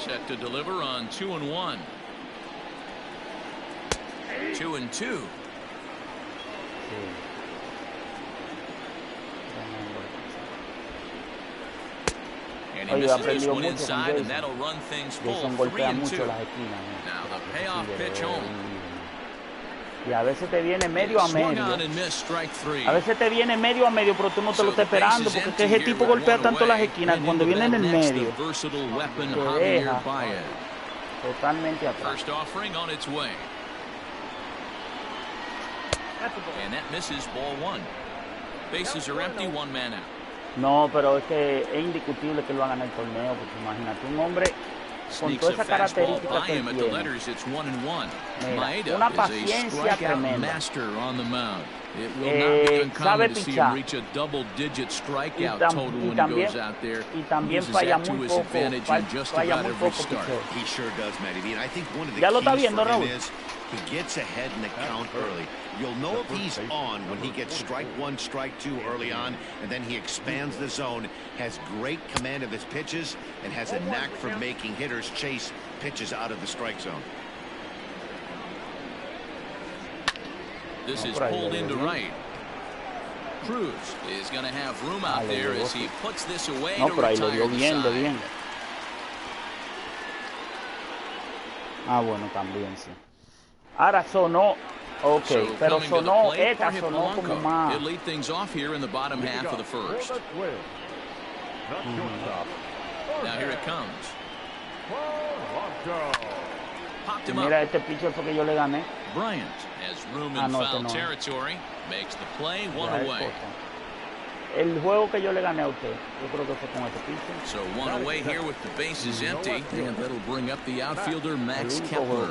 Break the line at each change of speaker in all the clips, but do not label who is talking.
Set to deliver on 2-1. 2-2. And he misses this one inside, and that'll run things full 3-2. Now the payoff pitch home.
Y a veces te viene medio a medio. A veces te viene medio a medio, pero tú no te lo estás esperando, porque ese tipo golpea tanto las esquinas cuando viene en el medio. Te deja totalmente atrás. No, pero es que es indiscutible que él va a ganar el torneo, porque imagínate, un hombre con toda esa característica que él tiene, una paciencia tremenda, sabe pichar y también falla muy poco picheo. Ya lo está viendo, Raúl.
He gets ahead in the count early. You'll know if he's on when he gets strike one, strike two early on, and then he expands the zone, has great command of his pitches, and has a knack for making hitters chase pitches out of the strike zone.
This is pulled into right. Cruz is going to have room out there as he puts this away to retire the side.
Ah, bueno, también sí. Ahora sonó, ok, pero sonó, esta sonó como más.
It lead things off here in the bottom half of the first. Now here it comes. Popped him up.
Mira, este pitcher fue que yo le gané.
Bryant has room in foul territory, makes the play, one away.
El juego que yo le gané a usted, yo creo que fue con este pitcher.
So one away here with the bases empty, and that'll bring up the outfielder Max Kepler.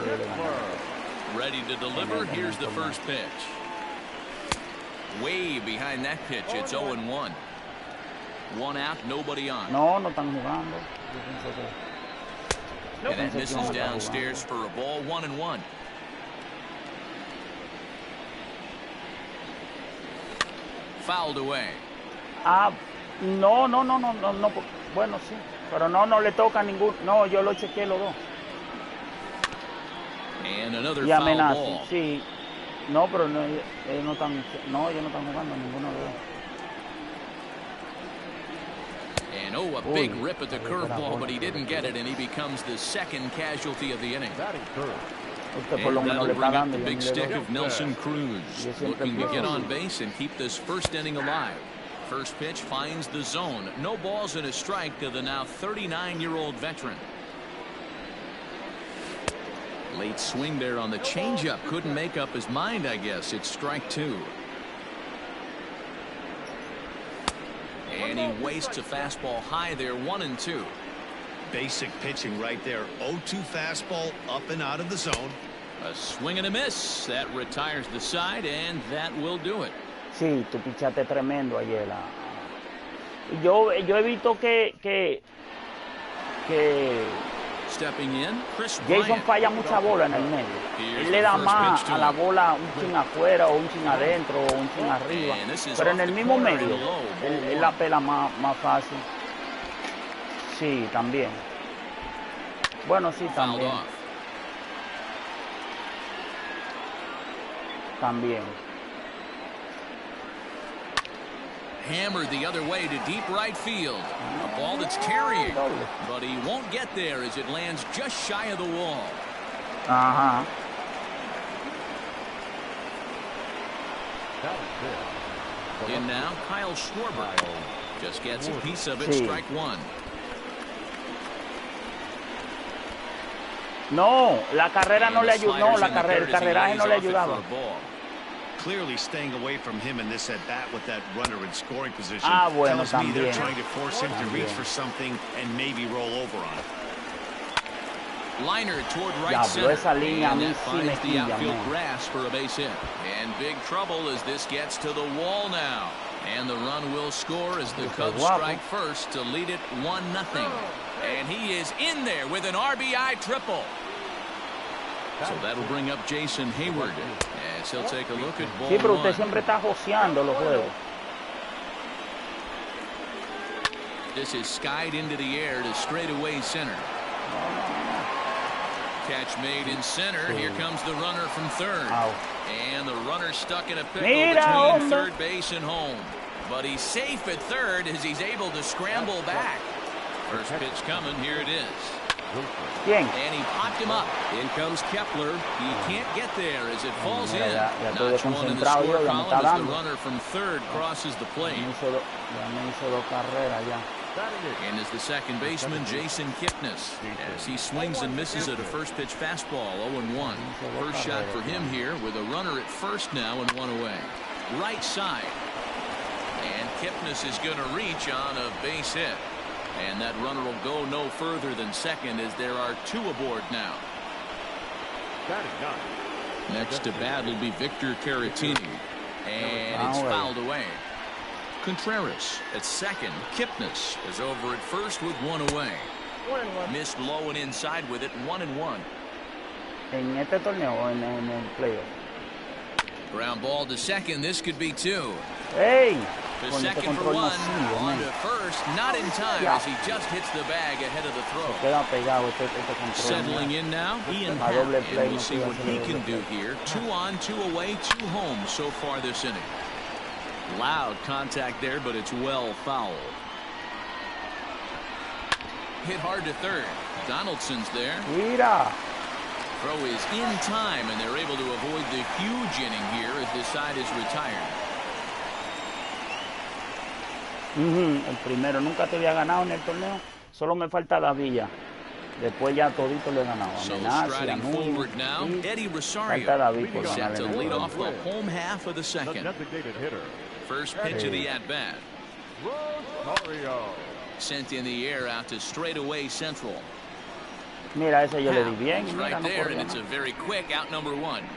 Ready to deliver. Here's the first pitch. Way behind that pitch. It's 0-1. One out, nobody on.
No, no están jugando.
And that misses downstairs for a ball, 1-1. Fouled away.
Ah, no. Bueno, sí. Pero no le toca ningún. No, yo lo chequeé los dos.
And another
y amenaza,
foul ball.
Sí. No, pero no, ellos no están jugando ninguno de ellos.
And a big rip at the curveball, but he didn't get it, and he becomes the second casualty of the inning. And that'll bring up the big stick of Nelson Cruz, looking to get on base and keep this first inning alive. First pitch finds the zone. No balls and a strike to the now 39-year-old veteran. Late swing there on the changeup. Couldn't make up his mind, I guess. It's strike two. And he wastes a fastball high there, 1-2.
Basic pitching right there. 0-2 fastball up and out of the zone.
A swing and a miss. That retires the side, and that will do it.
Sí, tú pichaste tremendo ayer. Yo he visto que
Stepping in, Chris
Jason falla mucha bola en el medio. Él le da más a la bola un chin afuera o un chin adentro o un chin arriba. Pero en el mismo medio, él la pela más fácil. Sí, también. Bueno, sí, también. También.
Hammered the other way to deep right field. A ball that's carrying, but he won't get there as it lands just shy of the wall.
Ajá.
In now, Kyle Schwarber just gets a piece of it. Strike one.
No, la carrera no le ayudó. No, el carreraje no le ayudaba.
Clearly staying away from him in this at bat with that runner in scoring position.
Ah, bueno,
tells me they're
también.
trying to force him to reach for something and maybe roll over on it.
Liner toward right center.
Esa línea a mí
And that
sí me
finds the
quilla,
outfield
man.
grass for a base hit. And big trouble as this gets to the wall now. And the run will score as the Cubs strike first to lead it 1-0. And he is in there with an RBI triple. So that'll bring up Jason Hayward as he'll take a look at ball
Sí, pero usted
one.
siempre está joseando los juegos.
This is skied into the air to straightaway center. Catch made in center. Here comes the runner from third. And the runner stuck in a pickle between third base and home. But he's safe at third as he's able to scramble back. First pitch coming. Here it is. And he popped him up. In comes Kepler. He can't get there as it falls in. Notch one in the score column as the runner from third crosses the plate. And is the second baseman, Jason Kipnis, as he swings and misses at a first pitch fastball, 0-1. First shot for him here with a runner at first now and one away. Right side. And Kipnis is going to reach on a base hit. And that runner will go no further than second as there are two aboard now. Next to bat will be Victor Caratini. And it's fouled away. Contreras at second. Kipnis is over at first with one away. Missed low and inside with it, 1-1.
En este torneo, en el playoff.
Ground ball to second. This could be two.
Hey!
The second for one. On to first. Not in time as he just hits the bag ahead of the throw. Settling in now, Ian Happ. And we'll see what he can do here. 2 on, 2 away, 2 home so far this inning. Loud contact there, but it's well fouled. Hit hard to third. Donaldson's there. Throw is in time, and they're able to avoid the huge inning here as this side is retired.
El primero, nunca te había ganado en el torneo. Solo me falta Davilla. Después ya todito le he ganado.
So striding forward now, Eddie Rosario set to lead off the home half of the second. First pitch of the at-bat. Sent in the air out to straightaway central.
Mira, ese yo le di bien.
Mira, right there, and it's a very quick out number 1.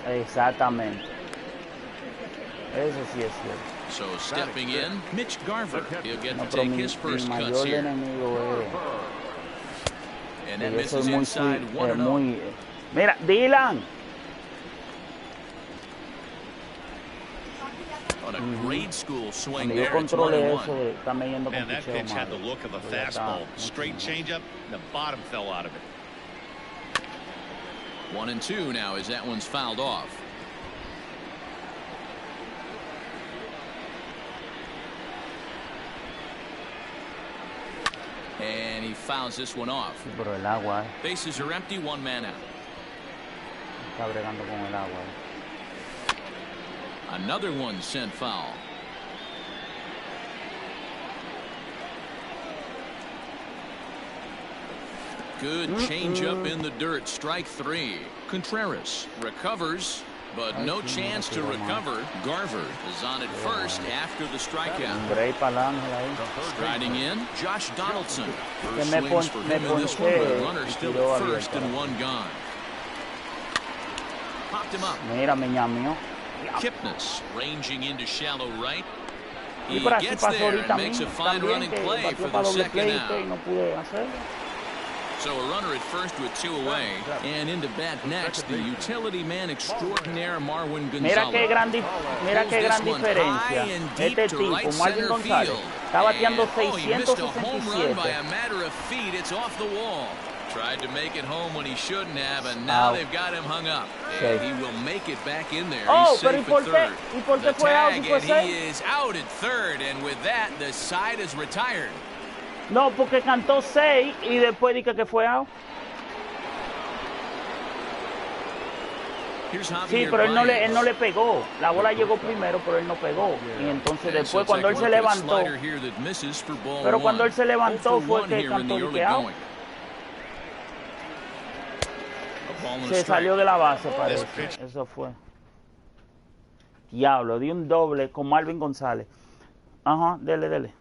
Exactamente. Eso sí es cierto.
So stepping in, Mitch Garver. He'll get to take his first cuts here. And that misses inside 1-0.
Mira, Dylan.
On a grade school swing there, it's 1-1.
And that pitch had the look of a fastball. Straight changeup, and the bottom fell out of it.
1-2 now as that one's fouled off. And he fouls this one off. Bases are empty, 1 man out. Another one sent foul. Good changeup in the dirt. Strike 3. Contreras recovers, but no chance to recover. Garver is on at first after the strikeout. Striding in, Josh Donaldson. First swings for him in this one, but a runner still at first and 1 gone. Popped him up. Kipnis ranging into shallow right. He gets there and makes a fine running play for the second out. So a runner at first with 2 away. And into bat next, the utility man extraordinaire Marwin Gonzalez.
Mira qué gran diferencia. Este tipo, Marwin González, está bateando 667.
By a matter of feet, it's off the wall. Tried to make it home when he shouldn't have, and now they've got him hung up. And he will make it back in there. He's safe at third. The tag, and he is out at third, and with that, the side is retired.
No, porque cantó 6 y después dije que fue out. Sí, pero él no le pegó. La bola llegó primero, pero él no pegó. Y entonces después cuando él se levantó, pero cuando él se levantó fue que cantó que out. Se salió de la base, parece. Eso fue. Diablo, di un doble con Marvin González. Ajá, dele.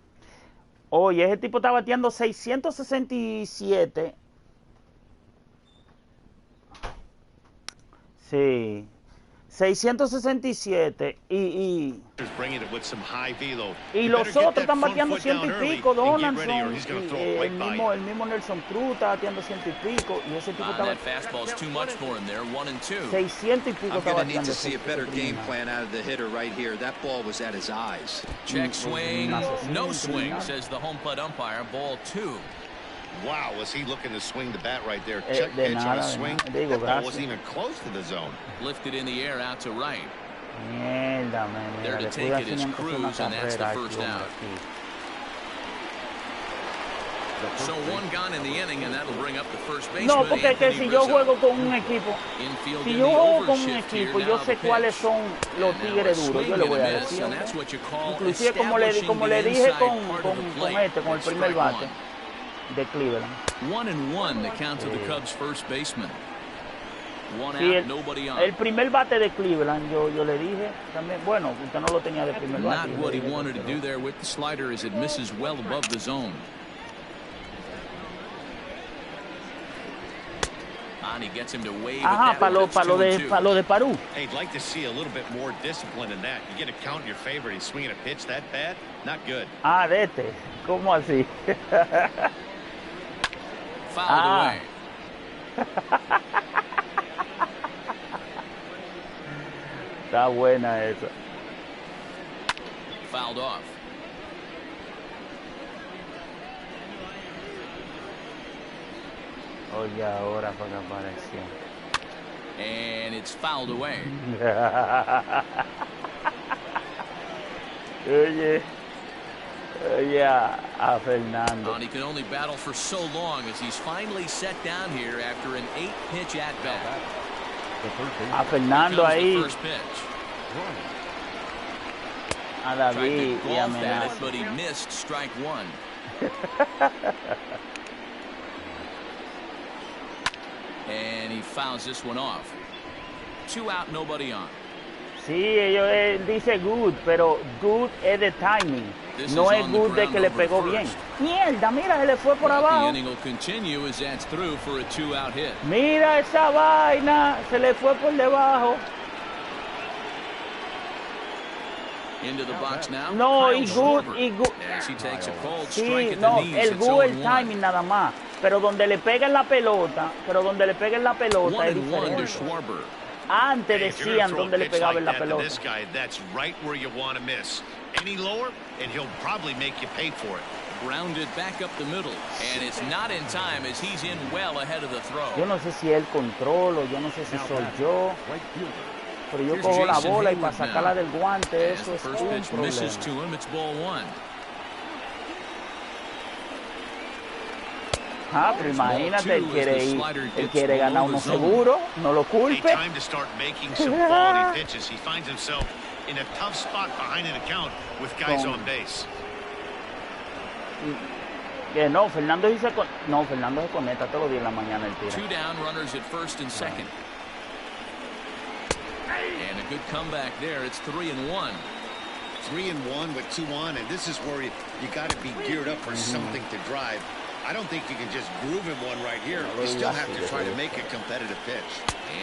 Oye, ese tipo está bateando 667. Sí. 667 y los otros están bateando 100 y pico. Donaldson, el mismo Nelson Cruz está bateando 100 y pico y ese tipo está bateando 600 y pico. Está bateando.
Check swing, no swing, says the home plate umpire. Ball 2.
Wow, was he looking to swing the bat right there? Check pitch on a swing. That ball wasn't even close to the zone.
Lifted in the air out to right.
Mierda,
There to take it is Cruz, and that's the first out. So one gone in the inning, and that'll bring up the first baseman.
No, porque que si yo juego con un equipo, si yo juego con un equipo, yo sé cuáles son los tigres duros. Yo le voy a decir. Inclusive como le dije con el primer bate de Cleveland.
1-1 the count to the Cubs first baseman.
Sí, el primer bate de Cleveland, yo le dije también, bueno, usted no lo tenía de primer bate.
Not what he wanted to do there with the slider as it misses well above the zone. And he gets him to wave
Ajá, para lo de Perú.
Hey, I'd like to see a little bit more discipline in that. You get a count in your favor, he's swinging a pitch that bad, not good.
Ah, de este, ¿cómo así?
Fouled away.
Está buena esa.
Fouled off.
Oye, ahora fue que apareció.
And it's fouled away.
Oye a Fernando.
And he can only battle for so long as he's finally set down here after an 8-pitch at-bat.
A Fernando ahí. A David y a Menace.
But he missed strike one. And he fouls this one off. 2 out, nobody on.
Sí, él dice good, pero good es de timing. No es good de que le pegó bien. Mierda, mira, se le fue por abajo. Mira esa vaina, se le fue por debajo.
Into the box now.
No, y good. Sí, no, el good es el timing nada más. Pero donde le pega en la pelota, es diferente. Antes decían donde le pegaba en la pelota.
Any lower, and he'll probably make you pay for it.
Grounded back up the middle, and it's not in time as he's in well ahead of the throw.
Yo no sé si él controlo, yo no sé si soy yo, pero yo cojo la bola y para sacarla del guante, eso es un problema. Ah, pero imagínate, él quiere ganar uno seguro, no lo culpe.
Time to start making some quality pitches. He finds himself in a tough spot behind an account with guys on base.
No, Fernando se conecta todos los días en la mañana el tiro.
2 down, runners at first and second. And a good comeback there. It's 3-1.
3-1 with 2 on, and this is where you got to be geared up for something to drive. I don't think you can just groove him one right here. You still have to try to make a competitive pitch.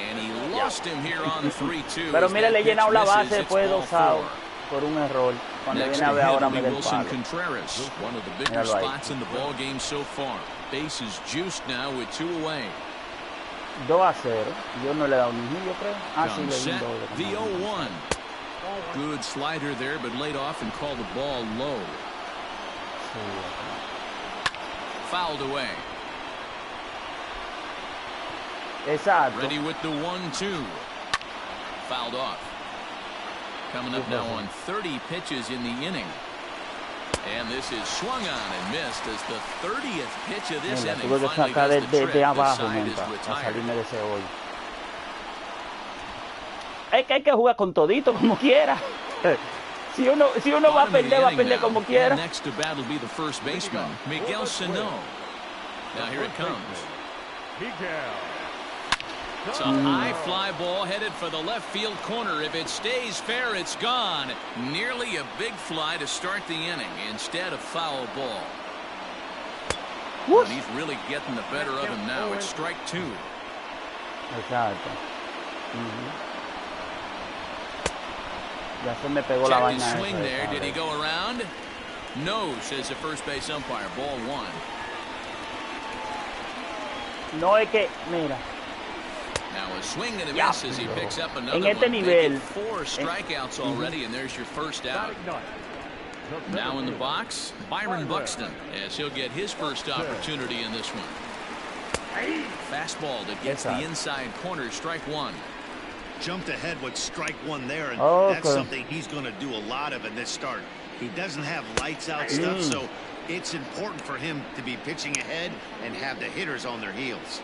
And he lost him here on 3-2.
Pero mire, le he llenado la base después de 2 outs por un error. Cuando viene a ver ahora me del palo.
Contreras, one of the bigger spots in the ball game so far. Base is juiced now with 2 away.
2-0. Yo no le he dado ni yo creo. Ah, sí, le di 2.
The 0-1. Good slider there, but laid off and called the ball low. Fouled away.
Exacto.
Ready with the 1-2. Fouled off. Coming up now on 30 pitches in the inning. And this is swung on and missed as the 30th pitch of this inning finally does the trick. This side is retired.
Es que hay que jugar con todito como quiera. Si uno va a perder como quiera.
Next to bat will be the first baseman, Miguel Sano. Now here it comes. It's a high fly ball headed for the left field corner. If it stays fair, it's gone. Nearly a big fly to start the inning instead of foul ball. And he's really getting the better of him now. It's strike 2.
Exacto. Ya se me pegó la vaina.
Checked his swing there. Did he go around? No, says the first base umpire. Ball 1.
No es que, mira.
Now a swing and a miss as he picks up another
en este
one.
Nivel,
4 strikeouts already, and there's your first out. Now in the box, Byron Buxton, as he'll get his first opportunity in this one. Fastball that gets the inside corner, strike one.
Jumped ahead with strike one there, and that's something he's going to do a lot of in this start. He doesn't have lights out stuff, so it's important for him to be pitching ahead and have the hitters on their heels.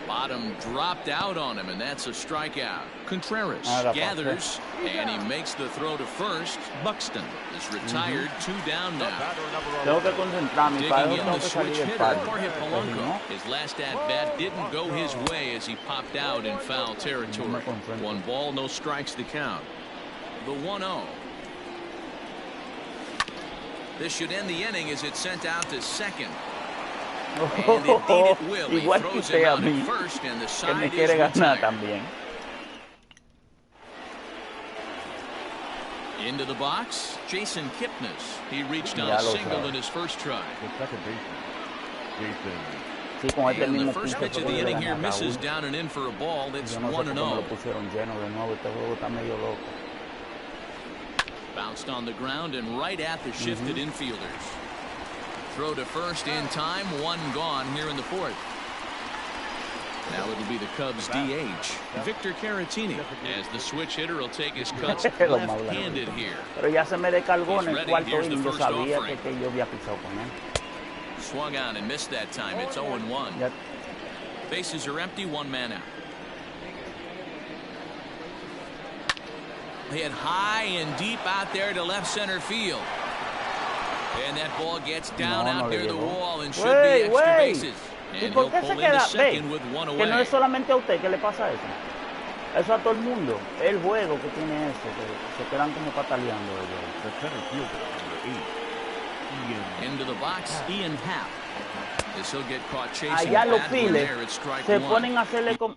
Bottom dropped out on him, and that's a strikeout. Contreras gathers, and he makes the throw to first. Buxton is retired, 2 down now. Digging in the switch hitter, Jorge Polanco. His last at-bat didn't go his way as he popped out in foul territory. 1 ball, no strikes to count. The 1-0. This should end the inning as it's sent out to second. And indeed it will. He throws it out at first, and the side is retired. Into the box, Jason Kipnis. He reached on a single in his first try. And the first pitch of the inning here misses down and in for a ball. It's 1-0. Bounced on the ground and right at the shifted infielders. Throw to first in time, 1 gone here in the 4th. Now it'll be the Cubs DH, Victor Caratini, as the switch hitter will take his cuts left-handed here.
Pero ya se me descargó en el cuarto inning, yo sabía que yo había pisado con él.
Swung on and missed that time. It's 0-1.
Yep.
Bases are empty, 1 man out. Hit high and deep out there to left center field. And that ball gets down out there the wall and should be extra bases.
¿Y por qué se queda? Ve, que no es solamente a usted que le pasa eso. Eso a todo el mundo. El juego que tiene eso, que se quedan como pataleando ellos.
Into the box, Ian Happ. This will get caught chasing.
Allá los Piles se ponen a hacerle como...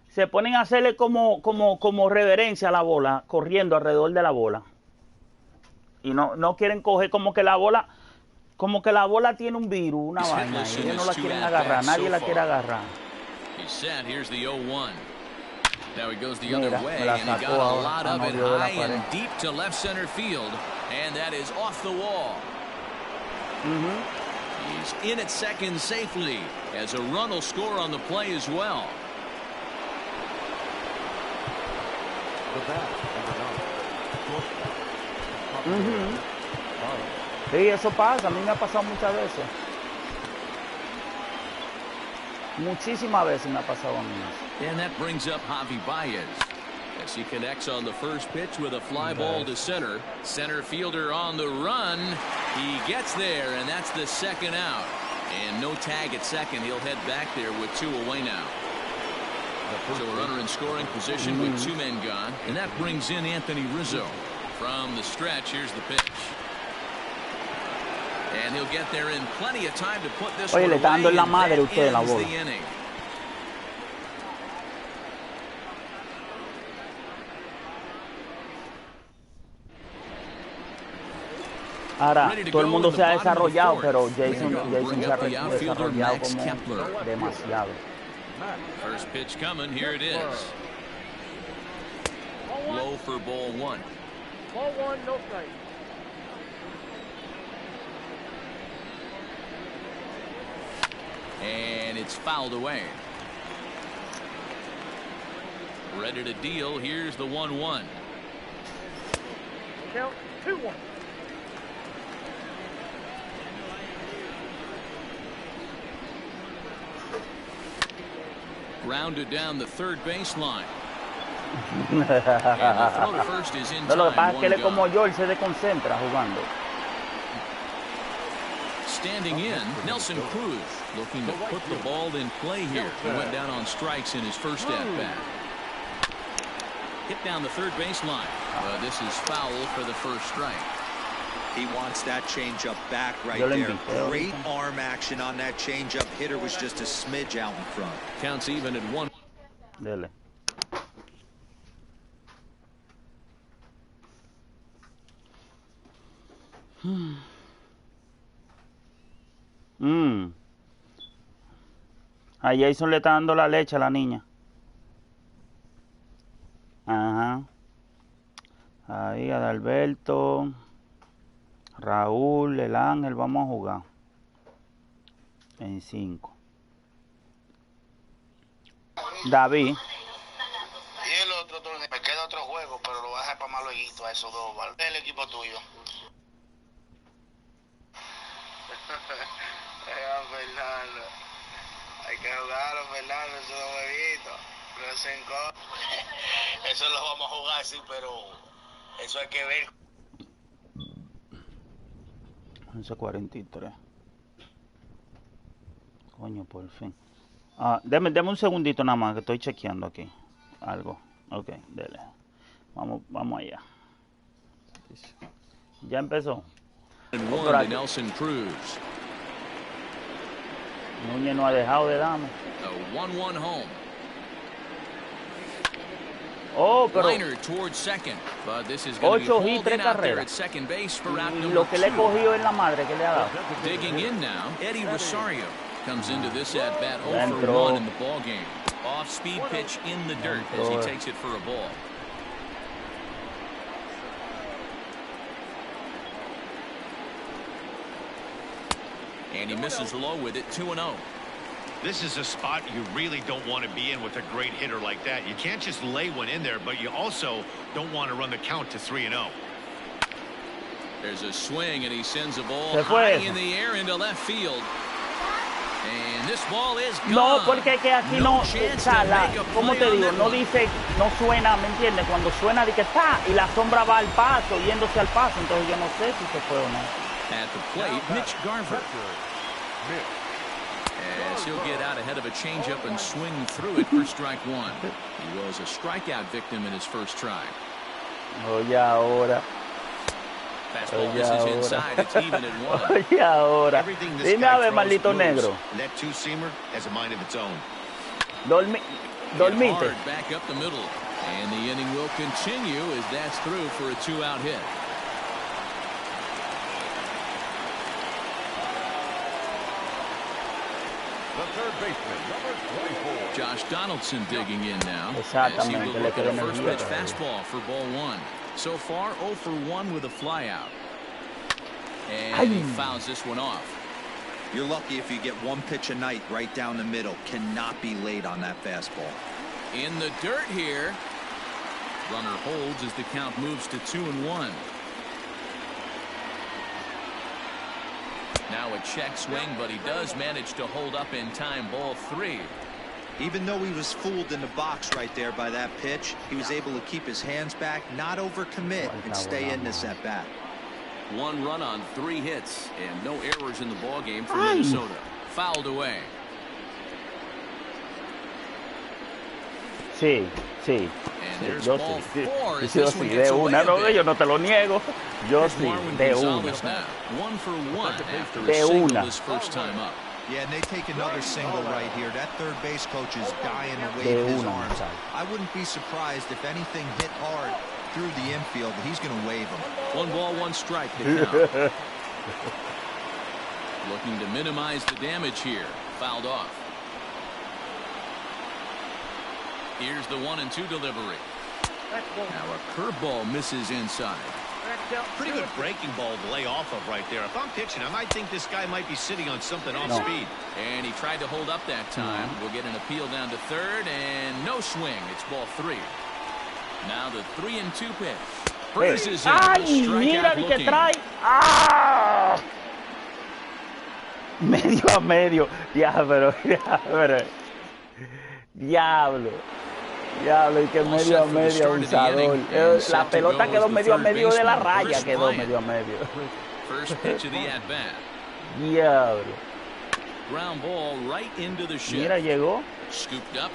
se ponen a hacerle como reverencia a la bola, corriendo alrededor de la bola. Y no quieren coger como que la bola tiene un virus, una vaina. Y ellos no la quieren agarrar, nadie la quiere agarrar.
He's set. Here's the 0-1. Now he goes the other way, and he got a lot of it high and deep to left center field, and that is off the wall. He's in at second safely, as a run will score on the play as well.
Sí, eso pasa, a mí me ha pasado muchas veces. Muchísimas veces me ha pasado a mí.
And that brings up Javi Baez as he connects on the first pitch with a fly ball to center. Center fielder on the run. He gets there, and that's the second out. And no tag at second. He'll head back there with 2 away now. So a runner in scoring position with 2 men gone. And that brings in Anthony Rizzo. From the stretch, here's the pitch. And he'll get there in plenty of time to put this one away,
le está dando en la madre usted la bola. Ahora, todo el mundo se ha desarrollado, pero Jason se ha desarrollado como demasiado.
First pitch coming, here it is. Low for ball 1.
Ball 1, no strike.
And it's fouled away. Ready to deal. Here's the 1-1.
Count 2-1.
Grounded down the third baseline. And the throw to first is in time.
Lo que pasa es que él como yo, él se desconcentra jugando.
Standing in, Nelson Cruz looking to put the ball in play here. He went down on strikes in his first at-bat. Hit down the third baseline. This is foul for the first strike.
He wants that changeup back right there. Great arm action on that changeup. Hitter was just a smidge out in front.
Counts even at 1.
Dele. A Jason le está dando la leche a la niña. Ajá. ahí, Adalberto, Raúl, el Ángel, vamos a jugar en 5. David.
Y el otro torneo, me queda otro juego, pero lo voy a dejar para más luego a esos dos, ¿vale? El equipo tuyo. Fernando. Hay que jugarlo, Fernando, esos dos jueguitos. Eso lo vamos a jugar, sí, pero eso hay que ver.
11:43. Coño, por fin. Deme un segundito nada más, que estoy chequeando aquí algo. Ok, dele. Vamos allá. Ya empezó.
Nelson Cruz.
Núñez no ha dejado de darme.
A 1-1 home.
Oh, pero
Liner towards second, but this is going to
8
be
y 3
holding out there
carreras.
at second base for out
Y
number
lo que le he
2.
cogido en la madre que le ha dado.
Digging in now, Eddie Rosario comes into this at bat 0 for
Entró.
1 in the ball game. Off-speed pitch in the dirt as he takes it for a ball. And he misses low with it, 2-0.
This is a spot you really don't want to be in with a great hitter like that. You can't just lay one in there, but you also don't want to run the count to 3-0.
There's a swing, and he sends a ball high in the air into left field. And this ball is gone.
No, porque que aquí no, o sea, ¿cómo te digo? No dice, no suena, ¿me entiendes? Cuando suena de que está y la sombra va al paso, yéndose al paso, entonces yo no sé si se fue o no.
At the plate, Mitch Garver. As he'll get out ahead of a changeup and swing through it for strike 1. He was a strikeout victim in his first try.
Oye, ahora.
Fastball misses inside. It's even at 1.
Oye, ahora. Dime a ver, maldito negro.
That two-seamer has a mind of its own.
Dormite.
Hard back up the middle. And the inning will continue as that's through for a 2-out hit.
The third baseman, number 24.
Josh Donaldson digging in now. As he
Exactamente,
will
le
look at
quedó
a first
energía
pitch
todavía.
fastball for ball 1. So far, 0 for 1 with a flyout. And he fouls this one off.
You're lucky if you get one pitch a night right down the middle. Cannot be late on that fastball.
In the dirt here. Runner holds as the count moves to 2-1. Now a check swing, but he does manage to hold up in time. Ball 3.
Even though he was fooled in the box right there by that pitch, he was able to keep his hands back, not overcommit, and stay in this at bat.
1 run on 3 hits, and no errors in the ball game for Minnesota. Fouled away.
Sí, sí.
Yo
sí, de una, no, yo no te lo niego. Yo sí, de una.
1 for 1 after a
De
single
una.
his first time up.
Yeah, and they take another single right here. That third base coach is dying to wave
De
his
una,
arms.
Gonzalo.
I wouldn't be surprised if anything hit hard through the infield. He's going to wave them.
1 ball, 1 strike. Hit count. Looking to minimize the damage here. Fouled off. Here's the 1-2 delivery. Now a curveball misses inside.
Pretty good breaking ball to lay off of right there. If I'm pitching, I might think this guy might be sitting on something off speed.
And he tried to hold up that time. We'll get an appeal down to third, and no swing. It's ball 3. Now the 3-2 pitch. Freezes in.
Ay, mira el que trae. ¡Ah! Medio a medio. Diablo, diablo. Diablo. Diablo, y que medio a medio abusador. La pelota quedó medio a medio de la raya, quedó medio a medio.
First pitch of the at bat.
Diablo.
Ground ball right into the shift.
Mira, llegó.
Scooped up.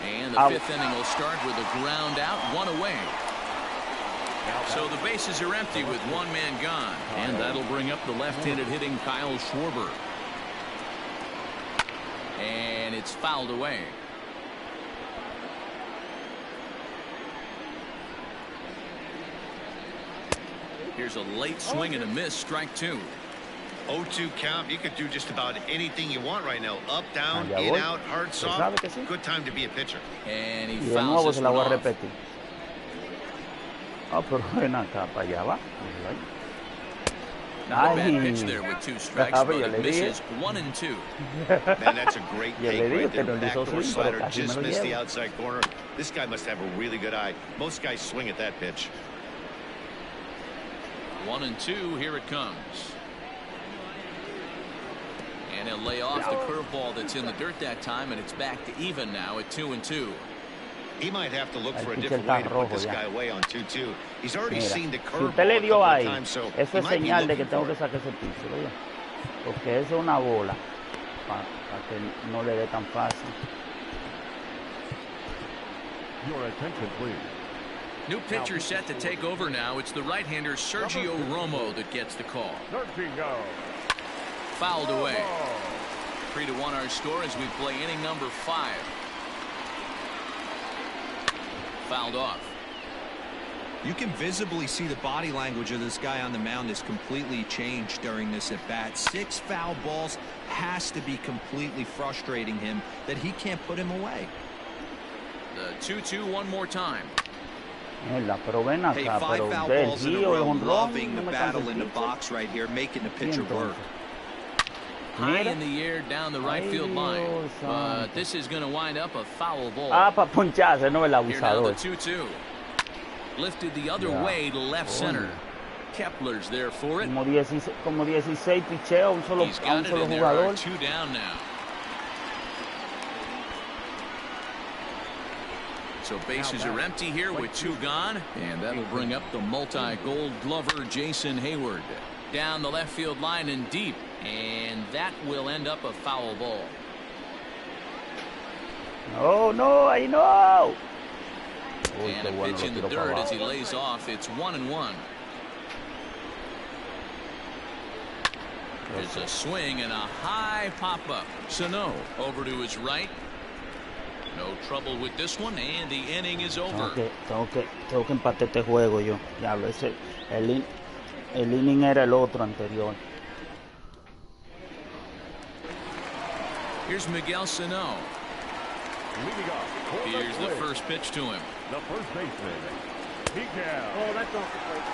And the 5th inning will start with a ground out, 1 away. So the bases are empty with 1 man gone. And that'll bring up the left-handed hitting Kyle Schwarber. And it's fouled away. Here's a late swing and a miss, strike 2.
0-2 count. You could do just about anything you want right now. Up, down, in, out, hard, soft. Good time to be a pitcher.
And he
Y de
fouls
nuevo
this
se la
one
voy a
off.
repetir. Ah, pero ven acá, para allá va.
Not a bad pitch there with 2 strikes, but it misses 1 and 2.
Man, that's a great take right there. Backdoor slider just missed the outside corner. This guy must have a really good eye. Most guys swing at that pitch.
1 and 2, here it comes. And he'll lay off the curveball that's in the dirt that time, and it's back to even now at 2 and 2.
He might have to look for a different way to put this guy away on 2-2. He's already seen the curveball
usted le dio ahí,
so
eso es señal de que tengo que sacar ese piso, ¿verdad? Porque eso es una bola, para que no le dé tan fácil.
Your attention, please.
New pitcher set to take over now. It's the right-hander Sergio Romo that gets the call.
Sergio.
Fouled away. 3-1 our score as we play inning number 5. Fouled off.
You can visibly see the body language of this guy on the mound is completely changed during this at bat. 6 foul balls has to be completely frustrating him that he can't put him away.
The 2-2 one more time.
Pero ven acá,
hey, 5 foul balls in a row, loving the battle in the box right here, making the pitcher work.
High in the air down the right field line, but this is going to wind up a foul ball.
Ah, para poncharse, no el
Here now the
abusador.
2-2. Lifted the other way to left center. Kepler's there for it.
Como 16 picheos a un solo
He's got it, and there are 2 down now. So bases are empty here with 2 gone, and that'll bring up the multi-gold glover Jason Hayward. Down the left field line and deep, and that will end up a foul ball.
No, ahí no.
And a pitch in the dirt as he lays off. It's 1-1. There's a swing and a high pop-up. Sano over to his right. No trouble with this one, and the inning is over.
Tengo que empatar este juego yo. Diablo, el inning era el otro anterior.
Here's Miguel Sano. Here's the first pitch to him.
The first baseman, Miguel.
Oh, that's off the plate.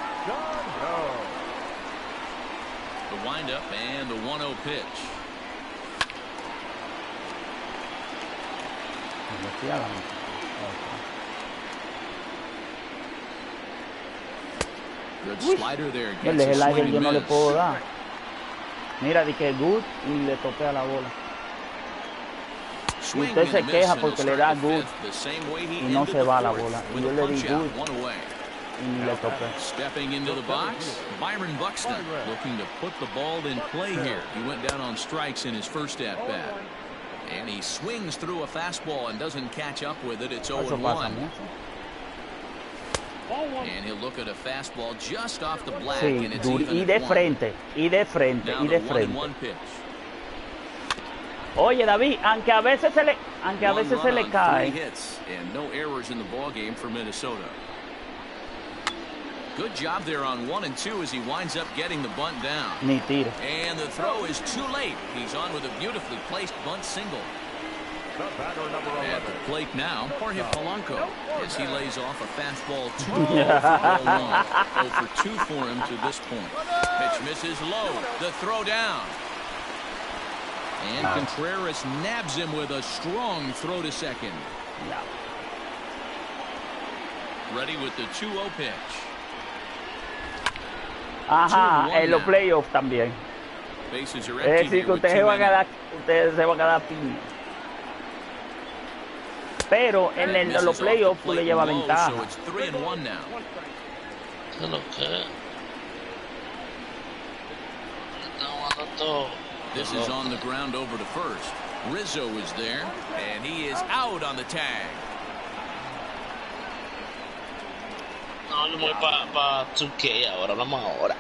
The windup and the 1-0 pitch. Good slider there.
El aire yo no le puedo dar. Mira, di que good y le topé a la bola. Y usted se queja porque le da good y no se va a la bola. Y yo le di good y ni le topé.
Stepping into the box, Byron Buxton looking to put the ball in play here. He went down on strikes in his first at-bat. And he swings through a fastball and doesn't catch up with it. It's 0-1. And he'll look at a fastball just off the black,
sí,
and it's even
y de frente, y de frente,
now
y de
the
frente.
1-1 pitch.
Oye, David, aunque a veces se le cae.
3 hits and no errors in the ball game for Minnesota. Good job there on 1 and 2 as he winds up getting the bunt down.
Ni tiro.
And the throw is too late. He's on with a beautifully placed bunt single. At the plate now, Jorge Polanco, as he lays off a fastball 2-0 for all long. 0 for 2 for him to this point. Pitch misses low. The throw down. And Contreras nabs him with a strong throw to second. Ready with the 2-0 pitch.
Ajá, en los playoffs también.
Bases are
Es
empty
decir,
here
que
with
ustedes
2
van a
innings.
quedar piña. Pero en los playoffs tú le llevas ventaja.
So it's 3-1 now. This is on the ground over to first. Rizzo is there, and he is out on the tag.
No, yo voy para 2K ahora, hablamos ahora.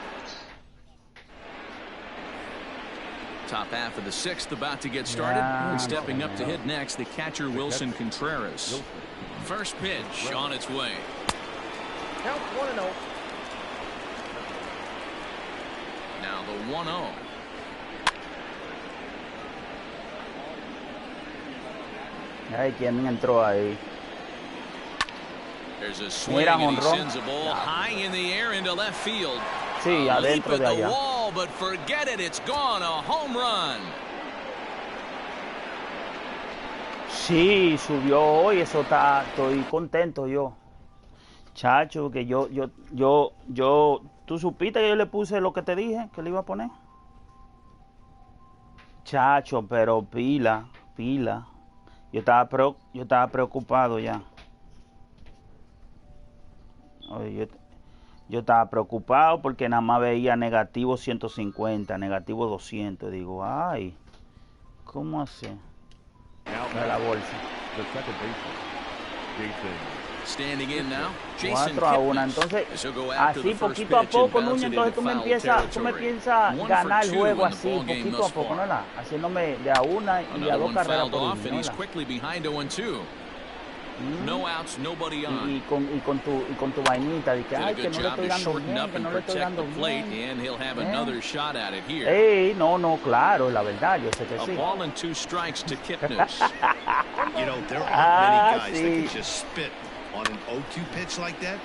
Top half of the 6th about to get started. And stepping up to hit next, the catcher Wilson Contreras. First pitch on its way.
Count 1-0.
Now the 1-0.
Ay, ¿quién entró ahí?
There's a swing and he sends a ball high in the air into left field.
Sí, adentro de allá.
Wall, but forget it, it's gone, a home run.
Sí, subió hoy, eso está, estoy contento yo. Chacho, que ¿tú supiste que yo le puse lo que te dije que le iba a poner? Chacho, pero pila. Yo estaba preocupado ya. Oye, yo estaba preocupado porque nada más veía negativo 150, negativo 200. Digo, ay, ¿cómo así? De la bolsa.
Standing in now,
4-1. Entonces, así poquito a poco, Núñez, entonces tú me empiezas a ganar el juego así, poquito a poco, ¿no? Haciéndome de a una y a 2 carreras por inning,
No outs, nobody on.
Y con tu vainita de que ay, que no le estoy dando bien, que no le estoy dando bien.
And he'll have another shot at it here.
Ey, no, claro, la verdad, yo sé que sí.
A ball and 2 strikes to Kipnis.
You know, there aren't many guys that can just spit on an 0-2 pitch like that.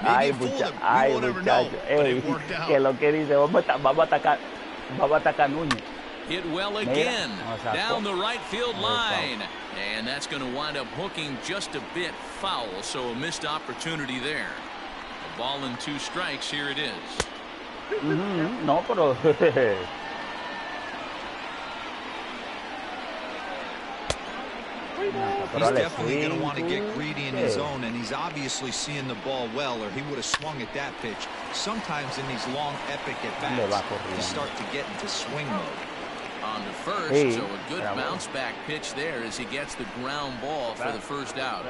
Maybe we won't ever know, but it worked out.
Que lo que dice, vamos a atacar Núñez.
Hit well again, down the right field line. And that's going to wind up hooking just a bit foul, so a missed opportunity there. A ball and 2 strikes, here it is.
No, pero...
He's definitely going to want to get greedy in his zone, and he's obviously seeing the ball well, or he would have swung at that pitch. Sometimes in these long, epic at-bats, you start to get into swing mode.
On to first, so a good bounce-back pitch there as he gets the ground ball for the first out.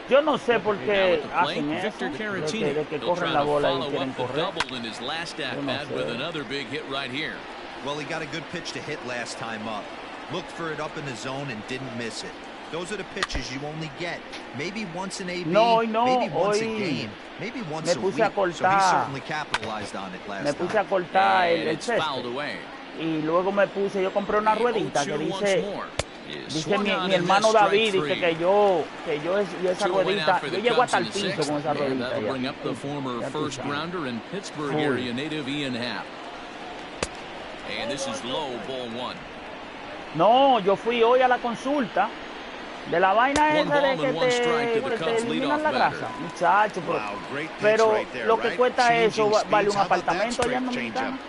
Yo no sé por qué hacen eso, de que corren la bola y quieren correr.
In his last at-bat with another big hit right here.
Well, he got a good pitch to hit last time up. Looked for it up in the zone and didn't miss it. Those are the pitches you only get. Maybe once an AB, maybe once a game, maybe once a week. So he certainly capitalized on it last time.
Me puse a cortar el
fouled away.
Y luego yo compré una ruedita que dice mi hermano David, dice que yo esa ruedita, yo llego hasta el piso con esa ruedita.
Bring up the former first grounder and Pittsburgh area native Ian Happ. And this is low, ball 1.
No, yo fui hoy a la consulta de la vaina esa de que te eliminan la grasa, muchacho, pero lo que cuesta eso vale un apartamento allá en Dominicana.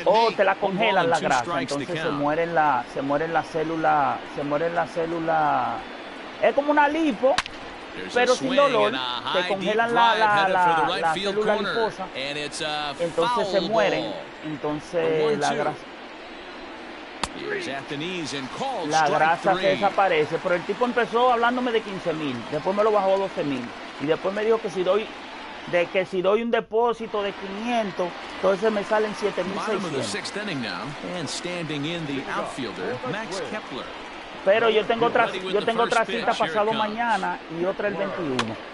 O te la congelan la grasa, entonces se mueren las células, es como una lipo, pero sin dolor, te congelan la célula liposa, entonces se mueren, entonces la grasa. La grasa se desaparece, pero el tipo empezó hablándome de 15,000, después me lo bajó a 12,000 y después me dijo que si doy un depósito de 500, entonces me salen 7,600. Pero yo tengo otra cita pasado mañana y otra el 21.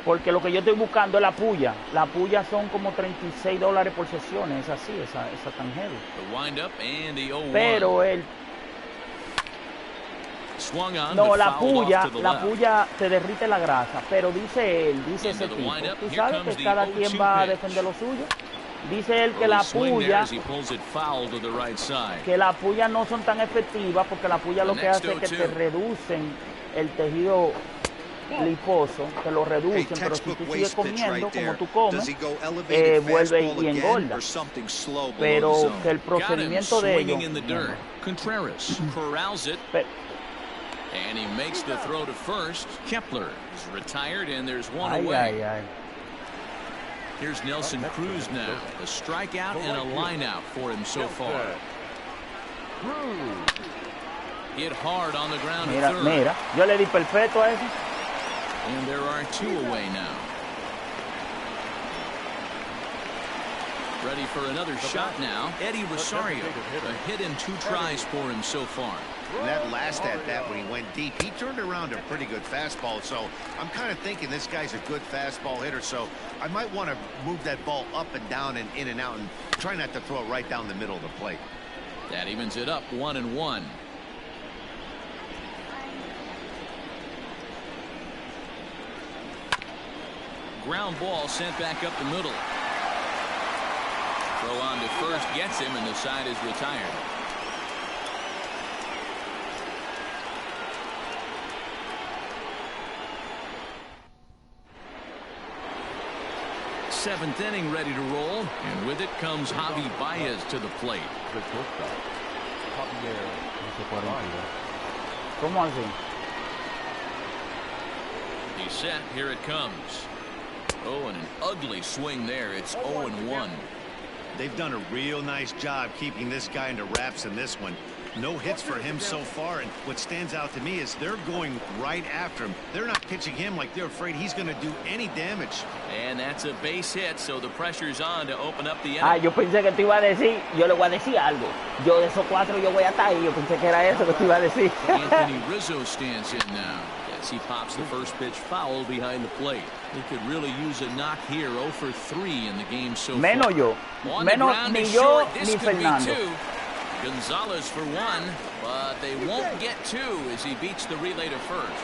Porque lo que yo estoy buscando es la puya. La puya son como $36 por sesión. Es así, esa tan heavy. Pero la puya te derrite la grasa. Pero dice ese tipo, tú sabes que cada quien va a defender lo suyo. Dice él que la puya no son tan efectivas porque la puya lo que hace es que te reducen el tejido liposo, te lo reducen, pero si tú sigues comiendo como tú comes, vuelve y engorda. Pero que el procedimiento de ellos...
And he makes the throw to first. Kepler is retired, and there's one away. Here's Nelson Cruz now. A strikeout and a lineout for him so far. Hit hard on the ground.
Mira, yo le di perfecto a ese.
And there are 2 away now. Ready for another shot now. Eddie Rosario. A hit and 2 tries for him so far.
That last at-bat when he went deep, he turned around a pretty good fastball. So I'm kind of thinking this guy's a good fastball hitter. So I might want to move that ball up and down and in and out and try not to throw it right down the middle of the plate.
That evens it up 1-1. ground ball sent back up the middle. Throw on to first gets him, and the side is retired. Seventh inning ready to roll, and with it comes Javi Baez to the plate.
¿Cómo así?
He's set. Here it comes. Oh, and an ugly swing there. It's 0-1.
They've done a real nice job keeping this guy into wraps in this one. No hits for him so far, and what stands out to me is they're going right after him. They're not pitching him like they're afraid he's going to do any damage.
And that's a base hit, so the pressure's on to open up the inning.
Yo pensé que te iba a decir, yo le voy a decir algo. Yo de esos cuatro yo voy a estar ahí. Yo pensé que era eso que te iba a decir.
Anthony Rizzo stands in now as he pops the first pitch foul behind the plate. He could really use a knock here. 0 for 3 in the game so far.
Menos yo. Menos ni yo ni Fernando.
Gonzalez for 1, but they won't get 2 as he beats the relay to first.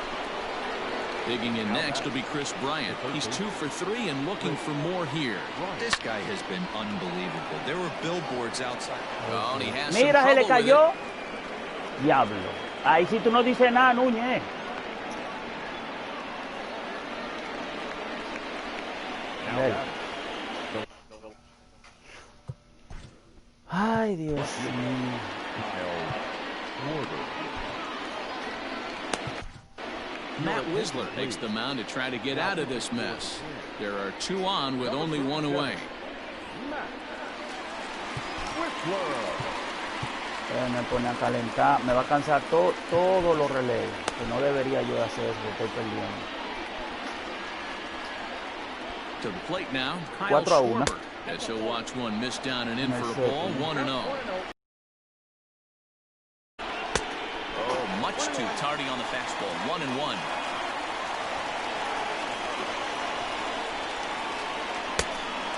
Digging in next will be Chris Bryant. He's 2 for 3 and looking for more here.
This guy has been unbelievable. There were billboards outside.
Oh, he has
Mira,
some
se le
trouble
cayó.
with it.
Diablo. Ahí sí tú no dices nada, Núñez. Ay, Dios mío.
Matt Wisler takes the mound to try to get out of this mess. There are 2 on with only 1 away.
Me pone a calentar. Me va a cansar todos los relevos. Que no debería yo hacer eso. Estoy perdiendo.
To the plate now, Kyle
4-1.
Schwarber, as he'll watch one miss down and in for a ball. 1-0. Oh, much too tardy on the fastball. 1-1.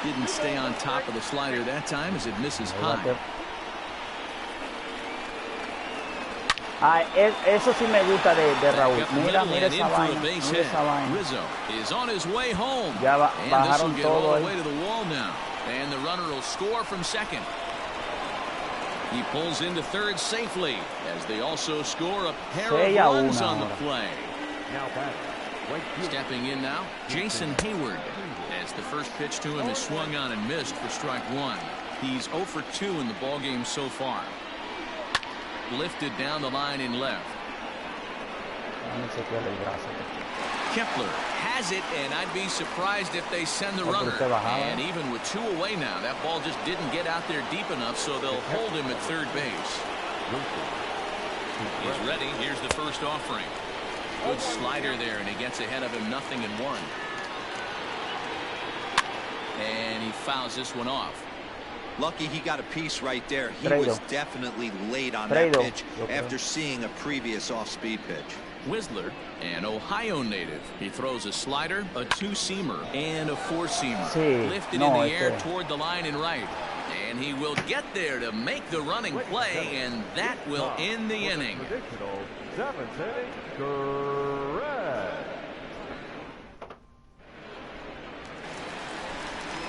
Didn't stay on top of the slider that time as it misses high.
Eso sí me gusta de Raúl. Mira esa vaina.
Mira esa vaina. Rizzo is on his way home.
Ya
and this will
bajaron
get all
todo
the way
ahí.
to the wall now. And the runner will score from second. He pulls into third safely as they also score a pair of runs on the play. Stepping in now, Jason Hayward, as the first pitch to him is swung on and missed for strike 1. He's 0 for 2 in the ballgame so far. Lifted down the line in left. Kepler has it, and I'd be surprised if they send the runner. And even with 2 away now, that ball just didn't get out there deep enough, so they'll hold him at third base. He's ready. Here's the first offering. Good slider there, and he gets ahead of him 0-1. And he fouls this one off.
Lucky he got a piece right there. He was definitely late on that pitch after seeing a previous off-speed pitch.
Wisler, an Ohio native. He throws a slider, a 2-seamer, and a 4-seamer. Lifted in the air toward the line and right. And he will get there to make the running play, and that will end the inning.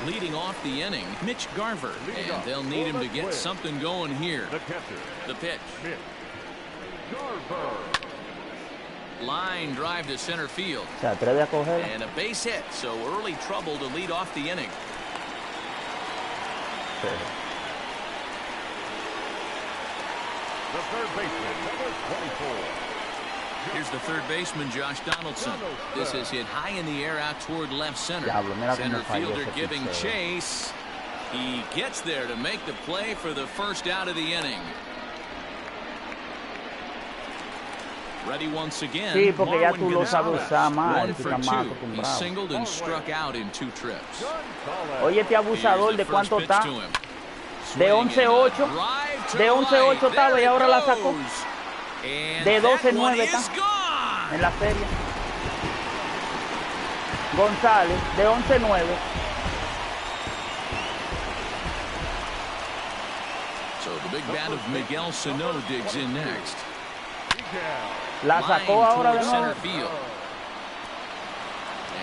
Leading off the inning, Mitch Garver, and they'll need him to get something going here. The pitch. Line drive to center field. And a base hit, so early trouble to lead off the inning.
The third baseman, number 24.
Here's the third baseman, Josh Donaldson. This is hit high in the air out toward left center. Center fielder giving chase. He gets there to make the play for the first out of the inning. Ready once again.
Sí, porque ya tú lo sabes usar más.
1 for 2. He singled and struck out in 2 trips.
Oye, este abusador, ¿de cuánto está? De 11-8. De 11-8 estaba y ahora la sacó. De 12-9 está en la serie. González, de 11-9.
So the big bat of Miguel Sano digs in next.
La sacó ahora de nuevo.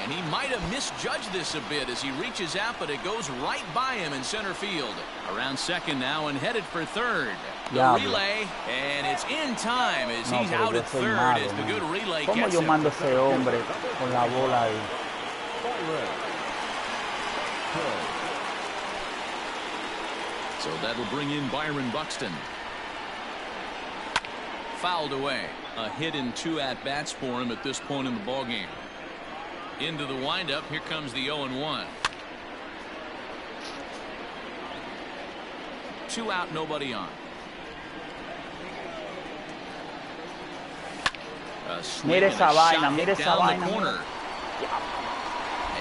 And he might have misjudged this a bit as he reaches out, but it goes right by him in center field. Around second now and headed for third. The relay, and it's in time as he's out at third as the good relay
¿Cómo
gets
yo
him.
mando ese hombre con la bola ahí?
So that'll bring in Byron Buxton. Fouled away. A hit in 2 at-bats for him at this point in the ballgame. Into the windup. Here comes the 0-1. 2 out, nobody on.
Mire esa vaina, mire esa vaina.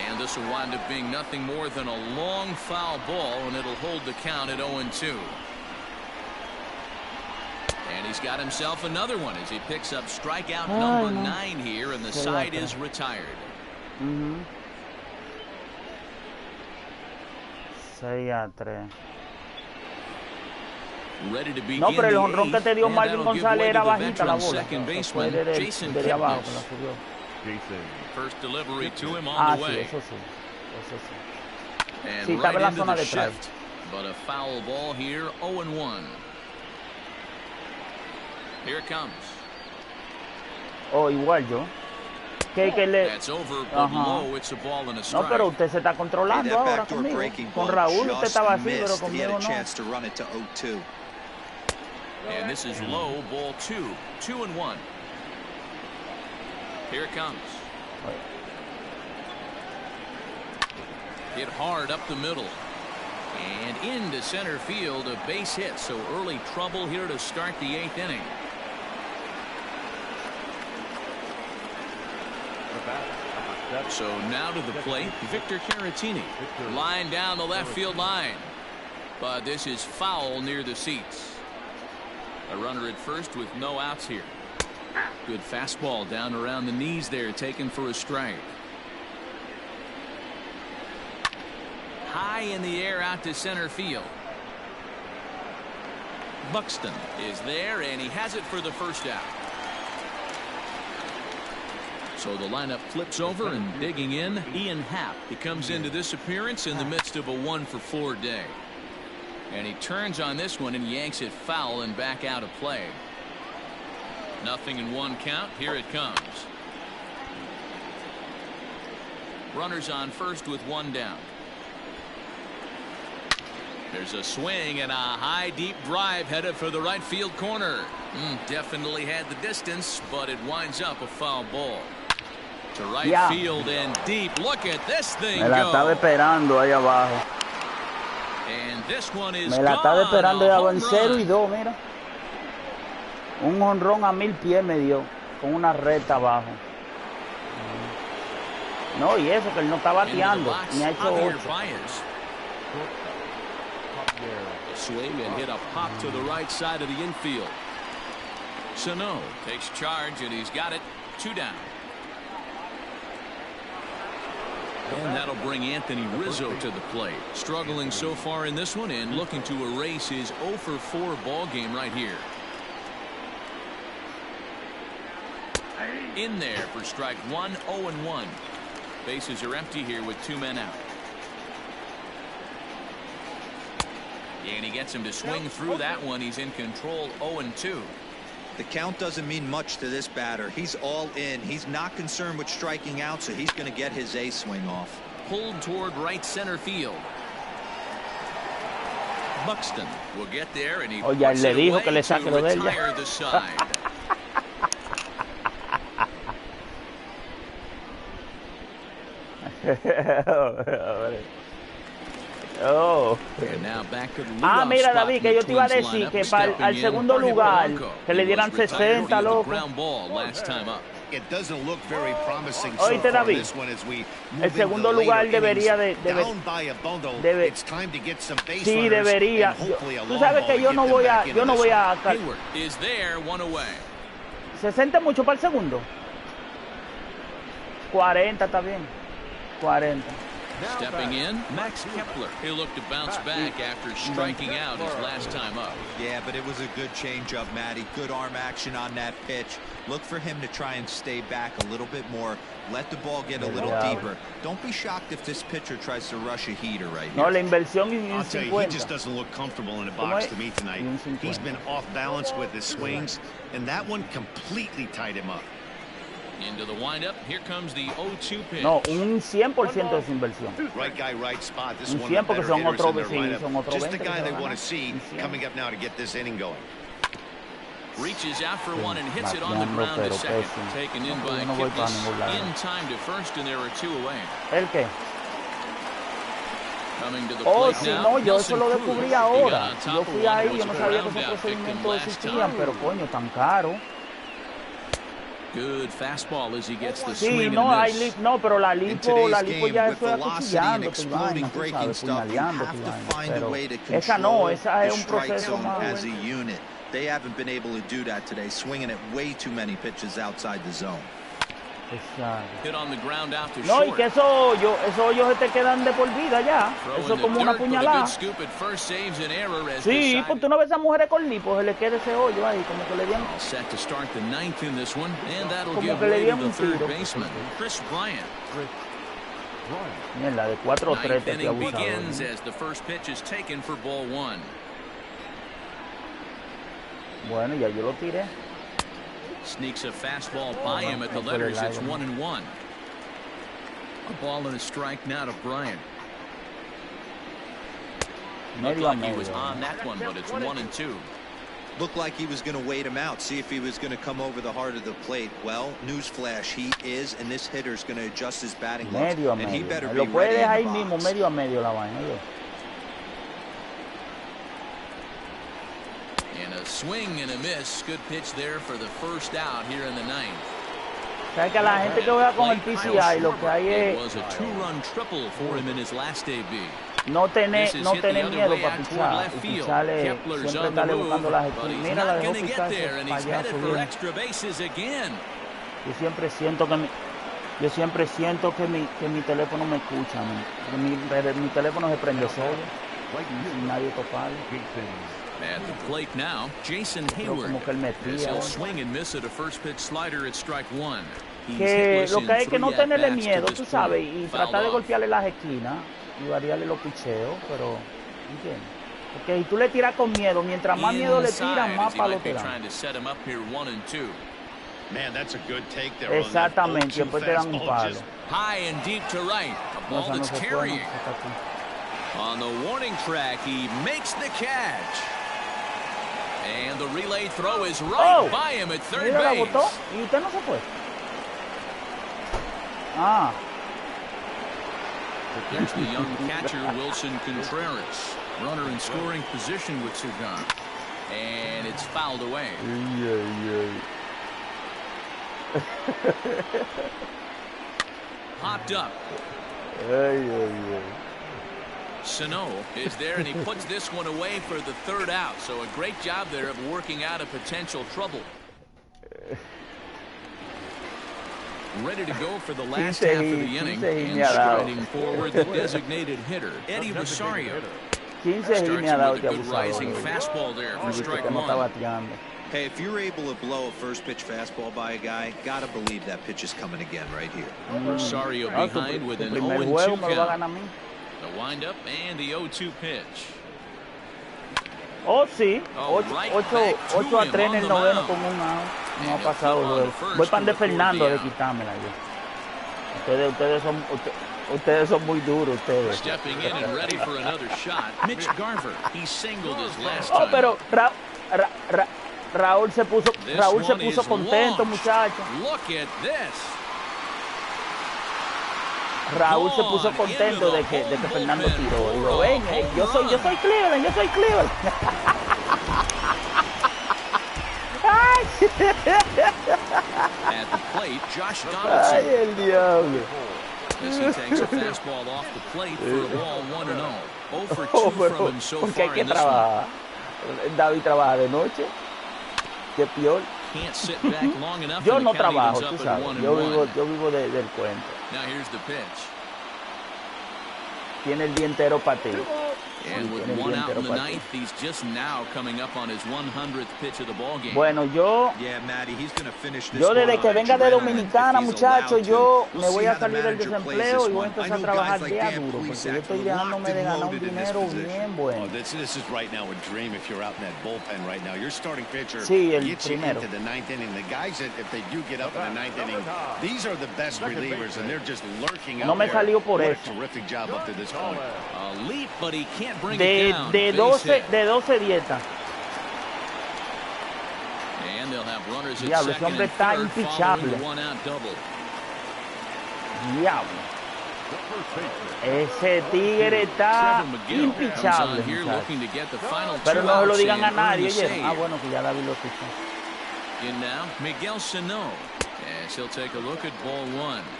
And this will wind up being nothing more than a long foul ball, and it'll hold the count at 0-2. And he's got himself another one as he picks up strikeout number 9 here, and the side is retired.
6-3.
Ready to begin.
No, pero el jonrón que te dio
and
Marvin
that'll give
González
way
era
to the
bajita la
veteran
bola.
second
Fue
baseman, Jason
de abajo que
Kipnis.
la subió.
First delivery to him on the
Sí,
way.
eso sí. Eso sí.
And
Sí, estaba en la
right into
zona
the
de atrás.
shift. But a foul ball here, 0-1. Here it comes.
Oh, igual yo. Que le...
That's over, but low, it's a ball and a strike.
No, pero usted se está controlando ahora conmigo. Con Raúl usted estaba así, pero conmigo no.
And this is low, ball 2. 2-1. Here it comes. Hit hard up the middle. And into center field, a base hit. So early trouble here to start the 8th inning. So now to the plate, Victor Caratini. Line down the left field line. But this is foul near the seats. A runner at first with no outs here. Good fastball down around the knees there, taken for a strike. High in the air out to center field. Buxton is there, and he has it for the first out. So the lineup flips over, and digging in, Ian Happ. He comes into this appearance in the midst of a 1-for-4 day. And he turns on this one and yanks it foul and back out of play. Nothing in 1 count. Here it comes. Runners on first with 1 down. There's a swing and a high deep drive headed for the right field corner. Definitely had the distance, but it winds up a foul ball. To right field and deep. Look at this thing go.
Me la estaba esperando ahí abajo.
And this one is
Me la estaba esperando
gone.
en 0-2, mira. Un jonrón a 1000 pies me dio, con una recta abajo. No, y eso que él no está bateando, ni ha hecho 8.
Swing and hit a pop to the right side of the infield. Sano takes charge, and he's got it. 2 down. And that'll bring Anthony Rizzo to the plate. Struggling so far in this one and looking to erase his 0-for-4 ball game right here. In there for strike 1, 0-1. Bases are empty here with 2 men out. And he gets him to swing through that one. He's in control, 0-2.
The count doesn't mean much to this batter. He's all in. He's not concerned with striking out, so he's going to get his A swing off.
Pulled toward right center field. Buxton will get there, and he puts
le
it
dijo
away
que le saque
to
lo de él.
retire the side. And now back to the leadoff
Mira,
spot
David,
in
que
the
yo te iba a
Twins
decir
lineup,
que para
stepping
al
in,
segundo
Jorge
lugar
Polanco.
que le
He
dieran
was retired
60,
via the
loco.
ground ball last time up.
It doesn't look very promising so
Oíste,
far
David,
this one as we move
el segundo
into the
lugar
later
debería
innings.
de
Down by a bundle. It's time to get some base
Sí,
runners
debería.
and hopefully a
Tú
long
sabes
ball
que
to
yo
get
no
them
voy
back
a,
into
yo no
this
voy
one.
a.
Hayward is there, 1 away.
60 mucho para el segundo. 40 está bien. 40.
Stepping in, Max Kepler. He looked to bounce back after striking out his last time up.
Yeah, but it was a good changeup, Matty. Good arm action on that pitch. Look for him to try and stay back a little bit more. Let the ball get a little deeper. Don't be shocked if this pitcher tries to rush a heater right here.
No, la inversión y
I'll tell you, he just doesn't look comfortable in the box to me tonight. He's been off balance with his swings, and that one completely tied him up.
Into the windup, here comes the 0-2 pitch.
No, un 100% de su inversión.
Right guy, right spot. This is
Un
one of the
100 porque
better
son
hitters
otro,
in their
sí,
lineup.
son otro
Just
20
the
que
guy
se
they
van
want
a-
to see coming up now to get this inning going.
Reaches out for one and hits it on the ground to second. Taken in by Kipnis. In time to first, and there are two away.
¿El qué?
Coming to the
Oh,
plate
sí,
now,
no, yo eso
Nelson
lo
Cruz.
descubrí
He got
ahora.
on top
Yo
of
fui
one
ahí,
who
yo no
was a
sabía que esos
ground-out victim
procedimientos
last
existían,
time.
pero coño, tan caro.
Good fastball as he gets the
Sí,
swing
no,
and
hay
miss.
no, pero la lipo ya
with
eso es
velocity and
acuchillando, tu
exploding
vaina, tú
breaking
sabes,
stuff, you
puñaleando,
have
tu
to
vaina.
find a
Pero
way to
esa no,
control
esa
the
es un
strike
proceso
zone
más.
as a unit. They haven't been able to do that today, swinging at way too many pitches outside the zone.
Exacto.
Hit on the ground out to
No, y
short.
que esos hoyos se te quedan de por vida ya.
Throwing
Eso es
the
como una
dirt, but a
puñalada.
good scoop at first, saves an error as
Sí,
decided.
pues tú no ves a mujeres con lipo, se le queda ese hoyo ahí, como que le dieron.
All set to start the ninth in this one, and that'll
Como
give
que le
way to
dieron
the
un
third
tiro.
baseman, Chris Bryant.
Mierda, de 4 o 3
Ninth
te estoy
inning
abusado.
begins as the first pitch is taken for ball one.
Bueno, ya yo lo tiré.
Sneaks a fastball by him at the letters. It's 1-1. A ball and a strike now to Bryant. Looked
Medio a
like he was
medio.
on that one, but it's 1-2.
Looked like he was going to wait him out, see if he was going to come over the heart of the plate. Well, newsflash, he is, and this hitter's going to adjust his batting gloves,
Medio a
and he
medio.
better be
Lo puede
ready
dejar ahí
in the
mismo,
box.
medio a medio la vaina. Yo.
And a swing and a miss. Good pitch there for the first out here in the ninth.
Sabes que a la gente que juega con el
Plate,
PCI lo que hay
It
es
was a two-run triple for him in his last AB.
no tener
This is hit the other
miedo
way
para
out toward
pichar.
left
Y
field.
picharle,
Kepler's
siempre
on the
estarle
move,
buscando las
but
esquinas.
he's
Mira, la
not
dejó
going to get
pichar
there, and he's headed
payaso
for
bien.
extra bases again.
Yo siempre siento que mi teléfono me escucha. Mi teléfono se prende solo. Sin nadie tocarlo.
At the plate now, Jason
Pero
Hayward.
como que él metía.
As he'll swing and miss at a first pitch slider at strike one. He's
Que
hitless
lo
in
que hay que no
3
tenerle
at-bats to
miedo,
this
tú sabes,
point.
y
Fouled
tratar de
off.
golpearle las esquinas y variarle los picheos, pero ¿entiendes? Porque si tú le tiras con miedo, mientras más miedo le tiras,
Inside,
más
as he
palo
might
te
be
dan.
trying to set him up here 1-2.
Man, that's a good take there on that
Exactamente,
0-2
después te dan un
fastball.
palo.
Just
High and deep to right. A
No,
ball
esa no
that's
se puede,
carrying.
no, está aquí.
On the warning track, he makes the catch. And the relay throw is right by him at third
Mira, la
base.
botó y usted no se fue. Ah,
Here's the young catcher, Wilson Contreras. Runner in scoring position with Sugan. And it's fouled away. Popped up. Sano is there, and he puts this one away for the third out. So a great job there of working out a potential trouble. Ready to go for the last half of the inning, and striding forward the designated hitter, Eddie Rosario.
15
Starts
y
him
me ha dado
with a
este
good
abusado.
rising fastball there for strike
Que no está
one.
bateando.
Hey, if you're able to blow a first pitch fastball by a guy, gotta believe that pitch is coming again right here.
Rosario
Ah,
behind with
su
an
primer
0-2
juego me lo va a
count.
ganar a mí.
The windup and the 0-2 pitch.
Oh, sí.
Oh,
8
right back to
a 3 en
him
el
on the
noveno
mound.
con un out. No ha
And
pasado
he'll throw on
luego.
to first
Voy para
to
de
record
Fernando
the
de
out.
quitármela yo. Ustedes son muy duros, ustedes.
Stepping in and ready for another shot, Mitch Garver. He singled his last
Oh,
time.
pero Raúl se puso
This one is
contento,
launched.
muchacho.
Look at this.
Raúl se puso
Gone
contento
into
de
the
que
home
Fernando
bullpen
tiró.
for
Digo,
a
ven,
home
yo soy
run.
Cleveland, yo soy Cleveland.
At the plate, Josh
Ay,
Donaldson.
el diablo.
As he takes a fastball off the plate for a ball 1-0. 0 for 2
Oh,
from
pero,
him so
porque hay
far
que
in this one.
trabajar. David trabaja de noche. Qué peor.
Can't sit back long enough.
Yo
and
no
the count
trabajo,
evens
tú
up at
sabes.
1-1.
Yo vivo del cuento.
Now here's the pitch.
Tiene el día entero para ti.
And with one out in the ninth, he's just now coming up on his 100th pitch of the ball game.
Bueno, yo desde que venga de Dominicana, muchachos, yo me voy a salir del desempleo y voy a empezar a trabajar día duro, porque yo estoy dejándome de ganar un dinero bien bueno. Sí, el primero. No me salió por eso. De 12 dietas. Diablo, ese hombre está impichable. Diablo. Ese tigre está impichable. Pero no se lo digan a nadie, ¿oyeron? Ah, bueno, que ya David lo escuchó.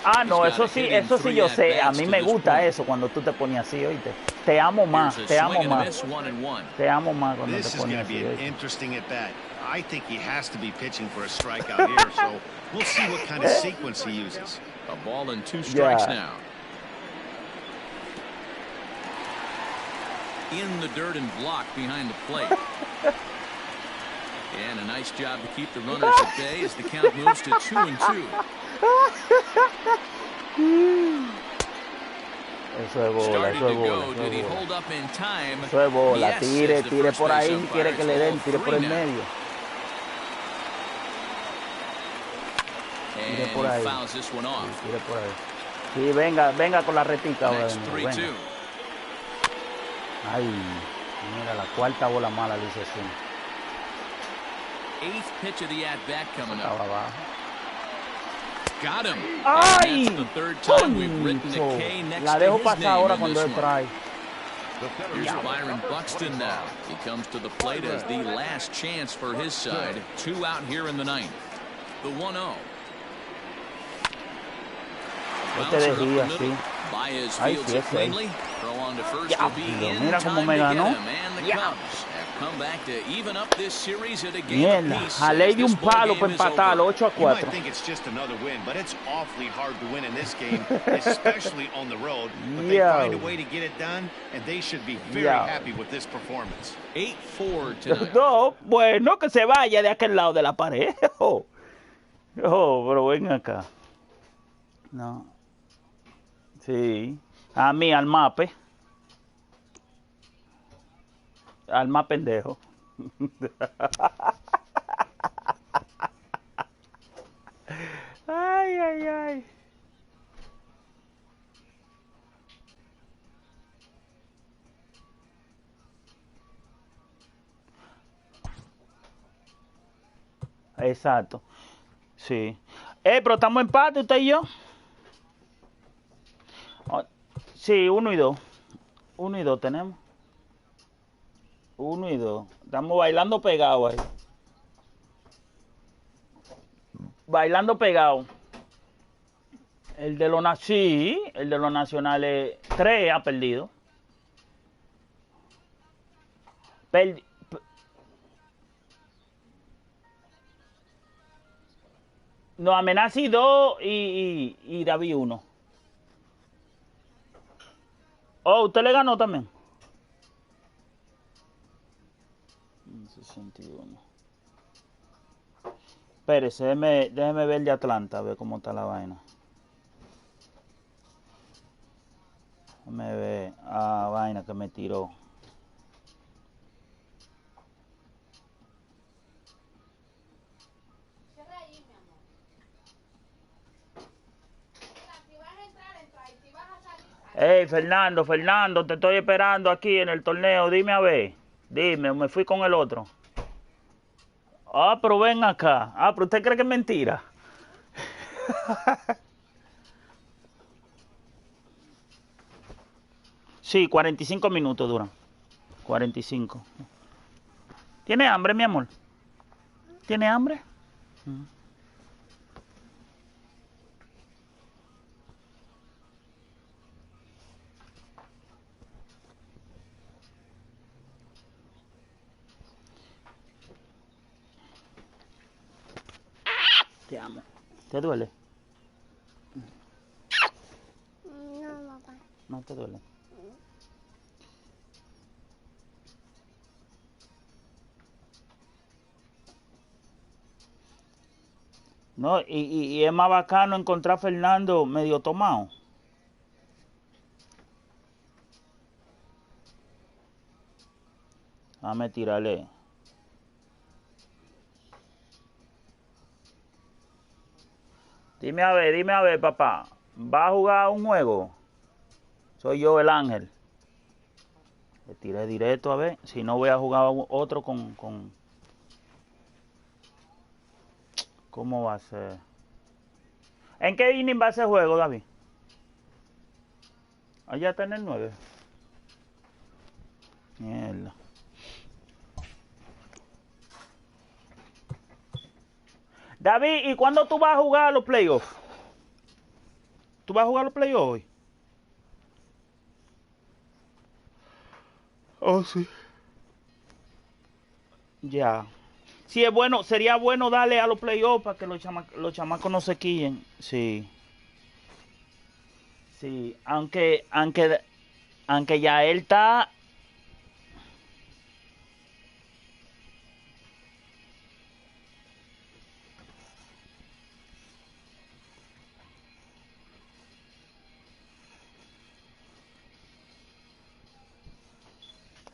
Ah, no, eso sí yo sé. A mí me gusta eso cuando tú te pones así, oíste. Te amo más, te amo más. Te amo más cuando te pones así, oíste.
I think he has to be pitching for a strikeout here, so we'll see what kind of sequence he uses.
A ball and 2 strikes now. In the dirt and blocked behind the plate. And a nice job to keep the runners at bay as the count moves to 2-2.
Eso es bola, eso es bola. Eso es bola. Tire por ahí si quiere que le den, tire por el medio. Tire por ahí. Tire por ahí. Sí, venga con la retica ahora. Venga. Ay, mira, la cuarta bola mala, dice así.
8th pitch of the at-bat coming up. Got him.
¡Ay! La dejo pasar ahora cuando él trae.
Here's Byron Buxton now. He comes to the plate as the last chance for his side. 2 out here in the ninth. The 1-0.
Este de Ría, sí. Ay, sí, es él. Mira cómo me ganó. Mierda, jalé de un palo para empatarlo, 8-4. No, bueno, que se vaya de aquel lado de la pared. Oh, pero ven acá. No. Sí. A mí, al mape. Al más pendejo. Ay, ay, ay. Exacto. Sí. Pero estamos en empate, usted y yo. Sí, 1 y 2. 1 y 2 tenemos. 1 y 2. Estamos bailando pegados ahí. Bailando pegados. El de los nacionales 3 ha perdido. No, Amenazi 2 y David 1. Oh, ¿usted le ganó también? 61. Espérese, déjeme ver el de Atlanta, a ver cómo está la vaina. Déjeme ver. Ah, vaina que me tiró. Hey, Fernando, te estoy esperando aquí en el torneo. Dime a ver. Dime, me fui con el otro. Ah, pero ven acá. Ah, pero usted cree que es mentira. Sí, 45 minutos duran. 45. ¿Tiene hambre, mi amor? ¿Tiene hambre? Te amo. ¿Te duele?
No, papá.
No te duele. No, y es más bacano encontrar a Fernando medio tomado. Dame tirarle. Dime a ver, papá. ¿Va a jugar un juego? Soy yo el ángel. Le tiré directo a ver. Si no voy a jugar otro con... ¿Cómo va a ser? ¿En qué inning va ese juego, David? Allá está en el 9. Mierda. David, ¿y cuándo tú vas a jugar los playoffs? ¿Tú vas a jugar los playoffs hoy? Oh, sí. Ya. Sí, es bueno, sería bueno darle a los playoffs para que los chamacos no se quillen. Sí. Sí, aunque ya él está...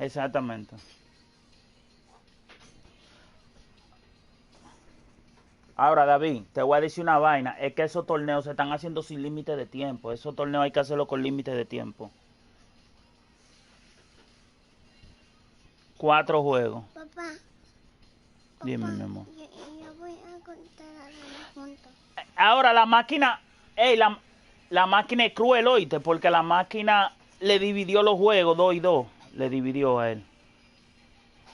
Exactamente. Ahora, David, te voy a decir una vaina. Es que esos torneos se están haciendo sin límite de tiempo. Esos torneos hay que hacerlo con límite de tiempo. 4 juegos.
Papá.
Dime, mi amor.
Yo voy a contar a juntos.
Ahora, la máquina... la máquina es cruel, oíste, porque la máquina le dividió los juegos 2 y 2. Le dividió a él.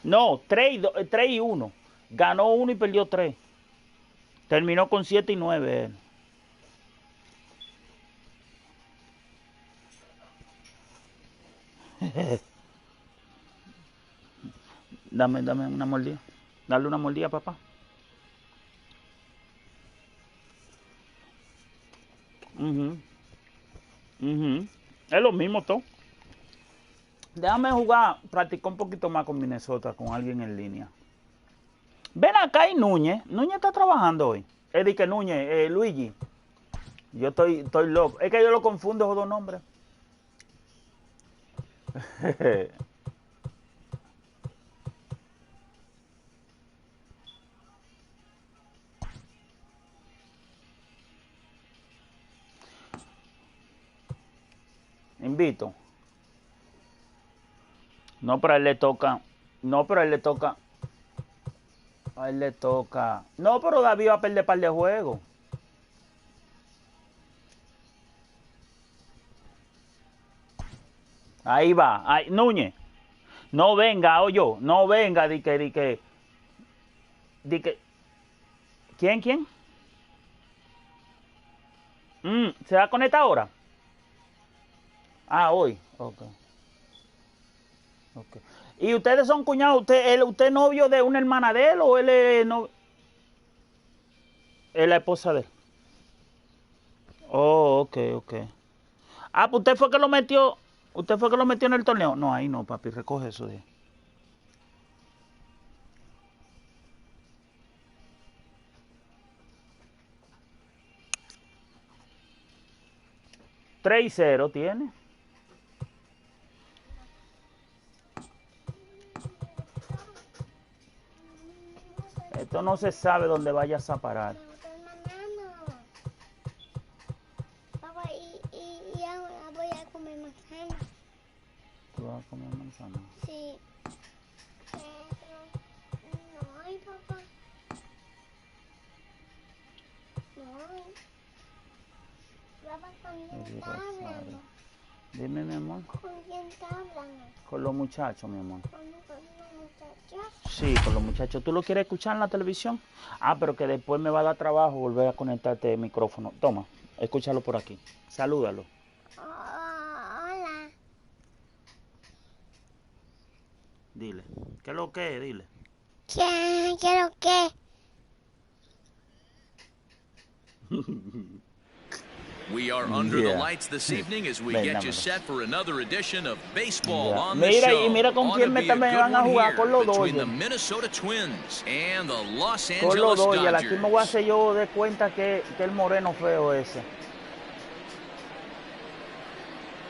No, 3 y 1. Ganó 1 y perdió 3. Terminó con 7 y 9 él. Dame una mordida. Dale una mordida, papá. Es lo mismo todo. Déjame jugar, practicar un poquito más con Minnesota, con alguien en línea. Ven acá y Núñez. Núñez está trabajando hoy. Es que Núñez, Luigi. Yo estoy loco. Es que yo lo confundo esos dos nombres. Invito. No, pero a él le toca. No, pero a él le toca. A él le toca. No, pero David va a perder par de juegos. Ahí va. Ahí, Núñez. No venga, oye. No venga, di que. ¿Quién? ¿Se va a conectar ahora? Ah, hoy. Okay. ¿Y ustedes son cuñados? ¿Usted es novio de una hermana de él o él es novio? Es la esposa de él. Oh, ok. Ah, pues usted fue que lo metió. ¿Usted fue que lo metió en el torneo? No, ahí no, papi, recoge eso de. 3-0 tiene. Esto no se sabe dónde vayas a parar.
Papá, y ahora voy a comer manzana.
¿Tú vas a comer manzana?
Sí. Pero no hay, papá. No hay. Papá, ¿con quién está hablando?
Dime, mi amor.
¿Con quién está hablando?
Con los muchachos, mi amor.
¿Con los muchachos?
Sí, con los muchachos. ¿Tú lo quieres escuchar en la televisión? Ah, pero que después me va a dar trabajo volver a conectarte el micrófono. Toma, escúchalo por aquí. Salúdalo.
Hola.
Dile. ¿Qué es lo que es? Dile.
¿Quiero qué?
We are under the lights this evening as we get you set for another edition of baseball on the
mira,
show.
Y mira con quién me van a jugar, con los
between the
Dodgers.
Minnesota Twins and the Los
Con los
Angeles
Dodgers. Aquí
Dodgers.
me voy a hacer yo de cuenta que el moreno feo ese.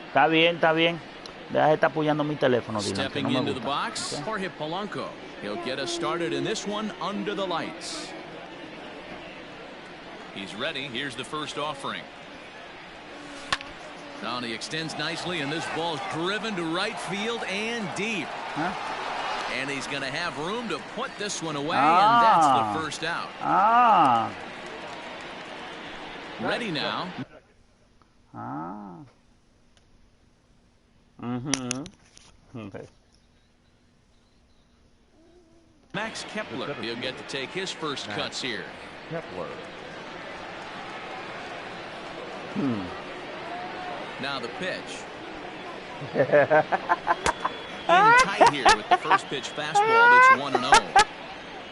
Está bien, está bien. Deja de estar apoyando mi teléfono.
Stepping into the box, Jorge Polanco. He'll get us started in this one under the lights. He's ready. Here's the first offering. Now he extends nicely, and this ball's driven to right field and deep. And he's going to have room to put this one away, and that's the first out. Ready now. Max Kepler, he'll get to take his first cuts here.
Kepler.
Now the pitch. In tight here with the first pitch fastball that's 1-0.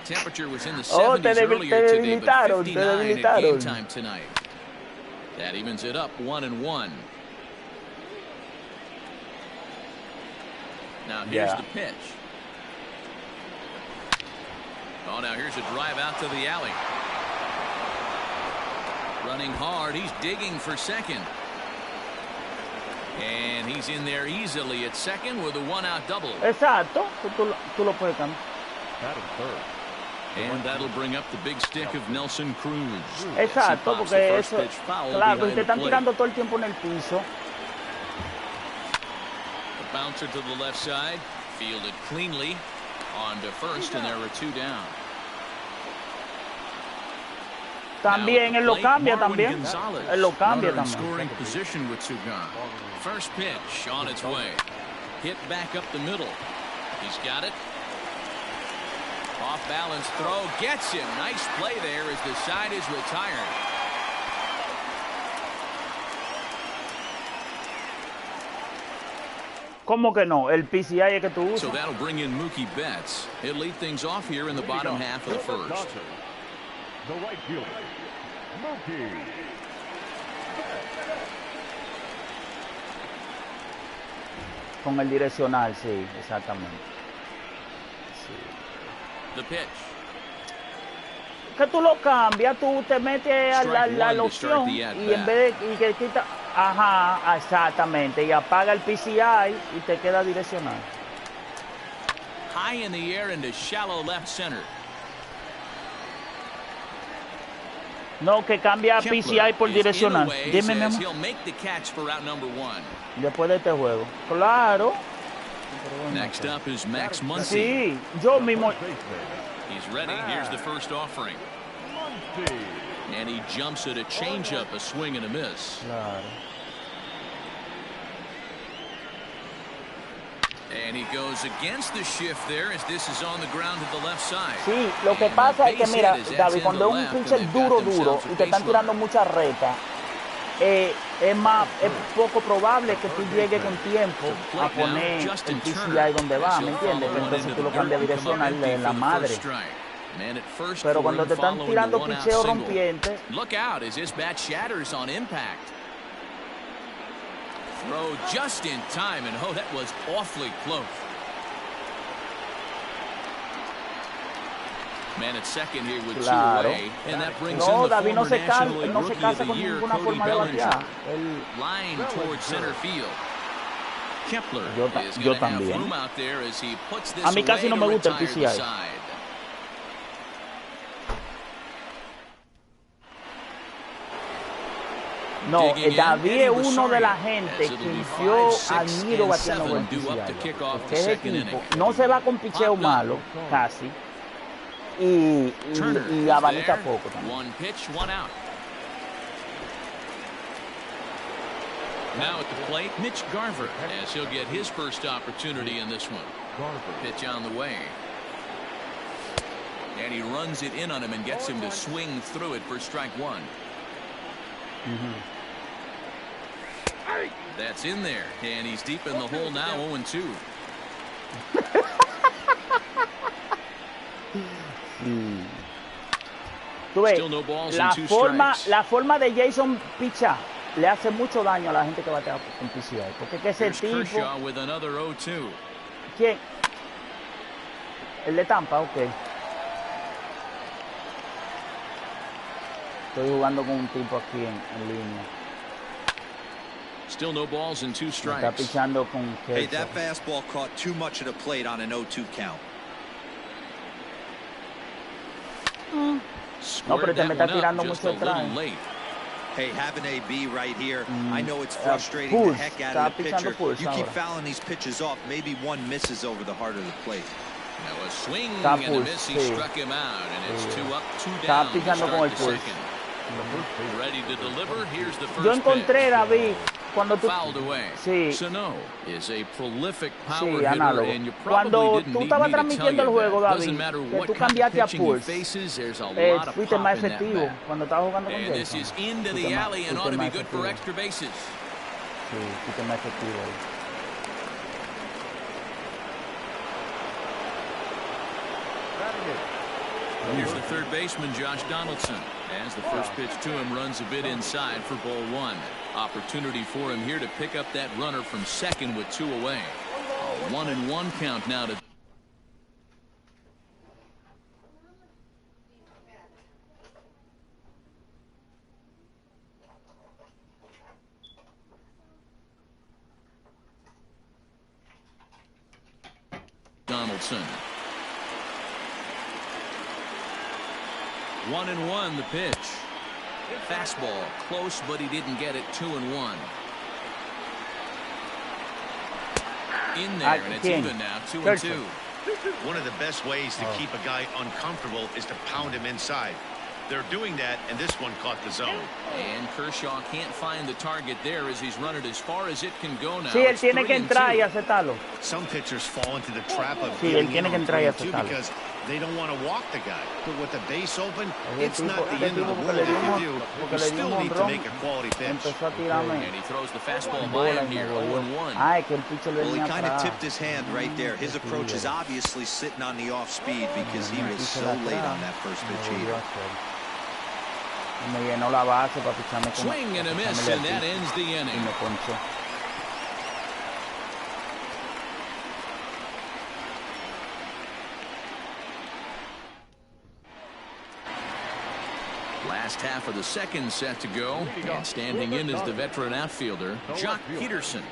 Temperature was in the 70s earlier today, but 59 at game time tonight. That evens it up 1-1. Now here's the pitch. Oh, now here's a drive out to the alley. Running hard, he's digging for second. And he's in there easily at second with a one-out double.
Exacto, tú lo puedes cambiar.
Batting third.
And that'll bring up the big stick of Nelson Cruz.
Exacto, porque eso, claro, y te están tirando todo el tiempo en el piso.
The bouncer to the left side, fielded cleanly on to first, and there are two down.
También él lo cambia también. Él lo cambia también.
Scoring position with Sugan. First pitch on its way. Hit back up the middle. He's got it. Off balance throw gets him. Nice play there as the side is retired.
¿Cómo que no? El PCI es que tú usas.
So that'll bring in Mookie Betts. He'll lead things off here in the bottom half of the first.
The right fielder, Mookie.
Con el direccional, sí, exactamente. Sí.
The pitch.
Que tú lo cambias, tú te metes a la opción y en vez de que quita, ajá, exactamente, y apaga el PCI y te queda direccional.
High in the air into shallow left center.
No, que cambia PCI por direccional. Dime, mi amor. Después de este juego. Claro.
Next up is Max Muncy.
Sí, yo mismo.
He's ready. Here's the first offering. And he jumps at a changeup, a swing and a miss.
Claro.
And he goes against the shift there as this is on the ground to the left side.
Sí, lo que pasa es que mira, David, cuando es un pitcher duro y te están tirando muchas retas, es poco probable que tú llegues con tiempo a poner el PCI donde va, ¿me entiendes? Entonces tú lo cambias de dirección a la madre. Pero cuando te están tirando picheo rompiente,
look out as his bat shatters on impact. Throw just in time, and oh, that was awfully close. Man at second here with two away, and that brings in the former National League Rookie of the Year, Cody Bellinger. Line towards center field. Kepler is going to have room out there as he puts this away to retire the side.
no, David es uno de la gente que yo admiro bateando con el PCI. Porque ese equipo no se va con picheo malo, casi, y abanica poco también.
One pitch, one out. Now at the plate, Mitch Garver, as he'll get his first opportunity in this one. Pitch on the way. And he runs it in on him and gets him to swing through it for strike one. That's in there, and he's deep in the hole now, 0-2.
Tú ves, la forma de Jason pichar le hace mucho daño a la gente que batea con PCI. Porque que ese tipo...
with another 0-2.
¿Quién? El de Tampa, ok. Estoy jugando con un tipo aquí en línea.
Still no balls and 2 strikes.
Está pichando con
Hey, that fastball caught too much of the plate on an 0-2 count.
No, pero te me está tirando mucho atrás.
Hey, having a B right here, I know it's frustrating the heck out of the pitcher. You keep fouling these pitches off, maybe one misses over the heart of the plate.
Now a swing and a miss, he struck him out, and it's 2 up, 2 down to start the second. Ready to deliver, here's the first
Yo encontré, David, cuando tú...
Fouled away.
Sí.
Sano is a prolific power
Sí,
hitter,
análogo.
and you
Cuando
probably
tú
didn't
estabas
need me to tell
transmitiendo el
you
juego,
that.
David,
Doesn't matter
que
what
tú
kind of
cambiaste a
pitching he
Pulse,
faces, there's a lot of
fuiste
pop
más
in that
efectivo
bat.
cuando estabas jugando con
And this
Jason.
is into the alley and ought to be good for extra bases.
Sí, fuiste más efectivo ahí.
Here's the third baseman, Josh Donaldson. As the first pitch to him runs a bit inside for ball 1. Opportunity for him here to pick up that runner from second with 2 away. A 1-1 count now to... Donaldson. 1-1 the pitch. Fastball close, but he didn't get it. 2-1. In there, and it's even now. 2-2.
One of the best ways to keep a guy uncomfortable is to pound him inside. They're doing that, and this one caught the zone.
And Kershaw can't find the target there as he's run it as far as it can go now.
Sí, él tiene que entrar y aceptarlo.
Some pitchers fall into the trap of
sí, él tiene que entrar y aceptarlo.
because they don't want to walk the guy. But with the base open, it's not the end of the world if you do. You still need to make a quality pitch.
And he throws the fastball by him here, 0-1.
Well, he kind of tipped his hand right there. His approach is obviously sitting on the off speed because he was so late on that first pitch either.
Me llenó la base para picharme con...
Swing and a miss, and that ends the inning.
Y me ponchó.
Last half of the second set to go, and standing in is the veteran outfielder, Jock Peterson.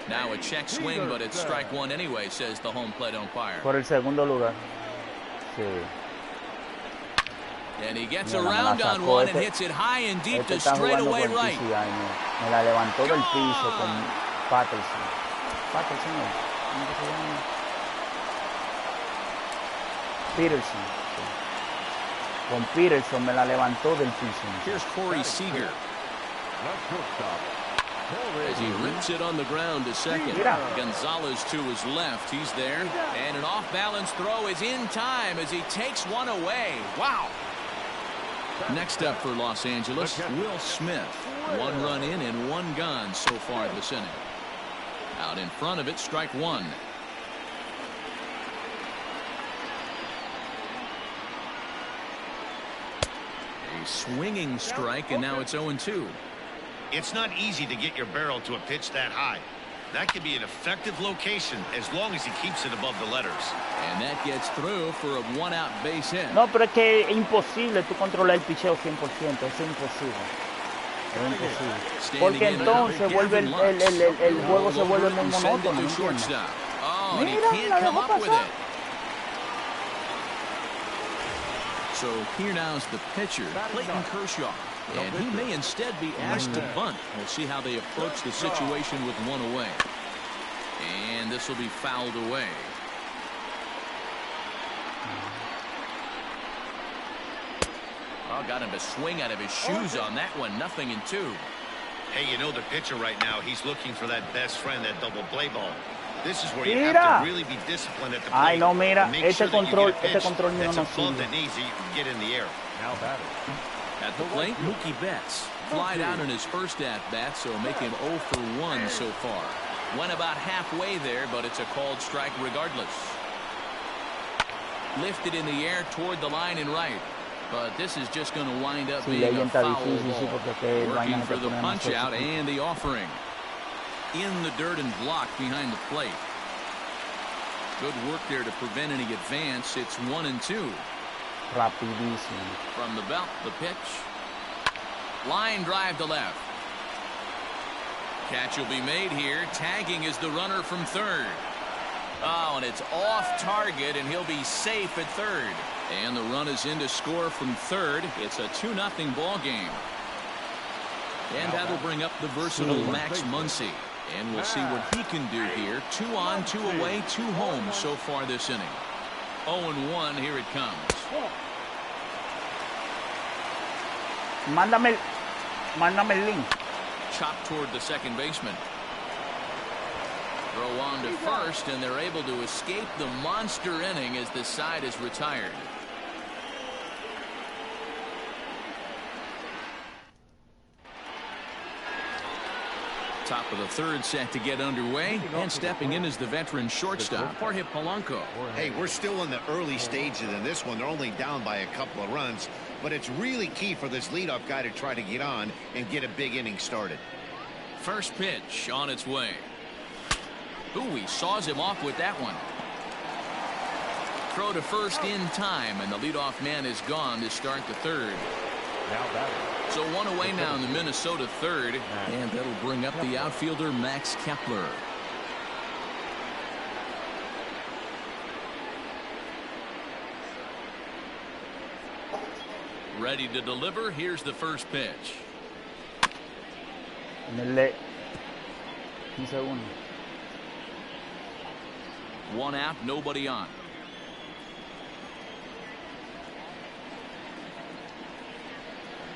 Now a check swing, but it's strike 1 anyway, says the home plate umpire.
Por el segundo lugar. Sí.
And he gets around on one and hits it high and deep to straightaway right.
Me la levantó del piso con Patterson. Patterson, ¿cómo se llama? Peterson. Con Peterson me la levantó del piso.
Here's Corey Seager. As he rips it on the ground to second. Gonzalez to his left. He's there. And an off-balance throw is in time as he takes one away. Wow. Next up for Los Angeles, Will Smith. 1 run in and 1 gone so far this inning. Out in front of it, strike 1. A swinging strike, and now it's 0-2.
It's not easy to get your barrel to a pitch that high. That could be an effective location as long as he keeps it above the letters.
And that gets through for a 1-out base hit.
No, pero es que es imposible tú controlar el picheo 100%. Es imposible. Es imposible. Porque entonces vuelve el juego se vuelve muy monótono.
Oh, and he can't come up with it. So here now's the pitcher, Clayton Kershaw. And he may instead be asked to bunt. We'll see how they approach the situation with 1 away. And this will be fouled away. Oh, got him to swing out of his shoes on that one. 0-2.
Hey, you know the pitcher right now, he's looking for that best friend, that double play ball. This is where you have to really be disciplined at the plate.
Ay, no, mira,
este
control mío no
sirve. That needs you can get in the air.
Now batting.
At the plate, Mookie Betts. Fly down in his first at-bat, so make him 0 for 1 so far. Went about halfway there, but it's a called strike regardless. Lifted in the air toward the line and right. But this is just going to wind up being a foul ball. Working for the punch out and the offering. In the dirt and blocked behind the plate. Good work there to prevent any advance. It's 1-2.
Rapidísimo.
From the belt, the pitch. Line drive to left. Catch will be made here. Tagging is the runner from third. Oh, and it's off target, and he'll be safe at third. And the run is in to score from third. It's a 2-0 ball game. And that'll bring up the versatile Max Muncy. And we'll see what he can do here. 2 on, 2 away, 2 home so far this inning. 0-1, here it comes.
Mándame el link.
Chopped toward the second baseman. Throw on to first, and they're able to escape the monster inning as the side is retired. Top of the third set to get underway, and stepping in is the veteran shortstop, Jorge Polanco.
Hey, we're still in the early stages in this one. They're only down by a couple of runs, but it's really key for this leadoff guy to try to get on and get a big inning started.
First pitch on its way. Ooh, he saws him off with that one. Throw to first in time, and the leadoff man is gone to start the third. So 1 away now in the Minnesota third, and that'll bring up the outfielder Max Kepler. Ready to deliver. Here's the first pitch. One out, nobody on.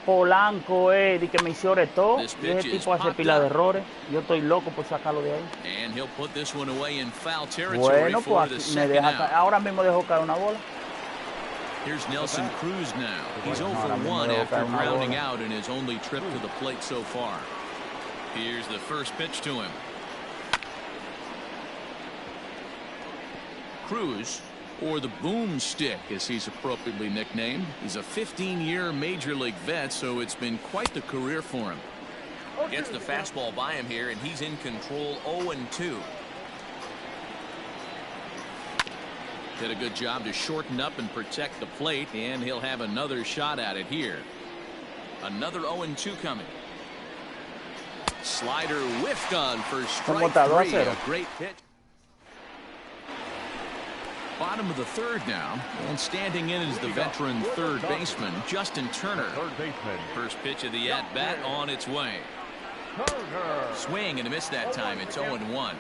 Polanco di que me hiciera todo. Ese tipo hace pila de errores. Yo estoy loco por sacarlo de ahí.
And he'll put this one away in foul territory
bueno,
for the second out.
Ahora mismo dejo caer una bola.
Here's Nelson Cruz now. He's 0 for 1 after grounding out in his only trip to the plate so far. Here's the first pitch to him. Cruz, or the boomstick as he's appropriately nicknamed, is a 15-year major league vet, so it's been quite the career for him. Gets the fastball by him here, and he's in control. 0-2. Did a good job to shorten up and protect the plate, and he'll have another shot at it here. Another 0-2 coming. Slider whiffed on for strike 3. A great pitch. Bottom of the third now, and standing in is the veteran third baseman, Justin Turner. First pitch of the at-bat on its way. Swing and a miss that time. It's 0-1.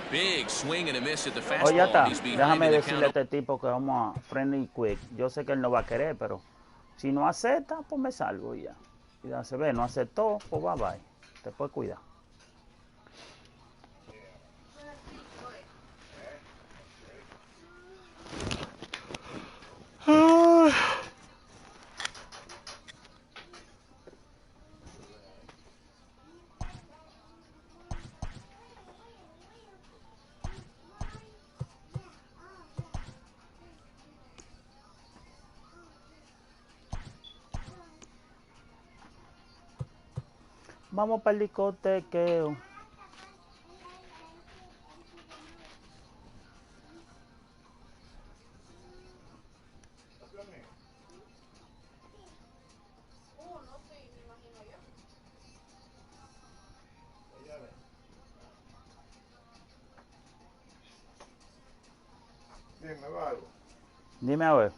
Big swing and a miss at the fastball. He's behind
Déjame
the
decirle a este tipo que vamos a friendly quick. Yo sé que él no va a querer, pero si no acepta, pues me salgo y ya. Y ya se ve, no aceptó, pues bye bye. Te puedes cuidar. Vamos para el discotequeo. Dime a ver.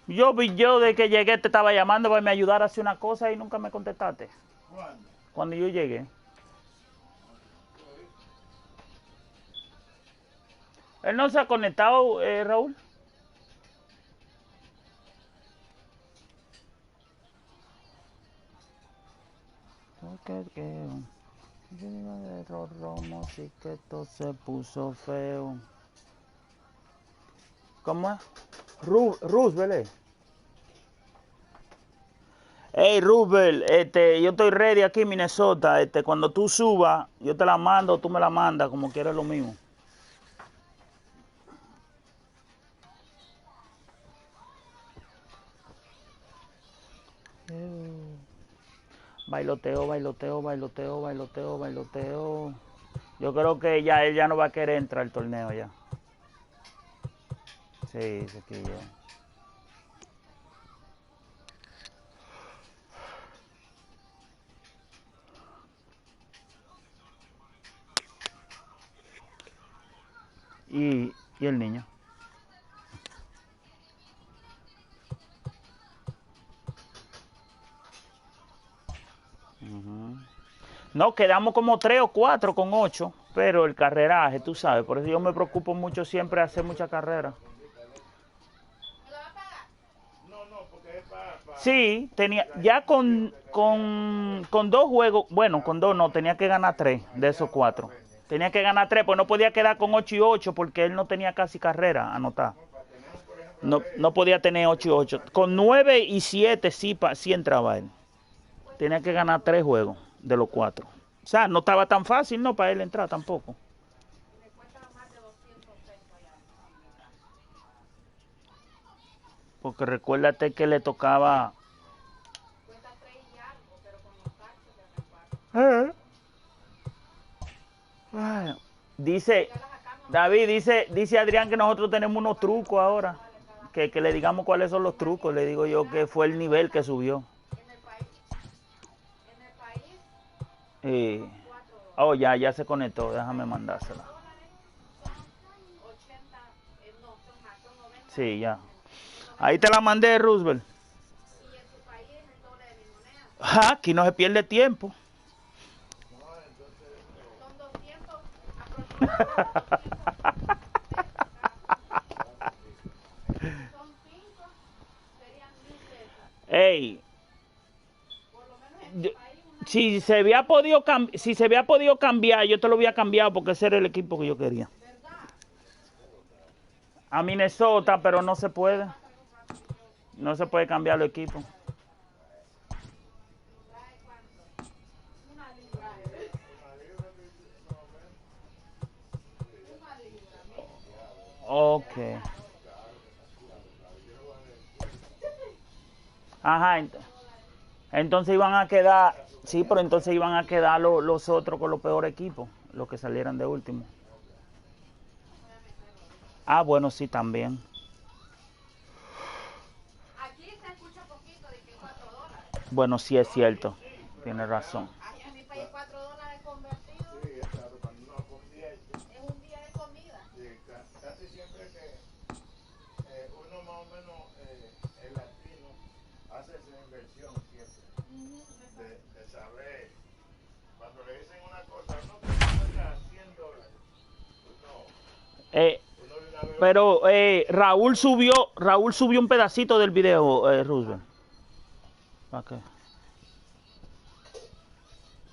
Yo de que llegué te estaba llamando para me ayudar a hacer una cosa y nunca me contestaste.
¿Cuándo?
Cuando yo llegué. ¿Él no se ha conectado, Raúl? Sí que esto se puso feo. ¿Cómo es? Roosevelt. Hey, Roosevelt, yo estoy ready aquí en Minnesota. Cuando tú subas, yo te la mando, tú me la mandas, como quieras lo mismo. Bailoteo, bailoteo, bailoteo, bailoteo, bailoteo. Yo creo que ya él ya no va a querer entrar al torneo ya. Sí, se quilló. Y el niño. No, quedamos como 3 o 4 con 8, pero el carreraje, tú sabes, por eso yo me preocupo mucho siempre de hacer mucha carrera. Sí, tenía, ya con 2 juegos, bueno, con 2 no, tenía que ganar 3 de esos 4. Tenía que ganar 3, pues no podía quedar con 8 y 8 porque él no tenía casi carrera anotar. No podía tener 8 y 8. Con 9 y 7 sí entraba él. Tenía que ganar 3 juegos de los 4. O sea, no estaba tan fácil, ¿no? Para él entrar tampoco. Porque recuérdate que le tocaba... Dice, David, dice Adrián que nosotros tenemos unos trucos ahora. Que le digamos cuáles son los trucos. Le digo yo que fue el nivel que subió. Oh, ya se conectó. Déjame mandársela. Sí, ya. Ahí te la mandé, Roosevelt. Aquí no se pierde tiempo. Ey, si se había podido cambiar, yo te lo había cambiado porque ese era el equipo que yo quería. A Minnesota, pero no se puede. No se puede cambiar el equipo. Ok. Ajá, entonces iban a quedar, sí, pero entonces iban a quedar los otros con los peores equipos, los que salieran de último. Ah, bueno, sí, también.
Aquí se escucha poquito de que $4.
Bueno, sí es cierto, tiene razón.
En mi país $4 convertido es un día de comida.
Casi siempre que uno más o menos, el latino, hace esa inversión siempre, de saber, cuando le dicen una cosa, no, que cuesta $100.
Pero Raúl subió un pedacito del video, Roosevelt. ¿Para qué?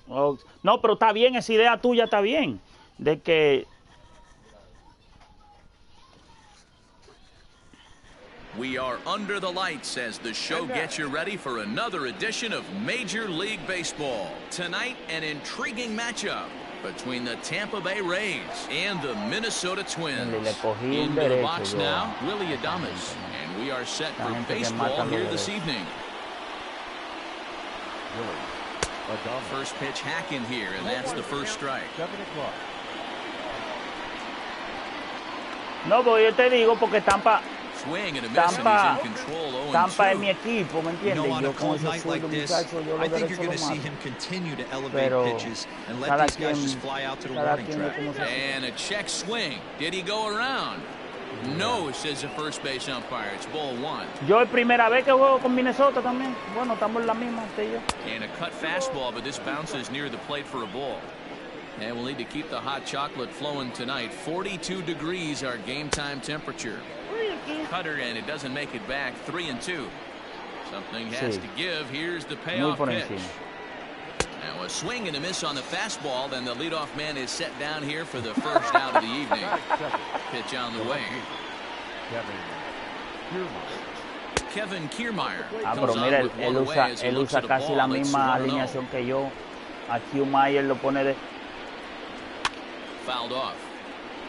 Oh, no, pero está bien, esa idea tuya está bien. De que...
We are under the lights as the show gets you ready for another edition of Major League Baseball. Tonight, an intriguing matchup between the Tampa Bay Rays and the Minnesota Twins. Into the box now, Willie Adames. And we are set for baseball here this evening. First pitch hack in here, and that's the first strike.
No, pero yo te digo porque Tampa
Swing and a miss, and he's in control.
Tampa es mi equipo, ¿me entiendes?
On a cold night like this, I think you're going to see him continue to elevate pitches and let these guys just fly out to the warning track.
And a check swing. Did he go around? No, says the first base umpire. It's ball 1.
Yo es primera vez que juego con Minnesota también. Bueno, estamos en la misma, usted y yo.
And a cut fastball, but this bounces near the plate for a ball. And we'll need to keep the hot chocolate flowing tonight. 42 degrees our game time temperature. Cutter, and it doesn't make it back. 3-2. Something has to give. Here's the payoff pitch. Now a swing and a miss on the fastball. Then the leadoff man is set down here for the first out of the evening. Pitch on the way. Kevin Kiermaier.
Ah, pero mira, él usa casi la misma alineación que yo. A Kiermaier lo pone de...
Fouled off.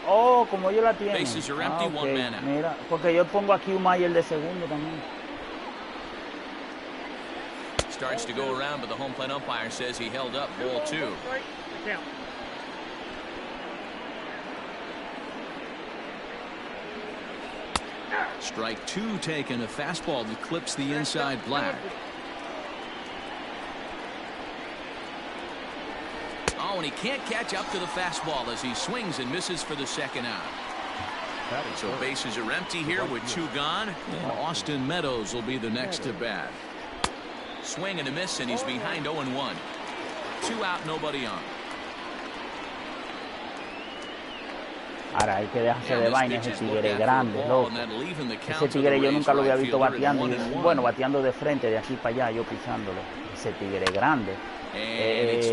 Oh, como yo la tiene.
Bases are empty, one man out.
Mira, porque yo pongo aquí un Mayer de segundo también.
starts to go around, but the home plate umpire says he held up. Ball 2. Strike 2 taken. A fastball that clips the inside black. Oh, and he can't catch up to the fastball as he swings and misses for the second out. So bases are empty here with 2 gone. And Austin Meadows will be the next to bat. Swing and a miss, and he's behind 0-1. 2 out, nobody on.
Ahora hay que dejarse de vaina, ese tigre grande, loco. Ese tigre yo nunca lo había visto bateando. Bueno, bateando de frente, de aquí para allá, yo pisándolo. Ese tigre grande.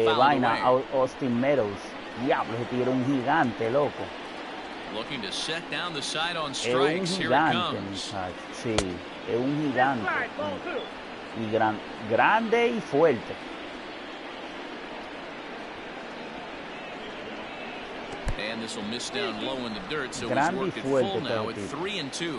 Vaina, Austin Meadows. Diablo, ese tigre es un gigante, loco. Es un gigante, muchacho. Sí, es un gigante. Y grande y fuerte.
And this will miss down low in the dirt, so he's working full now at 3-2.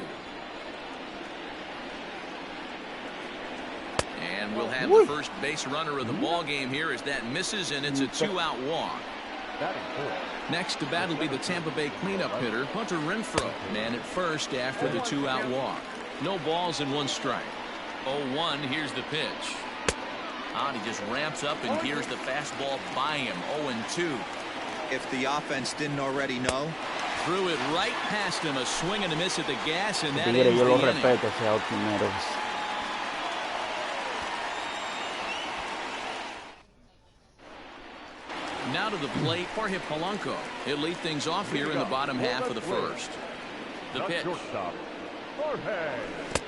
And we'll have the first base runner of the ball game here as that misses, and it's a 2-out walk. Next to bat will be the Tampa Bay cleanup hitter, Hunter Renfroe. Man at first after the 2-out walk. No balls and 1 strike. 0-1, here's the pitch. And he just ramps up and gears the fastball by him. 0-2.
If the offense didn't already know.
Threw it right past him. A swing and a miss at the gas, and that ends
yo lo
the inning.
respeto, ese Austin Meadows.
Now to the plate, Jorge Polanco. He'll lead things off here in the bottom half of the first. The pitch.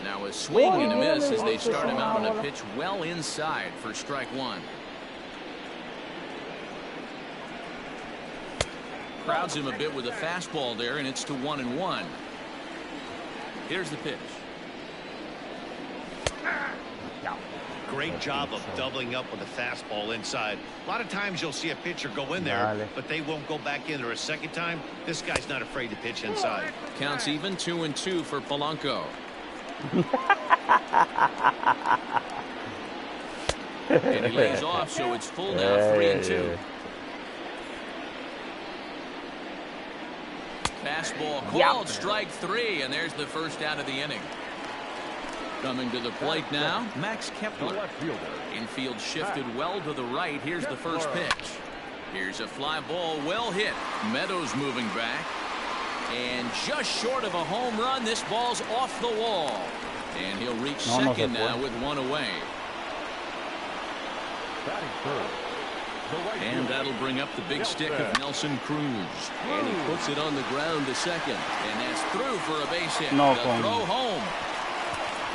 Now a swing and a miss as they start him out on a pitch well inside for strike 1. Crowds him a bit with a fastball there, and it's to 1-1. Here's the pitch.
Great job of doubling up with a fastball inside. A lot of times you'll see a pitcher go in there, but they won't go back in there a second time. This guy's not afraid to pitch inside.
Counts even, 2-2 for Polanco. And he lays off, so it's full now, 3-2. Fastball called, strike 3, and there's the first out of the inning. Coming to the plate now, Max Kepler. Infield shifted well to the right. Here's the first pitch. Here's a fly ball, well hit. Meadows moving back. And just short of a home run, this ball's off the wall. And he'll reach second now with 1 away. And that'll bring up the big stick of Nelson Cruz. And he puts it on the ground to second. And that's through for a base hit. The throw home.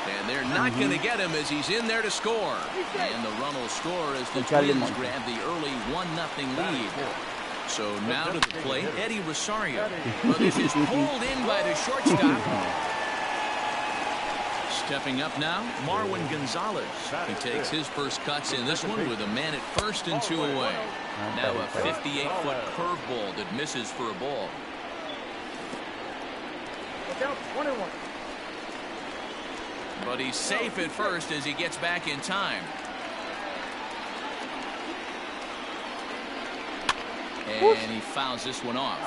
And they're not going to get him as he's in there to score. And the run will score as the Twins grab the early 1-0 lead. So now to the plate, Eddie Rosario. But this is pulled in by the shortstop. Stepping up now, Marwin Gonzalez. He takes his first cuts in this one with a man at first and 2 away. Now a 58-foot curveball that misses for a ball.
Down 21.
But he's safe at first as he gets back in time. And he fouls this one off.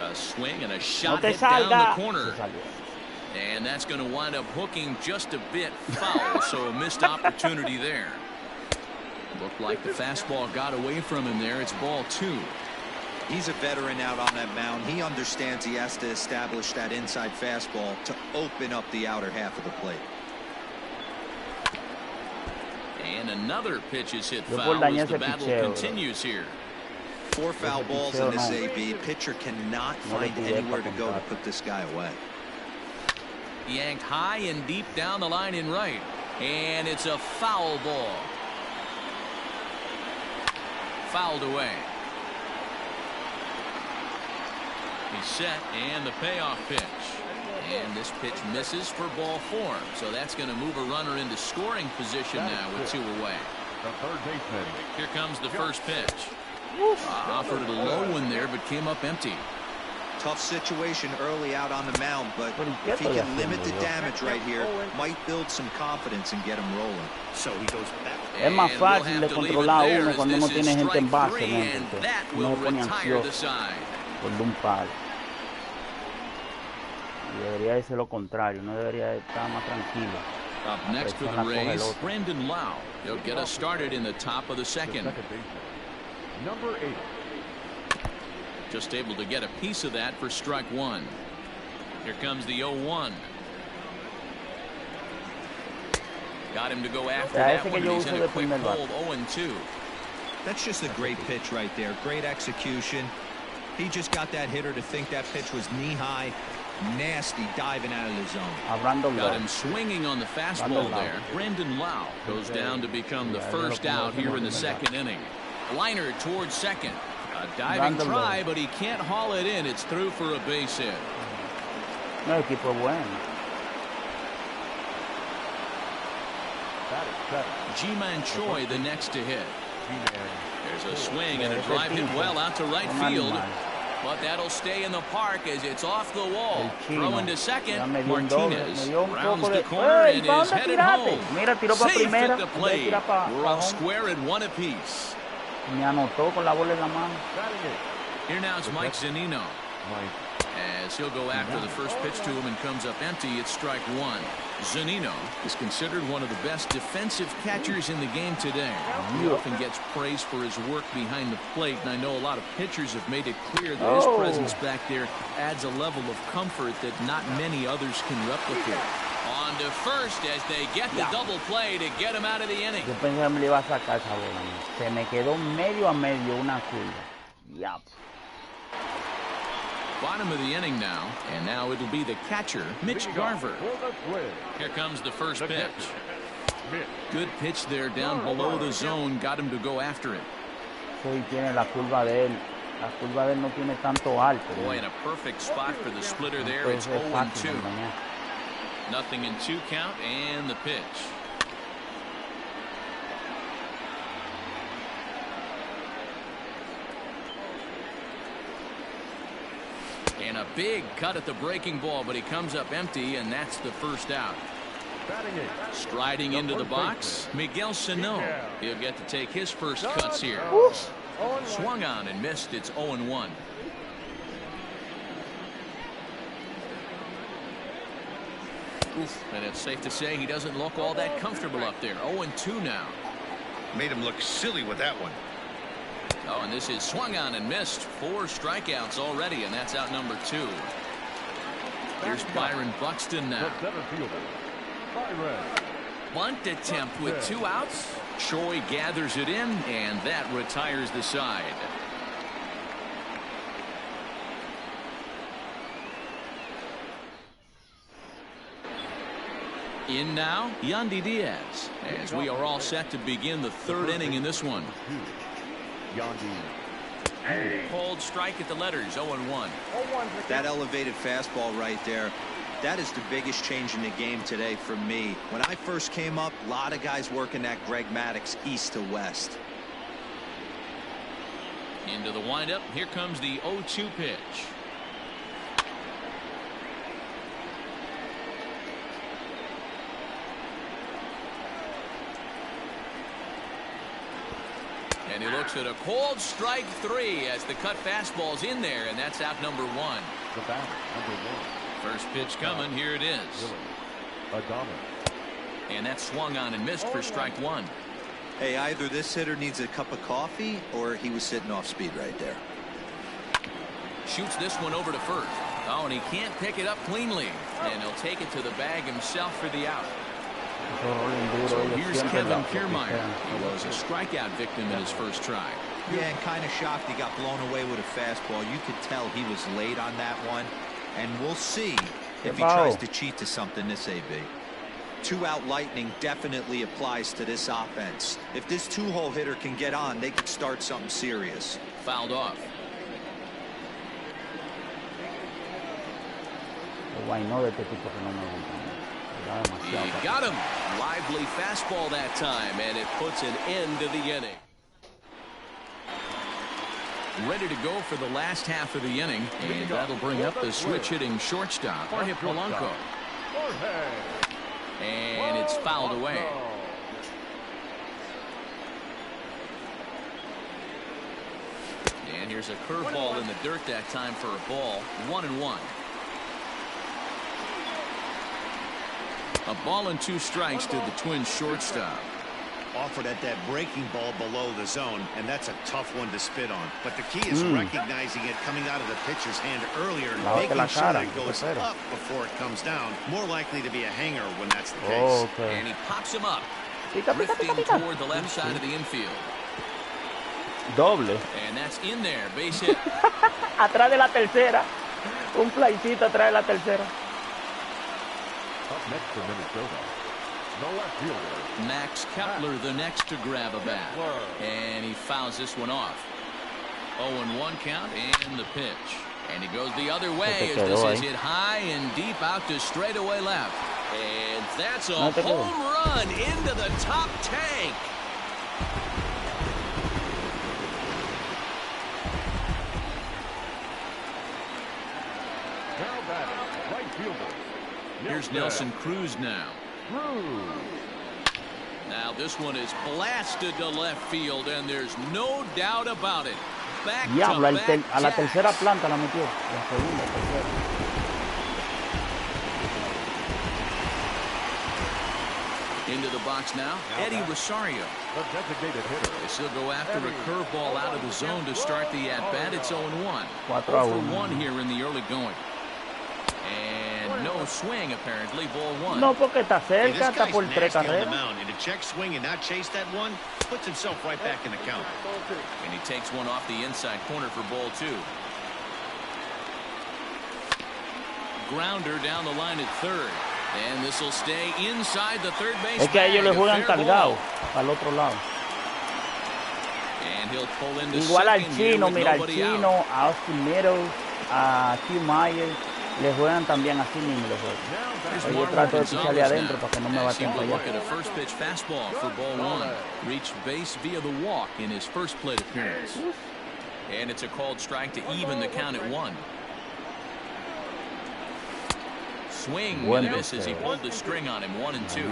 A swing and a shot hit down the corner. And that's going to wind up hooking just a bit foul, so a missed opportunity there. Looked like the fastball got away from him there. It's ball 2.
He's a veteran out on that mound. He understands he has to establish that inside fastball to open up the outer half of the plate.
And another pitch is hit foul as the battle continues here.
4 foul balls in this AB. Pitcher cannot find anywhere to go to put this guy away.
Yanked high and deep down the line in right. And it's a foul ball. Fouled away. He's set, and the payoff pitch. And this pitch misses for ball 4. So that's going to move a runner into scoring position now with 2 away. Here comes the first pitch. Offered a low one there, but came up empty.
Tough situation early out on the mound, but if he can limit the damage right here, might build some confidence and get him rolling.
So he goes back.
Es más fácil de controlar a uno cuando uno tiene gente en base, porque no se pone ansioso por un palo. Y debería de ser lo contrario, uno debería estar más tranquilo.
Up next for the Rays, Brandon Lau. He'll get us started in the top of the second.
Number 8.
Just able to get a piece of that for strike one. Here comes the 0-1. Got him to go after that one. He's in a quick hold, 0-2.
That's just a great pitch right there. Great execution. He just got that hitter to think that pitch was knee-high. Nasty diving out of the zone.
Got him swinging on the fastball there. Brandon Lau goes down to become the first out here in the second inning. Liner towards second. A diving try, but he can't haul it in. It's through for a base hit.
No equipo bueno.
G-Man Choi the next to hit. There's a swing and a drive hit well out to right field. But that'll stay in the park as it's off the wall. Throwing to second, Martinez rounds the corner and is headed home. Safe at the plate. We're all square at one apiece.
Me anotó con la bola en la mano.
Here now is Mike Zunino. As he'll go after the first pitch to him and comes up empty, it's strike one. Zunino is considered one of the best defensive catchers in the game today. He often gets praised for his work behind the plate, and I know a lot of pitchers have made it clear that his presence back there adds a level of comfort that not many others can replicate. On to first as they get the double play to get him out of the inning.
Yo pensé que me le iba a sacar esa bola. Se me quedó medio a medio una curva. Yep.
Bottom of the inning now, and now it'll be the catcher, Mitch Garver. Here comes the first pitch. Good pitch there down below the zone, got him to go after it.
Sí, tiene la curva de él. La curva de él no tiene tanto alto.
Boy, in a perfect spot for the splitter there. It's 0-2. Nothing in 2 count, and the pitch. And a big cut at the breaking ball, but he comes up empty, and that's the first out. Striding into the box, Miguel Sano. He'll get to take his first cuts here. Swung on and missed. It's 0-1. And it's safe to say he doesn't look all that comfortable up there. 0-2 now.
Made him look silly with that one.
Oh, and this is swung on and missed. 4 strikeouts already, and that's out number 2. Here's Byron Buxton now. Bunt attempt with 2 outs. Choi gathers it in, and that retires the side. In now, Yandy Diaz, as we are all set to begin the 3rd inning in this one. Cold strike at the letters, 0-1.
That elevated fastball right there, that is the biggest change in the game today for me. When I first came up, a lot of guys working that Greg Maddux east to west.
Into the windup, here comes the 0-2 pitch. And he looks at a cold strike 3 as the cut fastball's in there, and that's out number 1.
The batter, number 1.
First pitch coming, here it is. And that's swung on and missed for strike 1.
Hey, either this hitter needs a cup of coffee or he was sitting off speed right there.
Shoots this one over to first. Oh, and he can't pick it up cleanly. And he'll take it to the bag himself for the out. So here's Kevin Kiermaier. He was a strikeout victim in his first try.
Yeah, and kind of shocked he got blown away with a fastball. You could tell he was late on that one. And we'll see if he tries to cheat to something this AB. 2-out lightning definitely applies to this offense. If this 2-hole hitter can get on, they could start something serious.
Fouled off. He got him. Lively fastball that time, and it puts an end to the inning. ready to go for the last half of the inning, and that'll bring up the switch-hitting shortstop, Jorge Polanco. And it's fouled away. And here's a curveball in the dirt that time for a ball. 1-1. A ball and 2 strikes to the Twins shortstop.
Offered at that breaking ball below the zone, and that's a tough one to spit on. But the key is recognizing it coming out of the pitcher's hand earlier, making sure that it goes up before it comes down. More likely to be a hanger when that's the case.
And he pops him up, drifting toward the left side of the infield.
Doble.
And that's in there, base hit.
Atrás de la tercera. Un flycito atrás de la tercera.
Up next for Minnesota, the left fielder,
Max Kepler, the next to grab a bat. And he fouls this one off. 0-1 count and the pitch. And he goes the other way as this is hit high and deep out to straightaway left. And that's a home run into the top tank.
now batting, right fielder.
Here's Nelson Cruz now. Now this one is blasted to left field, and there's no doubt about it. Back to back
a la tercera planta la metió. La segunda, tercera.
Into the box now, Eddie Rosario.
The designated hitter.
They still go after a curveball out of the zone to start the at-bat. It's 0-1.
4-1
here in the early going. And no swing, apparently. Ball 1.
No, porque está cerca, está por 3 carreras.
And to check swing and not chase that one, puts himself right back in the count.
And he takes one off the inside corner for ball 2. Grounder down the line at third. And this will stay inside the third base.
Es que a ellos le juegan cargado al otro lado.
And he'll pull into
igual al chino, mira, al chino, a Austin Meadows, a Hugh Myers, le juegan también así mismo los juegos. Yo trato de picharle adentro para que no me baten para allá.
A first pitch fastball for ball 1. Reached base via the walk in his first plate appearance. And it's a called strike to even the count at 1. Swing and a miss as he pulled the string on him. 1-2.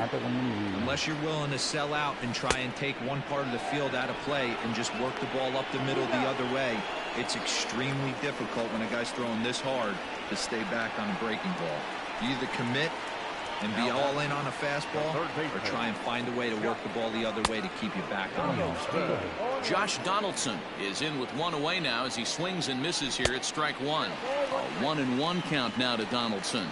Unless you're willing to sell out and try and take one part of the field out of play and just work the ball up the middle the other way, it's extremely difficult when a guy's throwing this hard to stay back on a breaking ball. You either commit and be all in on a fastball or try and find a way to work the ball the other way to keep you back on it.
Josh Donaldson is in with 1 away now as he swings and misses here at strike 1. A 1-1 count now to Donaldson.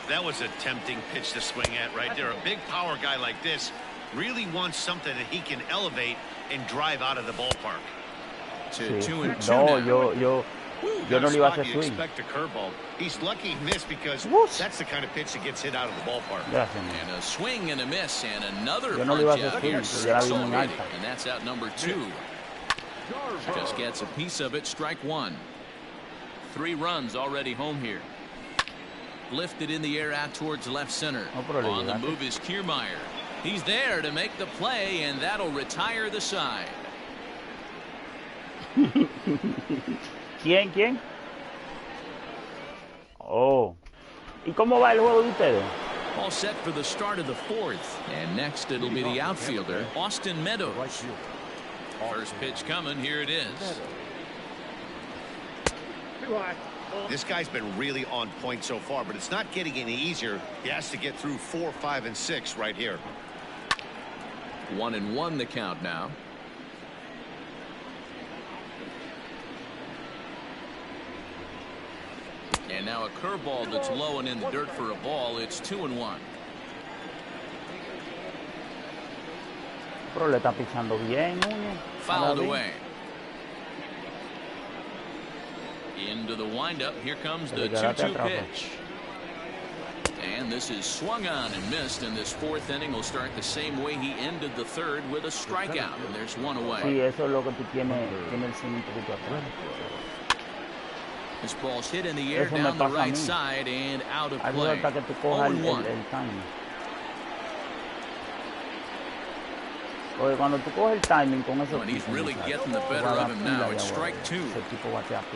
That was a tempting pitch to swing at right there. A big power guy like this really wants something that he can elevate and drive out of the ballpark.
To 2-2
no,
now.
yo no le iba a hacer swing.
Expect a curveball. He's lucky he missed because that's the kind of pitch that gets hit out of the ballpark.
And a swing and a miss and another
yo no le iba a
punch
hacer
out
swing,
here.
yo la vi muy alta.
And that's out number 2. Just gets a piece of it. Strike 1. 3 runs already home here. Lifted in the air out towards left center. On the move is Kiermaier. He's there to make the play, and that'll retire the side.
¿Quién? Oh. ¿Y cómo va el juego de ustedes?
All set for the start of the 4th. And next it'll be the outfielder, Austin Meadows. First pitch coming. Here it is.
This guy's been really on point so far, but it's not getting any easier. He has to get through 4, 5, and 6 right here.
1-1 the count now. And now a curveball that's low and in the dirt for a ball. It's 2-1.
Pero le está pisando bien, Núñez.
Fouled away. Into the windup. Here comes the 2-2 pitch. And this is swung on and missed, and this 4th inning will start the same way he ended the 3rd with a strikeout, and there's 1 away.
Sí, eso es lo que tú tienes el swing un poquito atrás.
This ball's hit in the air down the right side and out of play. 0-1.
Porque cuando tú coges el timing con esos
And he's really getting the better of him now. It's strike 2.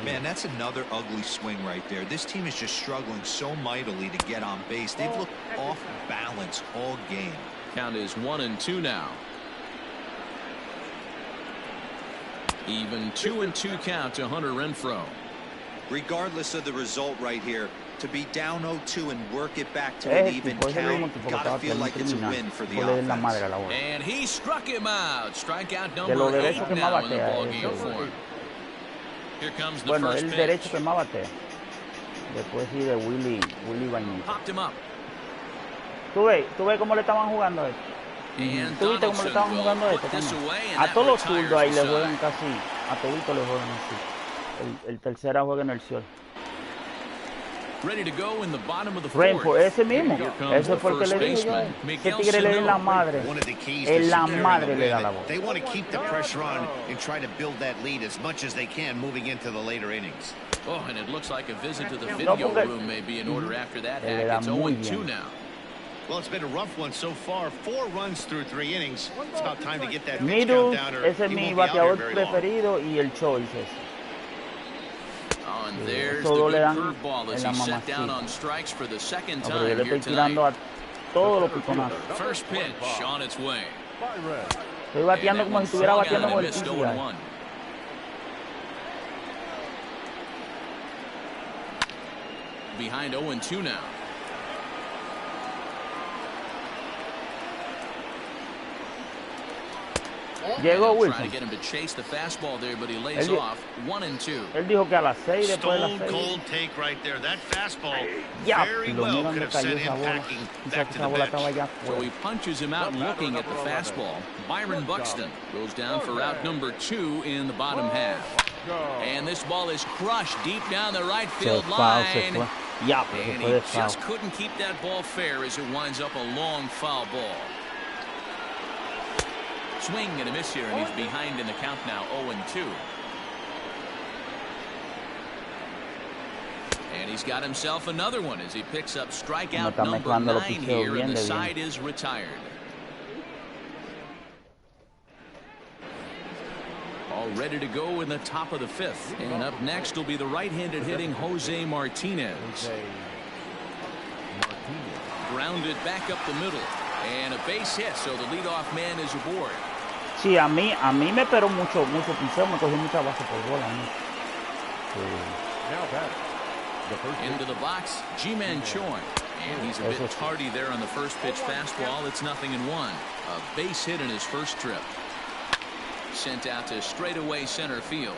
Man, that's another ugly swing right there. This team is just struggling so mightily to get on base. They've looked off balance all game.
Count is 1-2 now. Even 2-2 count to Hunter Renfroe.
Regardless of the result right here, to be down 0-2 and work it back to an even count, gotta feel like it's a win for the offense.
And he struck him out. Strikeout number 8 now in the ballgame for him. Here comes the first pitch.
derecho que más batea. Después sí de Willy Vainilla.
Popped him up.
¿Tú ves cómo le estaban jugando a esto? ¿Tú viste cómo le estaban jugando a esto? A todos los zurdos ahí le juegan casi, a toditos le juegan así. El tercera juega en el suelo.
Ready to go in the bottom of the
fourth. Ese mismo. Ese fue el que le dije yo. Ese tigre le da en la madre. En la madre le da la bola.
They want to keep the pressure on and try to build that lead as much as they can moving into the later innings.
Oh, and it looks like a visit to the video room may be in order after that hack. It's 0-2 now.
Well, it's been a rough one so far. 4 runs through 3 innings. It's about time to get that pitch
Middle,
count down.
Ese es mi bateador preferido y el choice ese.
Oh, and there's the good curveball as he set down on strikes for the second time here tonight. First pitch on its way.
Estoy bateando como si estuviera bateando con el PCI.
Behind 0-2 now.
Llegó Wilson.
Trying to get him to chase the fastball there, but he lays off. 1-2.
Él dijo que a las 6 después de las 6.
Stone cold take right there. That fastball very well could have sent him packing back to the bench.
So he punches him out looking at the fastball. Byron Buxton goes down for out number 2 in the bottom half. And this ball is crushed deep down the right field line. And he just couldn't keep that ball fair as it winds up a long foul ball. Swing and a miss here, and he's behind in the count now, 0-2. And he's got himself another one as he picks up strikeout number 9 here, and the side is retired. All ready to go in the top of the 5th. And up next will be the right-handed hitting Jose Martinez. Grounded back up the middle. And a base hit, so the leadoff man is aboard.
Sí, a mí me esperó mucho picheo, me cogió mucha base por bola.
Into the box, G-Man Choi. And he's a bit tardy there on the first pitch fastball. It's 0-1. A base hit in his first trip. Sent out to straightaway center field.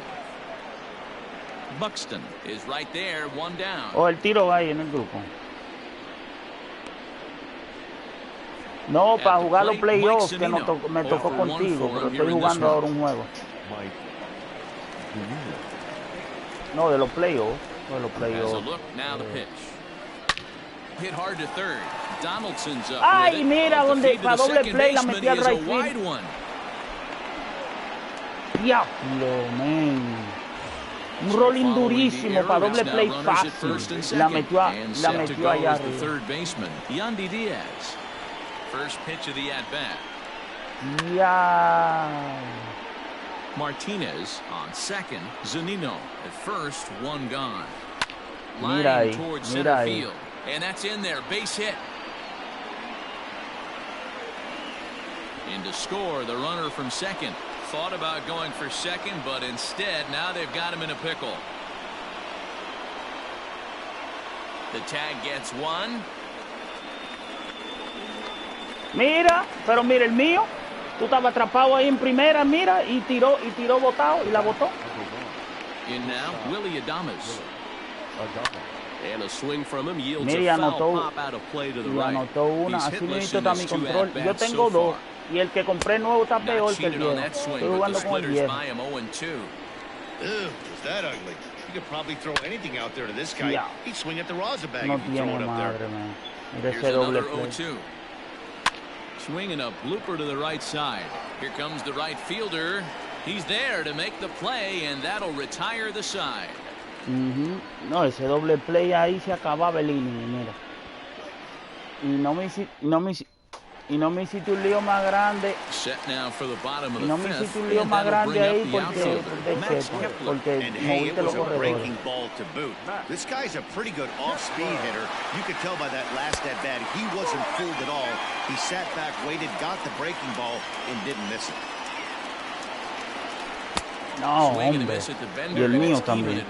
Buxton is right there, 1 down.
Oh, el tiro va ahí en el grupo. No, para jugar los playoffs que me tocó contigo, pero estoy jugando ahora un juego. No, de los playoffs. De los playoffs. Ay, mira, donde para doble play la metí al right field. Diablo, man. Un rolling durísimo para doble play fácil. La metió allá arriba.
First pitch of the at-bat.
Yeah.
Martinez on second. Zunino at first, 1 gone. Line towards center field. And that's in there. Base hit. In to score, the runner from second. Thought about going for second, but instead, now they've got him in a pickle. The tag gets 1.
Mira, pero mira el mío. Tú estabas atrapado ahí en primera, mira, y tiró botado y la botó.
In now, Willie Adames. And a swing from him yields
mira,
a foul pop out of play to the right.
Anotó una, así mismo está mi control. Yo tengo 2 y el que compré nuevo está peor que el viejo. Estoy jugando con el viejo.
Is that ugly? You could probably throw anything out there to this guy. He'd swing at the rosin bag if you throw it up there.
Mira ese doble play.
Swing and a blooper to the right side. Here comes the right fielder. He's there to make the play, and that'll retire the side.
No, ese doble play ahí se acababa el inning, mira. Y no me Y no me hiciste un lío más grande. Y no me hiciste un lío más grande ahí porque moviste los corredores.
This guy's a pretty good off-speed hitter. You could tell by that last at-bat he wasn't fooled at all. He sat back, waited, got the breaking ball, and didn't miss it.
No, hombre. Y el mío también.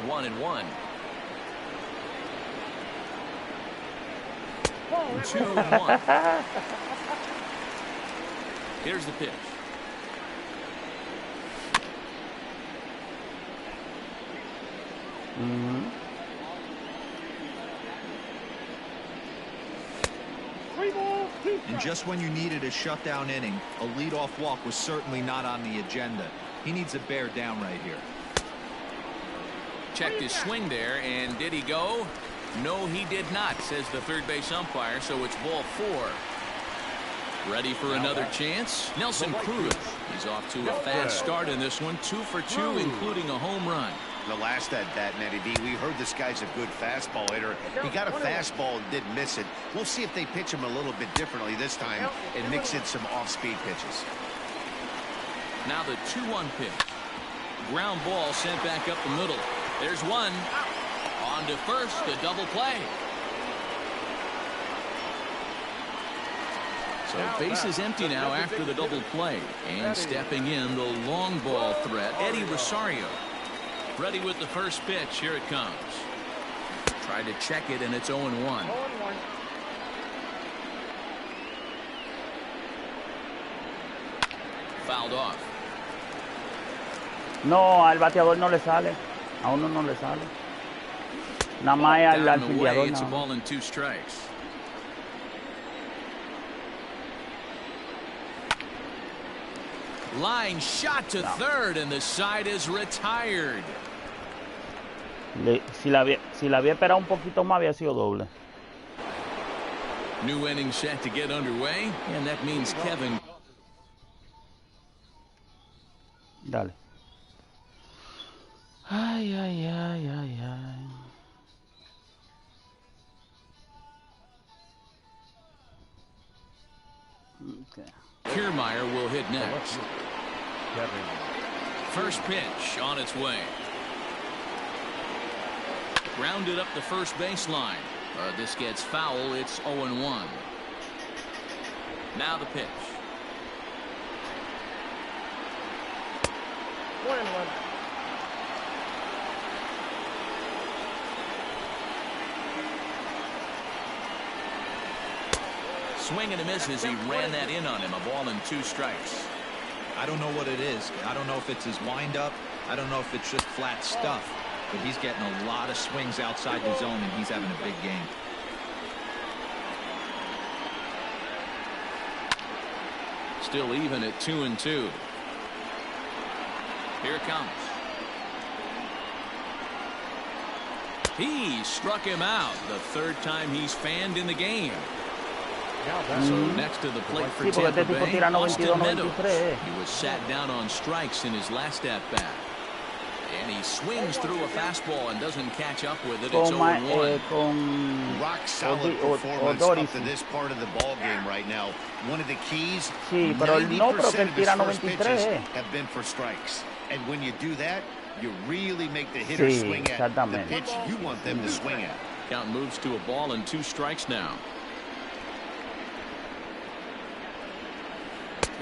Here's the pitch.
And just when you needed a shutdown inning, a leadoff walk was certainly not on the agenda. He needs to bear down right here.
Checked his swing there, and did he go? No, he did not, says the third base umpire, so it's ball 4. Ready for another chance? Nelson Cruz. He's off to a fast start in this one. 2 for 2, including a home run.
The last at-bat, Matty B, we heard this guy's a good fastball hitter. He got a fastball and didn't miss it. We'll see if they pitch him a little bit differently this time and mix in some off-speed pitches.
Now the 2-1 pitch. Ground ball sent back up the middle. There's one. On to first, a double play. So base is empty now after the double play. And stepping in, the long ball threat, Eddie Rosario. Ready with the first pitch. Here it comes. Tried to check it, and it's 0-1. Fouled off.
No, al bateador no le sale. A uno no le sale. Nada más al filiador.
It's a ball and 2 strikes. Line shot to third, and the side is retired.
Si la había esperado un poquito más, había sido doble.
New inning set to get underway, and that means Kevin.
Dale. Ay, ay, ay, ay, ay. Okay.
Kiermaier will hit next. First pitch on its way. Grounded up the first baseline. This gets foul. It's 0-1. Now the pitch.
1-1.
Swing and a miss as he ran that in on him. A ball and 2 strikes.
I don't know what it is. I don't know if it's his windup. I don't know if it's just flat stuff. But he's getting a lot of swings outside the zone, and he's having a big game.
Still even at 2-2. Here it comes. He struck him out. The third time he's fanned in the game. So next to the plate for Tampa Bay, Austin Meadows. He was sat down on strikes in his last at-bat. And he swings through a fastball and doesn't catch up with it. It's 0-1.
Rock solid performance up to this part of the ball game right now. One of the keys, 90% of his first pitches have been for strikes. And when you do that, you really make the hitter swing at the pitch you want them to swing at.
Count moves to a ball and 2 strikes now.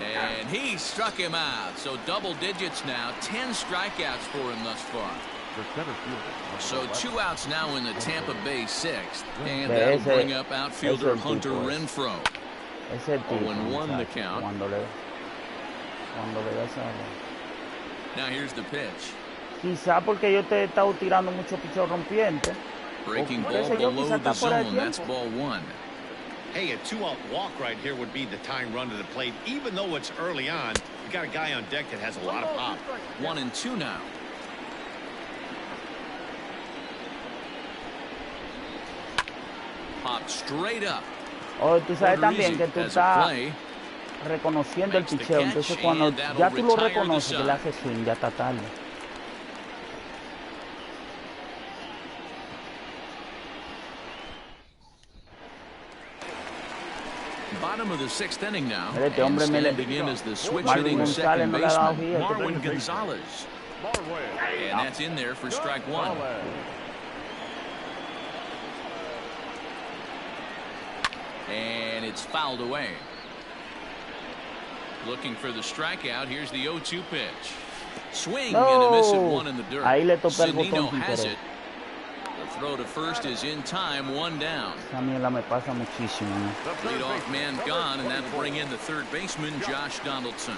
And he struck him out. So double digits now. 10 strikeouts for him thus far. So 2 outs now in the Tampa Bay 6th. And that'll bring up outfielder Hunter Renfroe. 0-1 the count. Now here's the pitch.
Quizá porque yo te he estado tirando mucho picheo rompiente.
Breaking ball below the zone. That's ball 1.
Hey, a 2-out walk right here would be the time run to the plate. Even though it's early on, you got a guy on deck that has a lot of pop.
1-2 now. Pop straight up.
Oh, tú sabes también que tú estás reconociendo el picheo. Entonces cuando ya tú lo reconoces que le hace swing, ya está tarde.
Bottom of the sixth inning now.
Este hombre
And
me le...
standing in as the switch
Marvin
hitting
González
second
no le ha dado
baseman,
gira.
Marwin Gonzalez. And that's in there for strike one. And it's fouled away. Looking for the strikeout. Here's the 0-2 pitch. Swing and a miss at one in the dirt.
Ahí le topé el
Zunino
botón
has
sin
it. The throw to first is in time, one down.
Esa mierda me pasa muchísimo.
Leadoff man gone, and that'll bring in the third baseman, Josh Donaldson.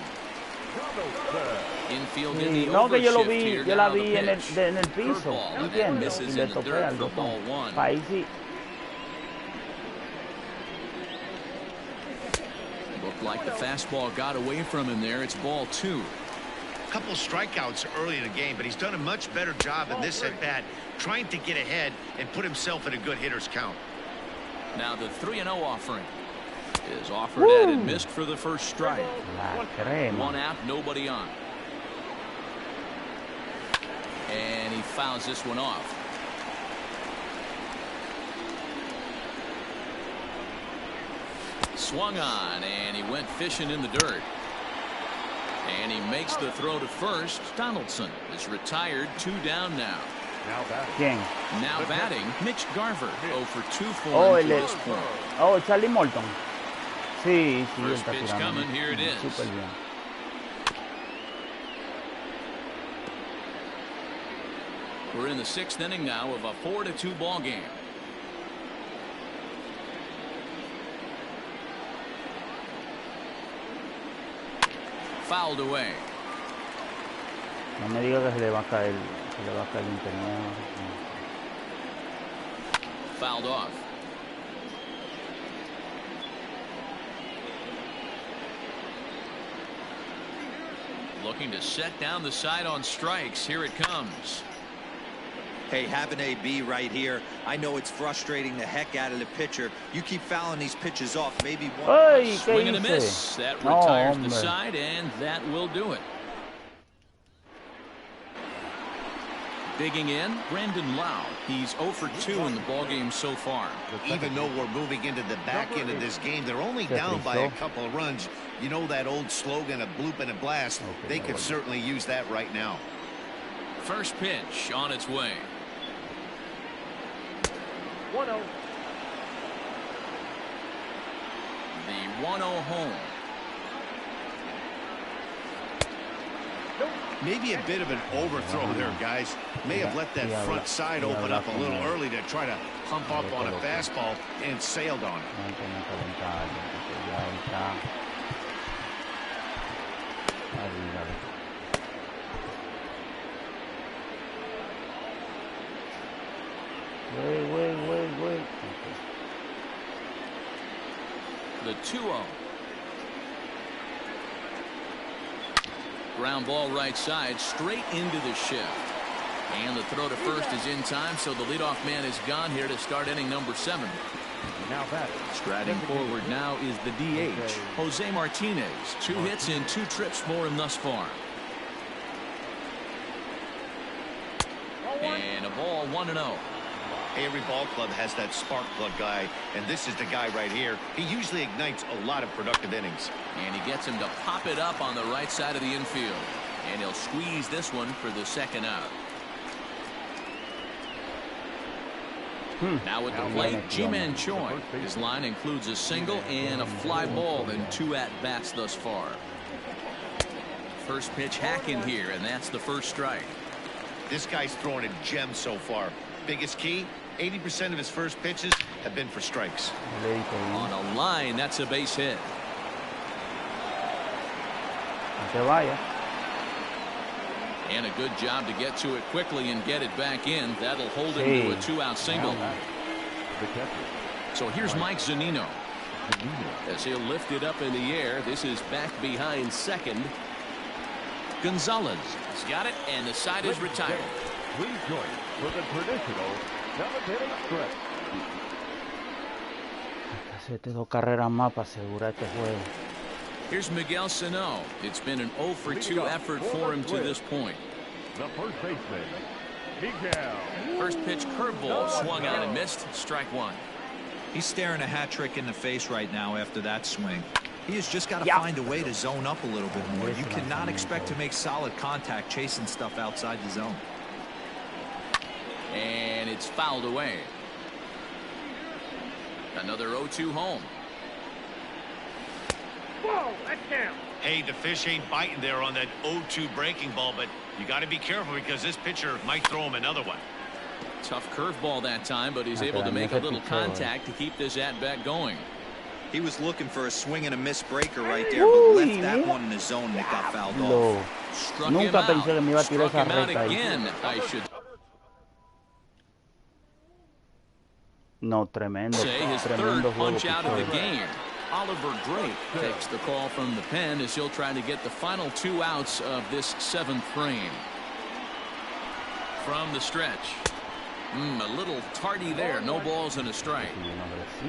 Infield in the
No, que yo lo
overshift
vi,
here.
yo la
Now the
vi en
pitch.
el piso,
Curveball, and that
¿entiendes? Y
misses
le
in the
topé
dirt
al
for
botón.
ball one.
Ahí sí.
Looked like the fastball got away from him there. It's ball two.
Couple strikeouts early in the game, but he's done a much better job in this at bat, trying to get ahead and put himself in a good hitter's count.
Now the 3-0 offering is offered at and missed for the first strike. One out, nobody on. And he fouls this one off. Swung on, and he went fishing in the dirt. And he makes the throw to first. Donaldson is retired, 2 down now.
¿Quién?
Now batting, Mitch Garver, 0 for 2 for him to this point.
Oh, Charlie Morton. Sí, sí,
First
está
pitch
tirando.
coming, here it is.
Súper bien.
We're in the 6th inning now of a 4-2 ball game. Fouled away.
No me diga que se le va a caer internet.
Fouled off. Looking to set down the side on strikes. Here it comes.
Hey, have an AB right here. I know it's frustrating the heck out of the pitcher. You keep fouling these pitches off. Maybe one.
Hey,
swing and a miss. That retires the side, and that will do it. Digging in, Brandon Lau. He's 0 for 2 in the ballgame so far.
Even though we're moving into the back end of this game, they're only down by a couple of runs. You know that old slogan, a bloop and a blast. They could certainly use that right now.
First pitch on its way.
1-0.
The 1-0 home.
Maybe a bit of an overthrow there, guys. May have let that front side open up a little early to try to pump up on a fastball and sailed on it.
Wait.
The 2-0. Ground ball right side, straight into the shift. And the throw to first is in time, so the leadoff man is gone here to start inning number 7.
Now batting.
Striding forward now is the DH, Jose Martinez. 2 hits in 2 trips for him thus far. And a ball 1-0.
Every ball club has that spark plug guy, and this is the guy right here. He usually ignites a lot of productive innings.
And he gets him to pop it up on the right side of the infield. And he'll squeeze this one for the second out. Now with the plate, Ji-Man Choi. His line includes a single and a fly ball in 2 at-bats thus far. First pitch hacking here, and that's the first strike.
This guy's throwing a gem so far. Biggest key, 80% of his first pitches have been for strikes.
On a line, that's a base hit. And a good job to get to it quickly and get it back in. That'll hold him to a 2-out single. So here's Mike Zunino. As he'll lift it up in the air. This is back behind second. Gonzalez has got it, and the side is retired.
Please join for the traditional 7th inning stretch.
Hacete 2 carreras más para asegurar este juego.
Here's Miguel Sano. It's been an 0 for 2 effort for him to this point.
The first baseman, Miguel.
First pitch curveball swung out and missed. Strike 1.
He's staring a hat trick in the face right now after that swing. He has just got to find a way to zone up a little bit more. You cannot expect to make solid contact chasing stuff outside the zone.
And it's fouled away. Another 0-2 home.
Whoa, that's down.
Hey, the fish ain't biting there on that 0-2 breaking ball, but you got to be careful because this pitcher might throw him another one.
Tough curveball that time, but he's able to make a little contact to keep this at-bat going.
He was looking for a swing and a miss breaker right there, but left that one in the zone and it got fouled off.
Struck him out. Struck him out again, I should
No, tremendo.
say. His third punch out of the game. Oliver Drake takes the call from the pen as he'll try to get the final 2 outs of this 7th frame. From the stretch. A little tardy there. No balls and a strike.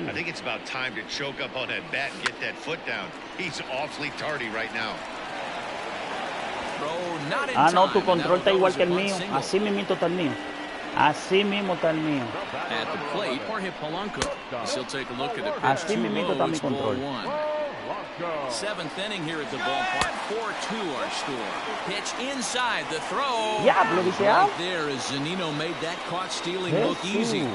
I think it's about time to choke up on that bat and get that foot down. He's awfully tardy right now.
Throw not in
no,
time,
tu control está igual que el
bunt
mío.
single.
Así mismito está el mío. Así mismo está el mío.
At the plate, Jorge Polanco. As he'll take a look at the pitch.
Así
2
mismito
low,
está mi
it's ball
control.
1. 7th inning here at the ballpark. 4-2 our score. Pitch inside the throw.
Diablo, dice
Right there as Zunino made that caught stealing look easy.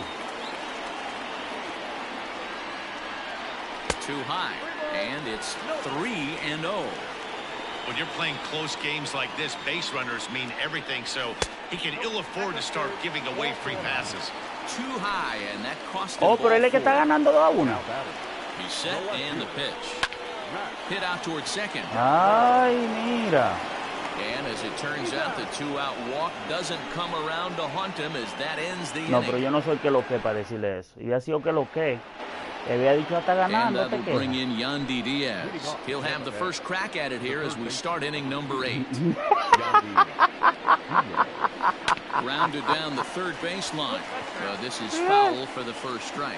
Too high. And it's 3-0.
When you're playing close games like this, base runners mean everything, so he can ill afford to start giving away free passes.
Too high, and that cost him.
Pero él es que está ganando 2-1.
He's set and the pitch. Hit out towards second.
Ay, mira.
And as it turns out, the 2-out walk doesn't come around to haunt him as that ends the
No,
inning.
pero yo no soy que lo que para decirle eso. Y ha sido que lo que. Le había dicho hasta
And
ganando.
that'll bring in Yandy Diaz. He'll have the first crack at it here as we start inning number 8. Grounded down the third baseline. This is foul for the first strike.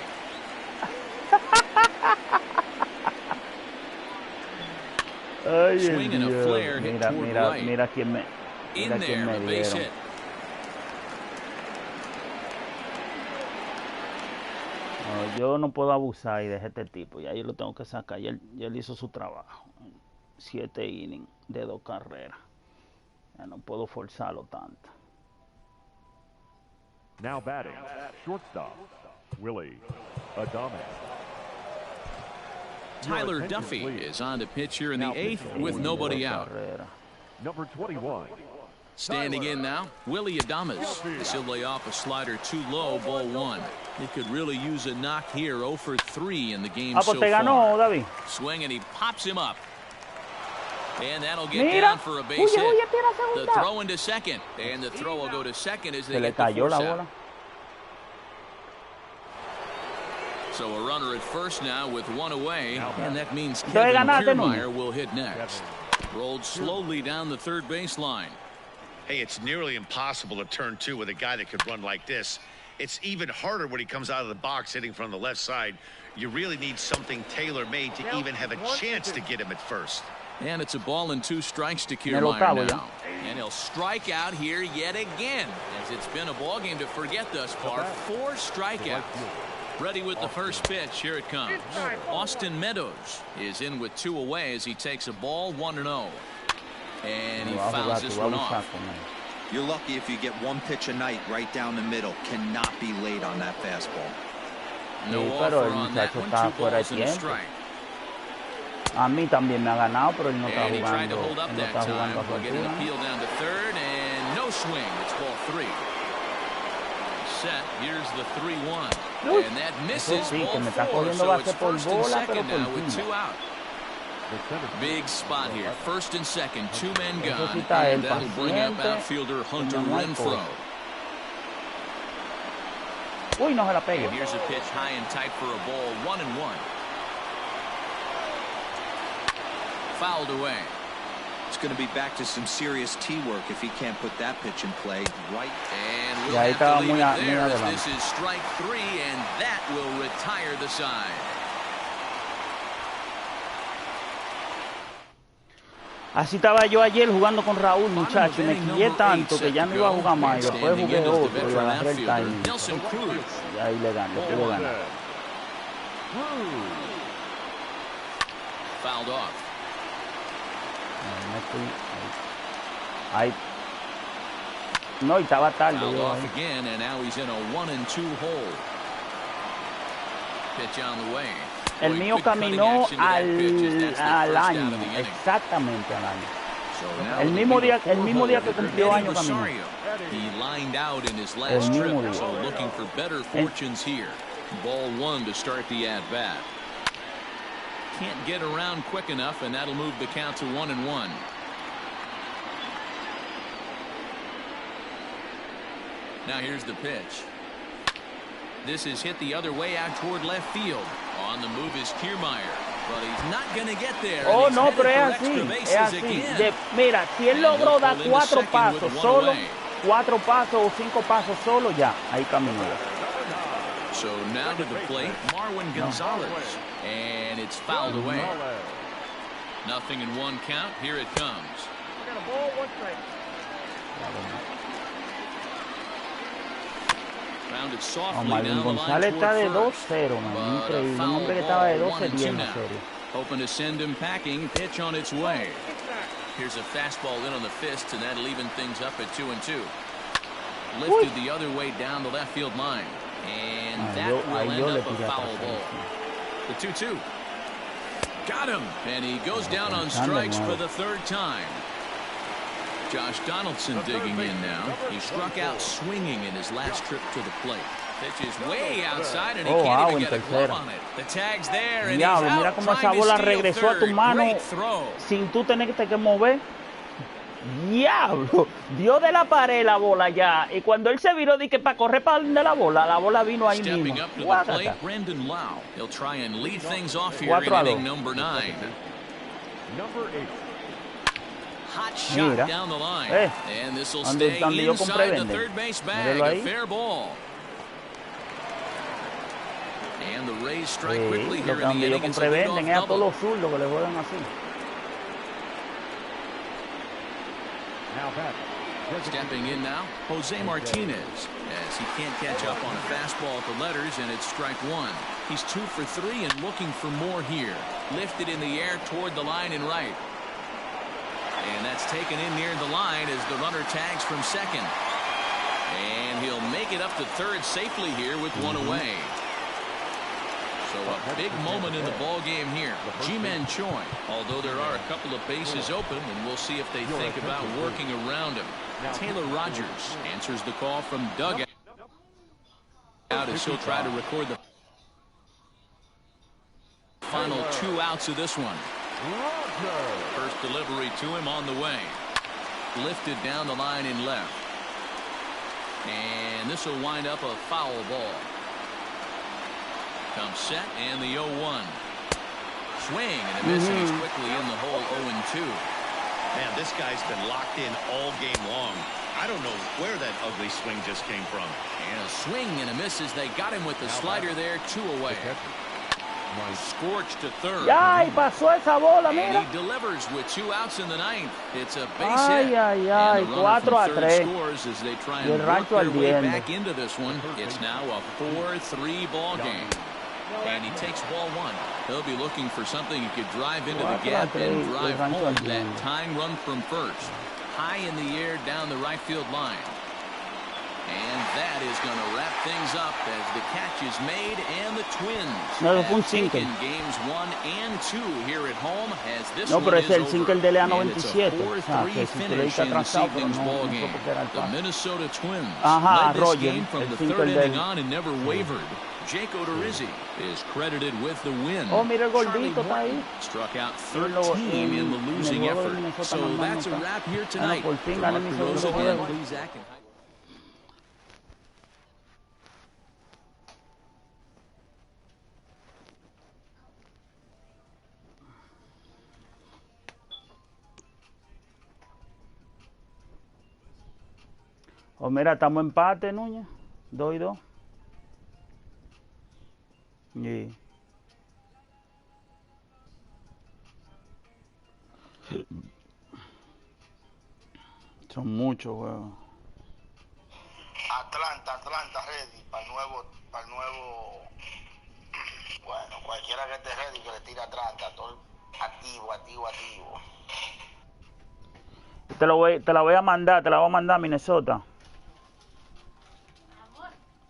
Ay,
Swing and a
Dios.
flare hit
Mira,
toward
mira,
right.
mira quién me.
In
Mira quién
there,
me
the base
dieron.
hit.
No, yo no puedo abusar y de este tipo. Ya yo lo tengo que sacar. Ya él hizo su trabajo. 7 innings de 2 carreras. Ya no puedo forzarlo tanto.
Now batting, shortstop, Willie Adames.
Tyler Duffy is on to pitch here in the 8th with nobody out.
Number 21.
Standing in now, Willie Adames. As he'll lay off a slider too low, ball 1. He could really use a knock here, 0 for 3 in the game so
te ganó,
far.
David.
Swing and he pops him up. And that'll get
Mira.
down for a base hit.
tira
The
segunda.
throw into second. And the throw will go to second as they
Se le
get the
cayó
force
la
out.
bola.
So a runner at first now with 1 away. And that means
Entonces
Kevin
ganaste,
Kiermaier will hit next. Rolled slowly down the third baseline.
Hey, it's nearly impossible to turn 2 with a guy that could run like this. It's even harder when he comes out of the box hitting from the left side. You really need something tailor-made to even have a chance to get him at first.
And it's a ball and 2 strikes to Kiermaier now. And he'll strike out here yet again, as it's been a ball game to forget thus far. 4 strikeouts. Ready with the first pitch. Here it comes. Austin Meadows is in with 2 away as he takes a ball 1-0. And he fouls this one off.
You're lucky if you get 1 pitch a night right down the middle. Cannot be late on that fastball.
No
Sí, pero
offer
el
on that
muchacho
one.
está
2
fuera de
balls and a
tiempo.
strike.
A mí también me ha ganado, pero él no está
And he tried to
jugando.
hold up
Él no
that
está
time.
jugando a
We'll get an
fortuna.
appeal down to third, and no swing. It's ball 3. Set. Here's the 3-1. And that misses
sí, que
ball
me está
4.
cogiendo
So
base
it's
por
first and
bola,
second
pero
now
por
with
encima.
2 out. Big spot here. First and second. 2 men
Eso sí
gone.
está él
And that'll bring up
paciente,
outfielder Hunter
como
Renfroe.
Uy, no se la pegue.
And here's a pitch high and tight for a ball. 1-1. Fouled away.
It's going to be back to some serious tee work if he can't put that pitch in play right.
And we'll
Y ahí
have to
estaba
leave
muy
it there as
adelante.
this is strike 3, and that will retire the side.
Así estaba yo ayer jugando con Raúl, muchacho, y me quillé tanto que ya no iba a jugar más. Y después jugué otro y agarré el timing.
Nelson Cruz.
Y ahí le gané, pude ganar.
Fouled off.
Ahí. No, y estaba tarde.
Fouled off again, and now he's in a 1-2 hole. Pitch on the way.
El mío caminó al año, exactamente al año. El mismo día que cumplió año caminó.
He lined out in his last trip, so looking for better fortunes here. Ball one to start the at-bat. Can't get around quick enough, and that'll move the count to 1-1. Now here's the pitch. This is hit the other way out toward left field. On the move is Kiermaier, but he's not going to get there.
Oh, no, pero es así. Mira, si él logró dar 4 pasos solo, 4 pasos o 5 pasos solo, ya, ahí caminó.
So now to the plate, Marwin Gonzalez, and it's fouled away. Nothing in one count. Here it comes.
We got a ball, 1 strike.
Marwin González está de 2-0, man. Increíble. Un hombre que estaba de 12-10 en serio.
Hoping to send him packing. Pitch on its way. Here's a fastball in on the fist, and that'll even things up at 2-2. Lifted the other way down the left field line. And that will end up a foul ball. The 2-2. Got him. And he goes down on strikes for the 3rd time. Josh Donaldson digging in now. He struck out swinging in his last trip to the plate. Pitch is way outside, and he can't even get a glove on it. The tag's there, and he's out.
Mira cómo esa bola regresó a tu mano sin tú tener que mover. Diablo, dio de la pared la bola ya. Y cuando él se viró, dije para correr para donde la bola vino ahí mismo.
Brendan Lau. He'll try and lead things off here in inning number 9.
Number 8.
Hot shot down the line. And this will stay inside the third base bag. A fair ball. And the Rays strike quickly here in the inning. It's a leadoff double.
Now back.
Stepping in now, Jose Martinez, as he can't catch up on a fastball at the letters, and it's strike 1. He's 2 for 3 and looking for more here. Lifted in the air toward the line and right. And that's taken in near the line as the runner tags from second. And he'll make it up to third safely here with 1 away. So a big moment in the ball game here. Ji-Man Choi, although there are a couple of bases open, and we'll see if they think about working around him. Taylor Rogers answers the call from dugout as he'll try to record the final 2 outs of this one. First delivery to him on the way. Lifted down the line in left. And this will wind up a foul ball. Comes set, and the 0-1. Swing, and a miss, and he's quickly in the hole 0-2.
Man, this guy's been locked in all game long. I don't know where that ugly swing just came from.
And a swing and a miss as they got him with the slider there, 2 away. Scorched to third.
¡Ay, pasó esa bola, mira!
And he delivers with 2 outs in the 9th. It's a base hit.
Ay, 4-3.
Scores as they try and work their way back into this one. It's now a 4-3 ball game. And he takes ball 1. He'll be looking for something he could drive into the gap and drive home that tying run from first. High in the air down the right field line. And that is going to wrap things up as the catch is made, and the Twins have taken games 1 and 2 here at home as this one is over. And it's a 4-3 finish in this evening's ball game. The Minnesota Twins led this game from the 3rd inning on and never wavered. Jake Odorizzi is credited with the win. Charlie Morton struck out 13 in the losing effort. So that's a wrap here tonight. For Mark Rose again, Lee Zach and
Oh, mira, estamos empate, Núñez. 2-2. Sí. Son muchos juegos.
Atlanta ready para el nuevo. Bueno, quiera que esté ready, que le tira atrás, está todo activo.
Te la voy a mandar a Minnesota.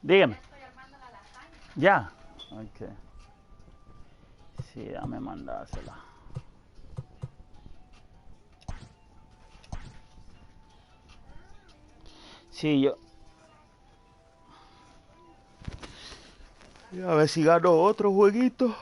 Dígame. Ya. Ok. Sí, dame mandársela. Sí, yo. Y a ver si gano otro jueguito.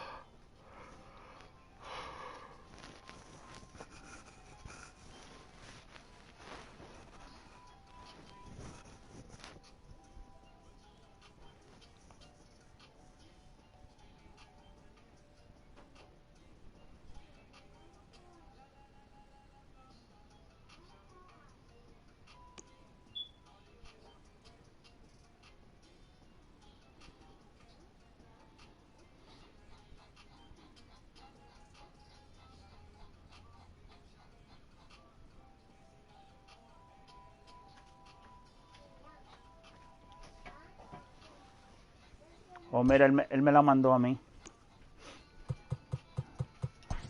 Oh, mira, él me la mandó a mí.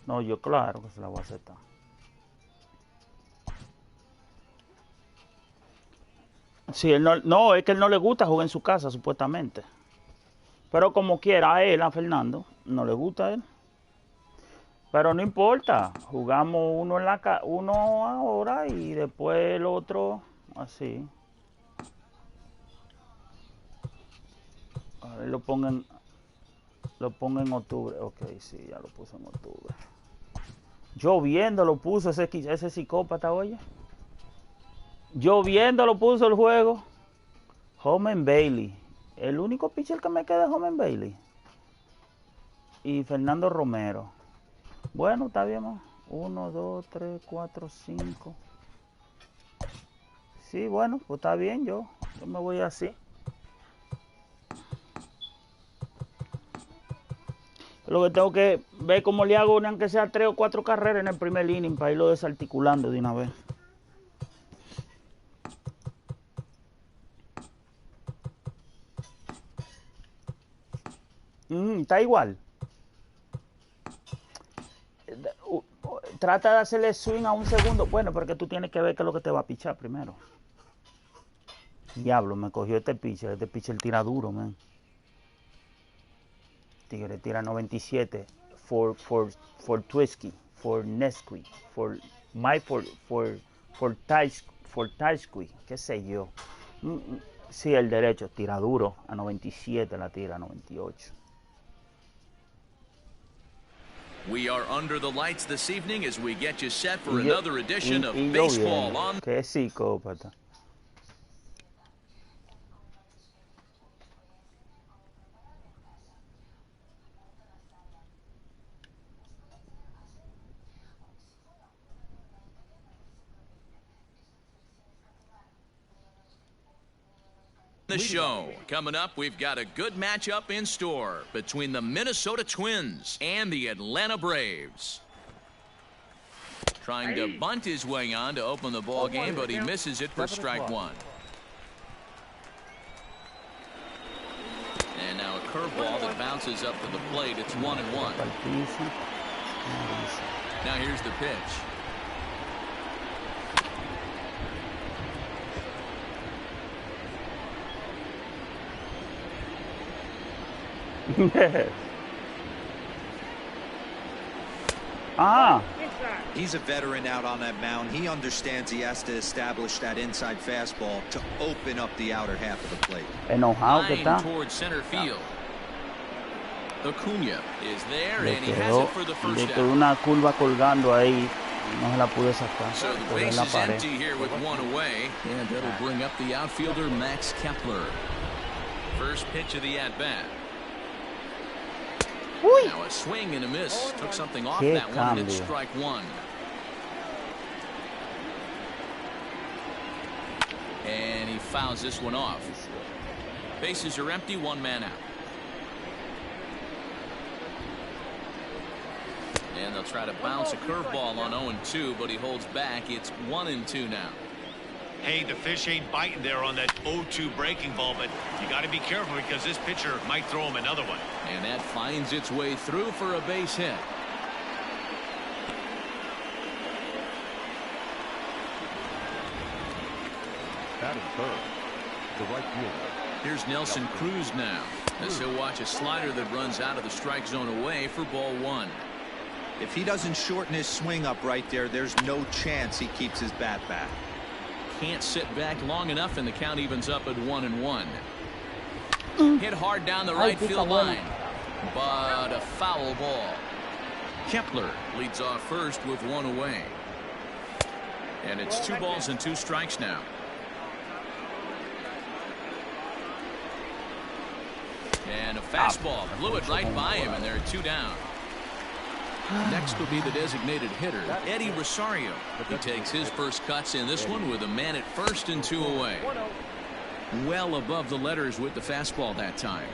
No, yo claro que se la voy a aceptar. Sí, él no, es que él no le gusta jugar en su casa, supuestamente. Pero como quiera, a Fernando, no le gusta a él. Pero no importa, jugamos uno ahora y después el otro así. A ver, lo pongo en octubre. Ok, sí, ya lo puse en octubre. Lloviendo lo puso ese psicópata, oye. Lloviendo lo puso el juego. Homan Bailey. El único pitcher que me queda es Homan Bailey. Y Fernando Romero. Bueno, está bien, ¿no? 1, 2, 3, 4, 5. Sí, bueno, pues está bien, yo me voy así. Lo que tengo que ver cómo le hago, aunque sea 3 o 4 carreras en el primer inning para irlo desarticulando de una vez. Está igual. Trata de hacerle swing a un segundo. Bueno, porque tú tienes que ver qué es lo que te va a pichar primero. Diablo, me cogió este pitcher. Este pitcher tira duro, man. Tigre tira 97. For Twisky. For Nesquik. For Taisky. Qué sé yo. Sí, el derecho. Tira duro. A 97 la tira, a 98.
We are under the lights this evening as we get you set for another edition of Baseball on.
Qué psicópata.
The show. Coming up, we've got a good matchup in store between the Minnesota Twins and the Atlanta Braves. Trying to bunt his way on to open the ball game, but he misses it for strike one. And now a curveball that bounces up to the plate. It's 1-1. Now here's the pitch.
He's a veteran out on that mound. He understands he has to establish that inside fastball to open up the outer half of the plate.
Enojado que está.
Towards center field. Acuna is there and he has it for the first
out. Una curva colgando ahí. No se la pude sacar.
So the base is empty here with one away, and that'll bring up the outfielder Max Kepler. First pitch of the at-bat. Now a swing and a miss. Took something off that one, and it's strike one. And he fouls this one off. Bases are empty, one man out. And they'll try to bounce a curveball on 0-2, but he holds back. It's 1-2 now.
Hey, the fish ain't biting there on that 0-2 breaking ball, but you got to be careful because this pitcher might throw him another one.
And that finds its way through for a base hit.
Batting third, the right fielder.
Here's Nelson Cruz now, as he'll watch a slider that runs out of the strike zone away for ball one.
If he doesn't shorten his swing up right there, there's no chance he keeps his bat back.
Can't sit back long enough, and the count evens up at 1-1. Hit hard down the right field line, but a foul ball. Kepler leads off first with one away. And it's 2 balls and 2 strikes now. And a fastball blew it right by him, and there are 2 down. Next will be the designated hitter, Eddie Rosario. He takes his first cuts in this one with a man at first and 2 away. Well above the letters with the fastball that time.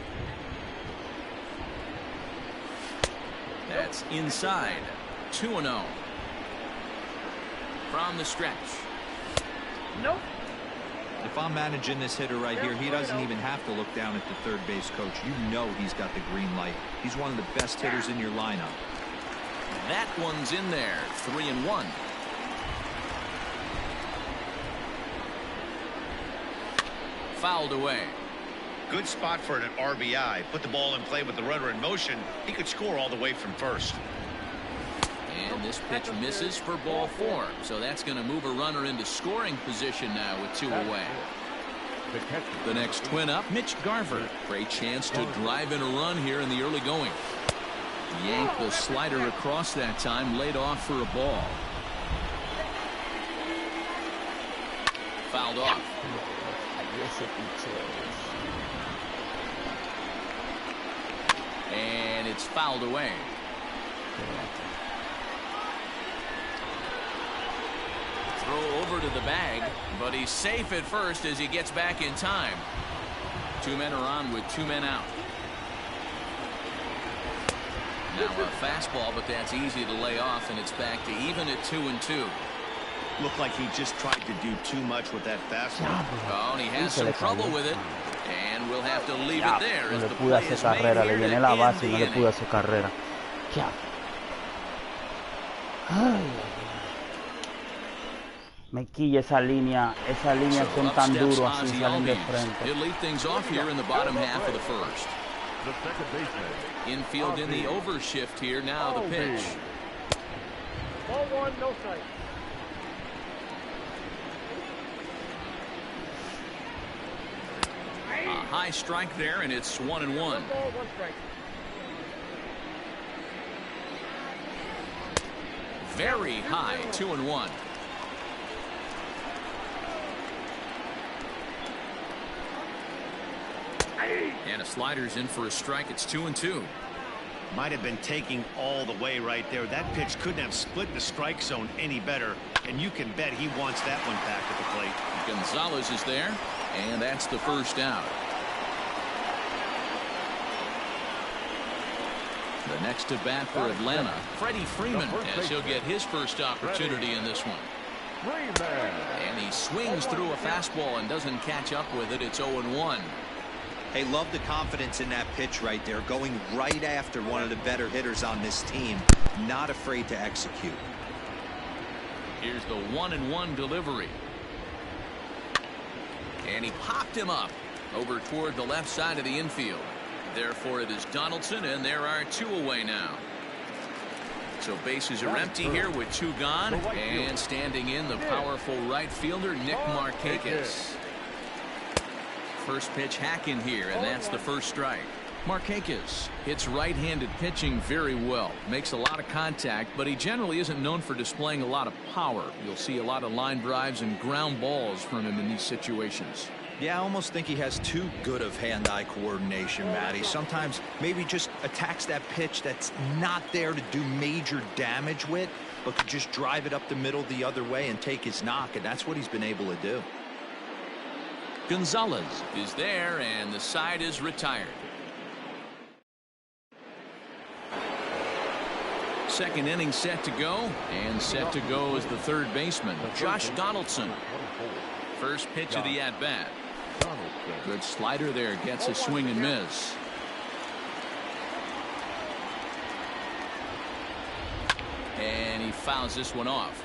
That's inside. 2-0. From the stretch.
Nope.
If I'm managing this hitter right here, he doesn't even have to look down at the third base coach. You know he's got the green light. He's one of the best hitters in your lineup.
That one's in there. 3-1. Fouled away.
Good spot for an RBI. Put the ball in play with the runner in motion. He could score all the way from first.
And this pitch misses for ball 4. So that's going to move a runner into scoring position now with 2 away. The next twin up, Mitch Garver. Great chance to drive in a run here in the early going. Yanked the slider across that time, laid off for a ball. Fouled off. And it's fouled away. Throw over to the bag, but he's safe at first as he gets back in time. 2 men are on with 2 men out. Now a fastball, but that's easy to lay off, and it's back to even at 2-2.
Looked like he just tried to do too much with that fastball.
Oh, and he has some trouble with it, and we'll have to leave it there as the
pude
play
hacer
is made
carrera, le
here
llené la
to
base y
end
no
the
le pude
inning.
hacer carrera. ¿Qué hago? Ay, me quilla esa línea son tan duros así, salen de frente.
He'll lead things off here in the bottom half of the first.
The second baseman.
Infield in the overshift here. Now the pitch.
Ball 1, no strike.
A high strike there, and it's 1-1.
1 ball, 1 strike.
Very high, 2-1. And a slider's in for a strike. It's 2-2.
Might have been taking all the way right there. That pitch couldn't have split the strike zone any better, and you can bet he wants that one back at the plate.
Gonzalez is there, and that's the first out. The next to bat for Atlanta, Freddie Freeman, as he'll get his first opportunity in this one. And he swings through a fastball and doesn't catch up with it. It's 0-1.
Hey, love the confidence in that pitch right there, going right after one of the better hitters on this team, not afraid to execute.
Here's the 1-1 delivery. And he popped him up over toward the left side of the infield. Therefore, it is Donaldson, and there are 2 away now. So bases are empty here with 2 gone, and standing in the powerful right fielder, Nick Markakis. First pitch hack in here, and that's the first strike. Markakis hits right-handed pitching very well, makes a lot of contact, but he generally isn't known for displaying a lot of power. You'll see a lot of line drives and ground balls from him in these situations.
Yeah, I almost think he has too good of hand-eye coordination, Matty. Sometimes maybe just attacks that pitch that's not there to do major damage with, but could just drive it up the middle the other way and take his knock, and that's what he's been able to do.
Gonzalez is there, and the side is retired. Second inning set to go, and set to go is the third baseman, Josh Donaldson. First pitch of the at-bat. Good slider there. Gets a swing and miss. And he fouls this one off.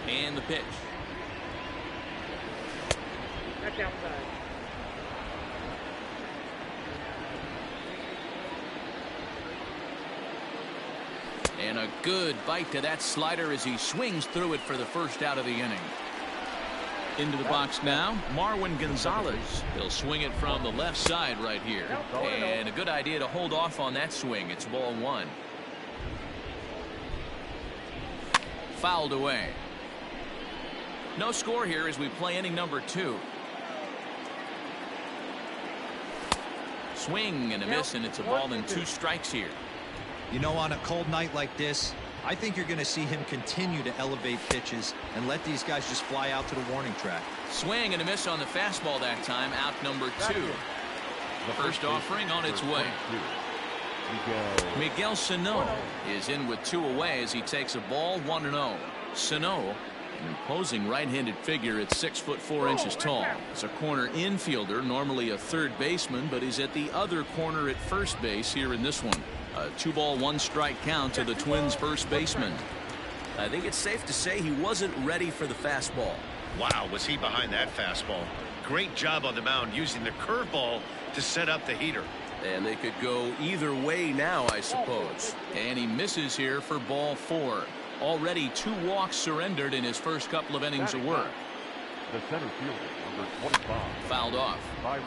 And the pitch.
That's outside.
And a good bite to that slider as he swings through it for the first out of the inning. Into the box now, Marwin Gonzalez. He'll swing it from the left side right here. And a good idea to hold off on that swing. It's ball one. Fouled away. No score here as we play inning number 2. Swing and a miss, and it's a ball and 2 strikes here.
You know, on a cold night like this, I think you're going to see him continue to elevate pitches and let these guys just fly out to the warning track.
Swing and a miss on the fastball that time. Out number 2. First offering on its way. Miguel Sano is in with 2 away as he takes a ball 1-0. Sano, an imposing right-handed figure at 6'4" tall. He's a corner infielder, normally a third baseman, but he's at the other corner at first base here in this one. A 2-ball, 1-strike count to the Twins' first baseman. I think it's safe to say he wasn't ready for the fastball.
Wow, was he behind that fastball. Great job on the mound using the curveball to set up the heater.
And they could go either way now, I suppose. And he misses here for ball 4. Already 2 walks surrendered in his first couple of innings of work.
The center fielder, number 25.
Fouled off.
Byron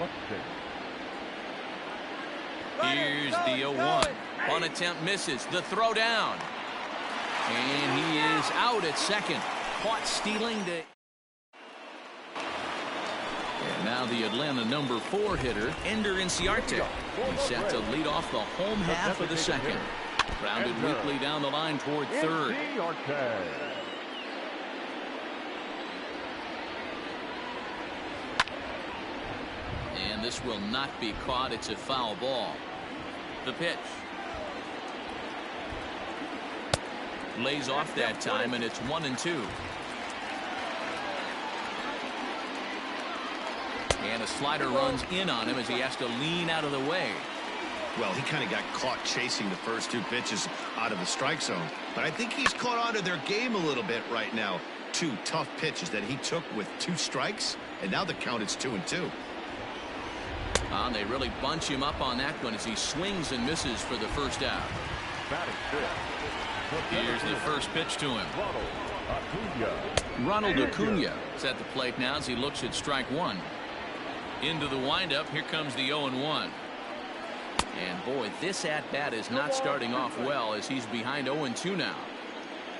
Buxton.
Here's the 0-1. One attempt misses. The throw down. And he is out at second. Caught stealing the... And now the Atlanta number 4 hitter, Ender Inciarte. He's set to lead off the home half of the second. Grounded weakly down the line toward third. And this will not be caught. It's a foul ball. The pitch. Lays off that time, and it's 1-2. And a slider runs in on him as he has to lean out of the way.
Well, he kind of got caught chasing the first 2 pitches out of the strike zone. But I think he's caught on to their game a little bit right now. 2 tough pitches that he took with 2 strikes, and now the count is 2-2.
And they really bunch him up on that one as he swings and misses for the first out. Here's the first pitch to him. Ronald Acuna is at the plate now as he looks at strike 1. Into the windup. Here comes the 0-1. And boy, this at-bat is not starting off well as he's behind 0-2 now.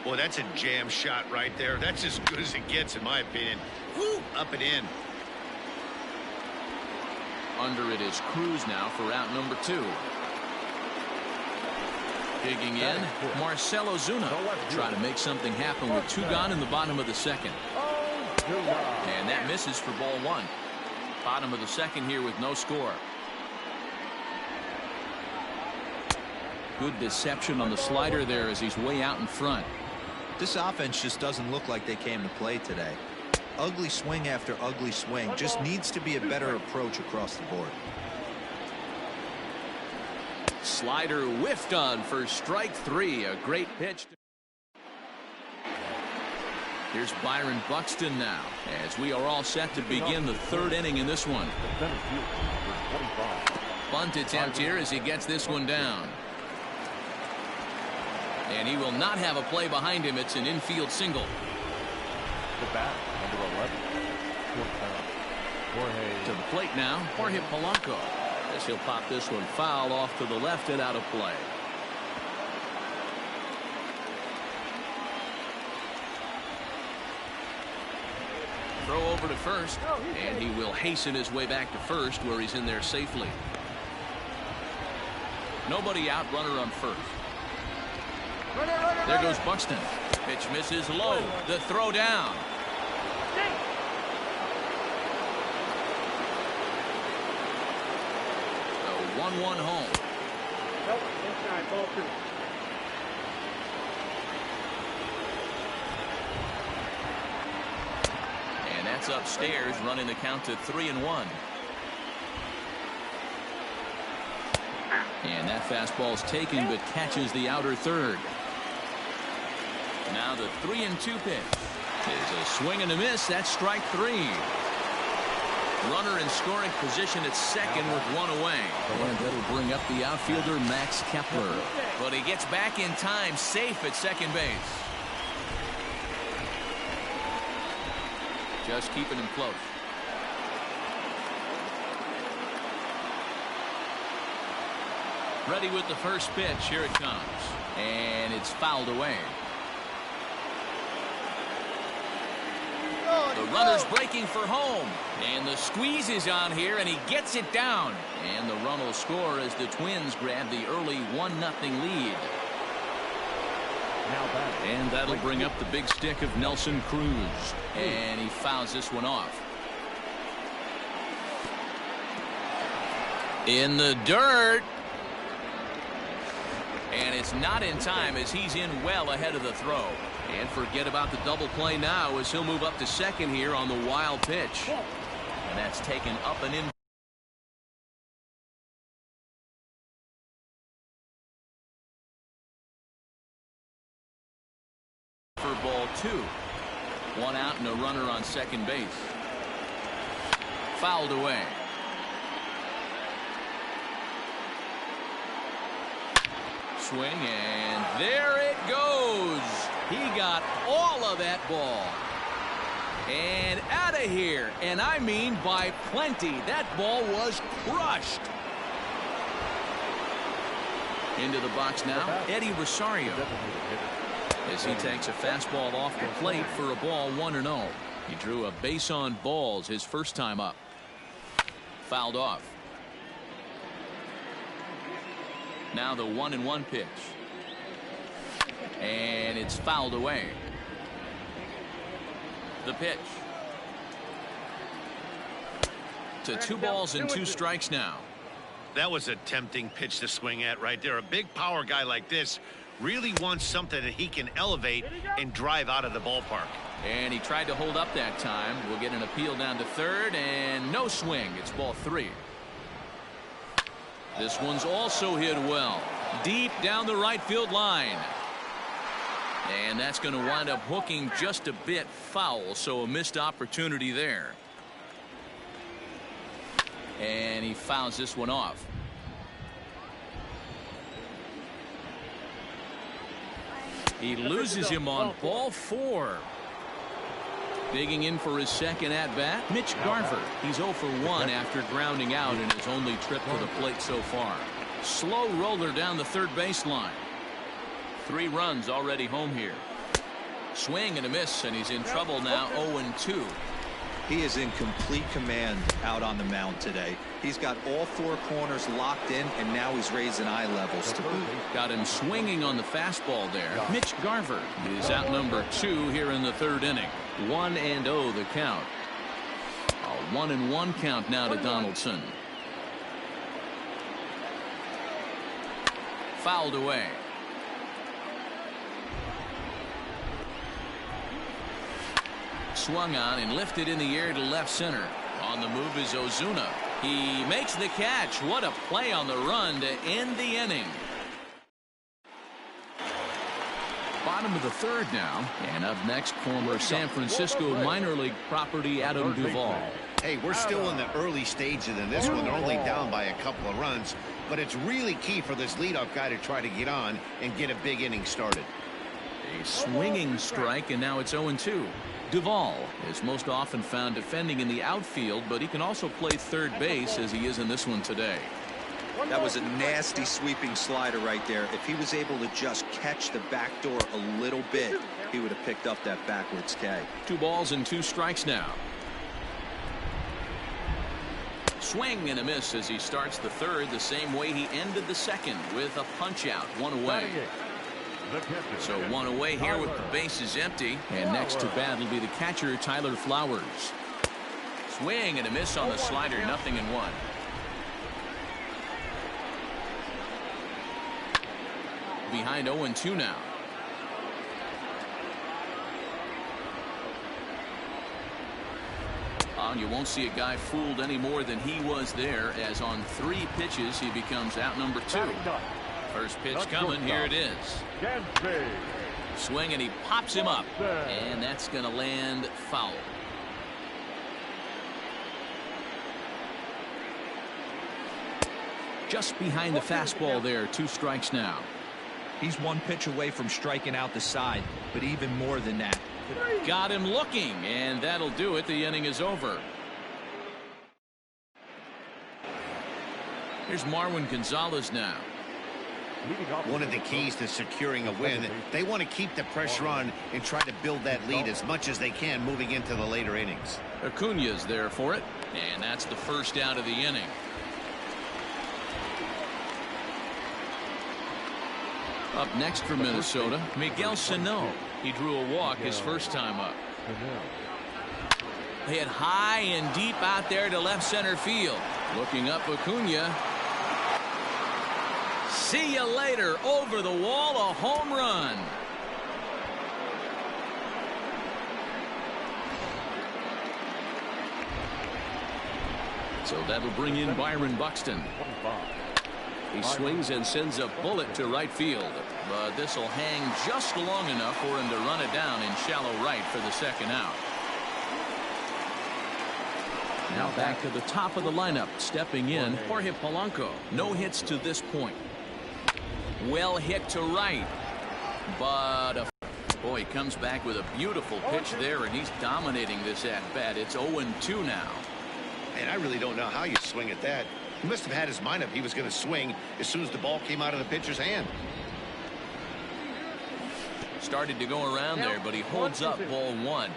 Boy, that's a jam shot right there. That's as good as it gets, in my opinion. Woo! Up and in.
Under it is Cruz now for out number 2. Digging in, Marcelo Zuna trying to make something happen with 2 gone in the bottom of the second. And that misses for ball 1. Bottom of the second here with no score. Good deception on the slider there as he's way out in front.
This offense just doesn't look like they came to play today. Ugly swing after ugly swing. Just needs to be a better approach across the board.
Slider whiffed on for strike 3. A great pitch. Here's Byron Buxton now as we are all set to begin the 3rd inning in this one. Bunt attempt here as he gets this one down. And he will not have a play behind him. It's an infield single.
The bat, number 11.
To the plate now, Jorge Polanco. As he'll pop this one foul off to the left and out of play. Throw over to first, and he will hasten his way back to first where he's in there safely. Nobody out, runner on first. There goes Buxton. Pitch misses low. The throw down. A 1-1 home.
Nope, inside, ball 2.
That's upstairs, running the count to 3-1. And that fastball's taken, but catches the outer third. Now the 3-2 pitch is a swing and a miss. That's strike 3. Runner in scoring position at second with one away. And that'll bring up the outfielder Max Kepler. But he gets back in time, safe at second base. Just keeping him close. Ready with the first pitch. Here it comes. And it's fouled away. The runner's breaking for home. And the squeeze is on here, and he gets it down. And the run will score as the Twins grab the early 1-0 lead. And that'll bring up the big stick of Nelson Cruz. And he fouls this one off. In the dirt. And it's not in time as he's in well ahead of the throw. And forget about the double play now as he'll move up to second here on the wild pitch. And that's taken up and in. For ball 2. 1 out and a runner on second base. Fouled away. Swing, and there it goes. He got all of that ball. And out of here. And I mean by plenty. That ball was crushed. Into the box now, Eddie Rosario. As he takes a fastball off the plate for a ball 1-0. He drew a base on balls his first time up. Fouled off. Now the 1-1 pitch. And it's fouled away. The pitch. To 2 balls and 2 strikes now.
That was a tempting pitch to swing at right there. A big power guy like this really wants something that he can elevate and drive out of the ballpark.
And he tried to hold up that time. We'll get an appeal down to third, and no swing. It's ball 3. This one's also hit well. Deep down the right field line. And that's going to wind up hooking just a bit foul, so a missed opportunity there. And he fouls this one off. He loses him on ball 4. Digging in for his second at-bat, Mitch Garver. He's 0 for 1 after grounding out in his only trip to the plate so far. Slow roller down the third baseline. 3 runs already home here. Swing and a miss, and he's in trouble now. 0-2.
He is in complete command out on the mound today. He's got all 4 corners locked in, and now he's raising eye levels to boot.
Got him swinging on the fastball there. Mitch Garver is out number 2 here in the third inning. 1-0 the count. A 1-1 count now to Donaldson. Fouled away. Swung on and lifted in the air to left center. On the move is Ozuna. He makes the catch. What a play on the run to end the inning. Bottom of the third now. And up next, former San Francisco minor league property Adam Duvall.
Hey, we're still in the early stages in this one. They're only down by a couple of runs. But it's really key for this leadoff guy to try to get on and get a big inning started.
A swinging strike, and now it's 0-2. Duvall is most often found defending in the outfield, but he can also play third base as he is in this one today.
That was a nasty sweeping slider right there. If he was able to just catch the back door a little bit, he would have picked up that backwards K.
2 balls and 2 strikes now. Swing and a miss as he starts the third the same way he ended the second with a punch out. 1 away. So 1 away here with the bases empty. And next to bat will be the catcher, Tyler Flowers. Swing and a miss on the slider. 0-1. Behind 0-2 now. Well, you won't see a guy fooled any more than he was there, as on 3 pitches he becomes out number 2. First pitch coming, here it is. Swing, and he pops him up, and that's going to land foul. Just behind the fastball there, 2 strikes now.
He's 1 pitch away from striking out the side, but even more than that.
Got him looking, and that'll do it. The inning is over. Here's Marwin Gonzalez now.
One of the keys to securing a win, they want to keep the pressure on and try to build that lead as much as they can moving into the later innings.
Acuna's there for it, and that's the first out of the inning. Up next for Minnesota, Miguel Sano. He drew a walk his first time up. Hit high and deep out there to left center field. Looking up, Acuna. See you later. Over the wall, a home run. So that'll bring in Byron Buxton. He swings and sends a bullet to right field, but this will hang just long enough for him to run it down in shallow right for the second out. Now back to the top of the lineup, stepping in Jorge Polanco. No hits to this point. Well hit to right, but boy, he comes back with a beautiful pitch there, and he's dominating this at bat. It's 0-2 now.
And I really don't know how you swing at that. He must have had his mind up he was going to swing as soon as the ball came out of the pitcher's hand.
Started to go around there, but he holds up ball 1.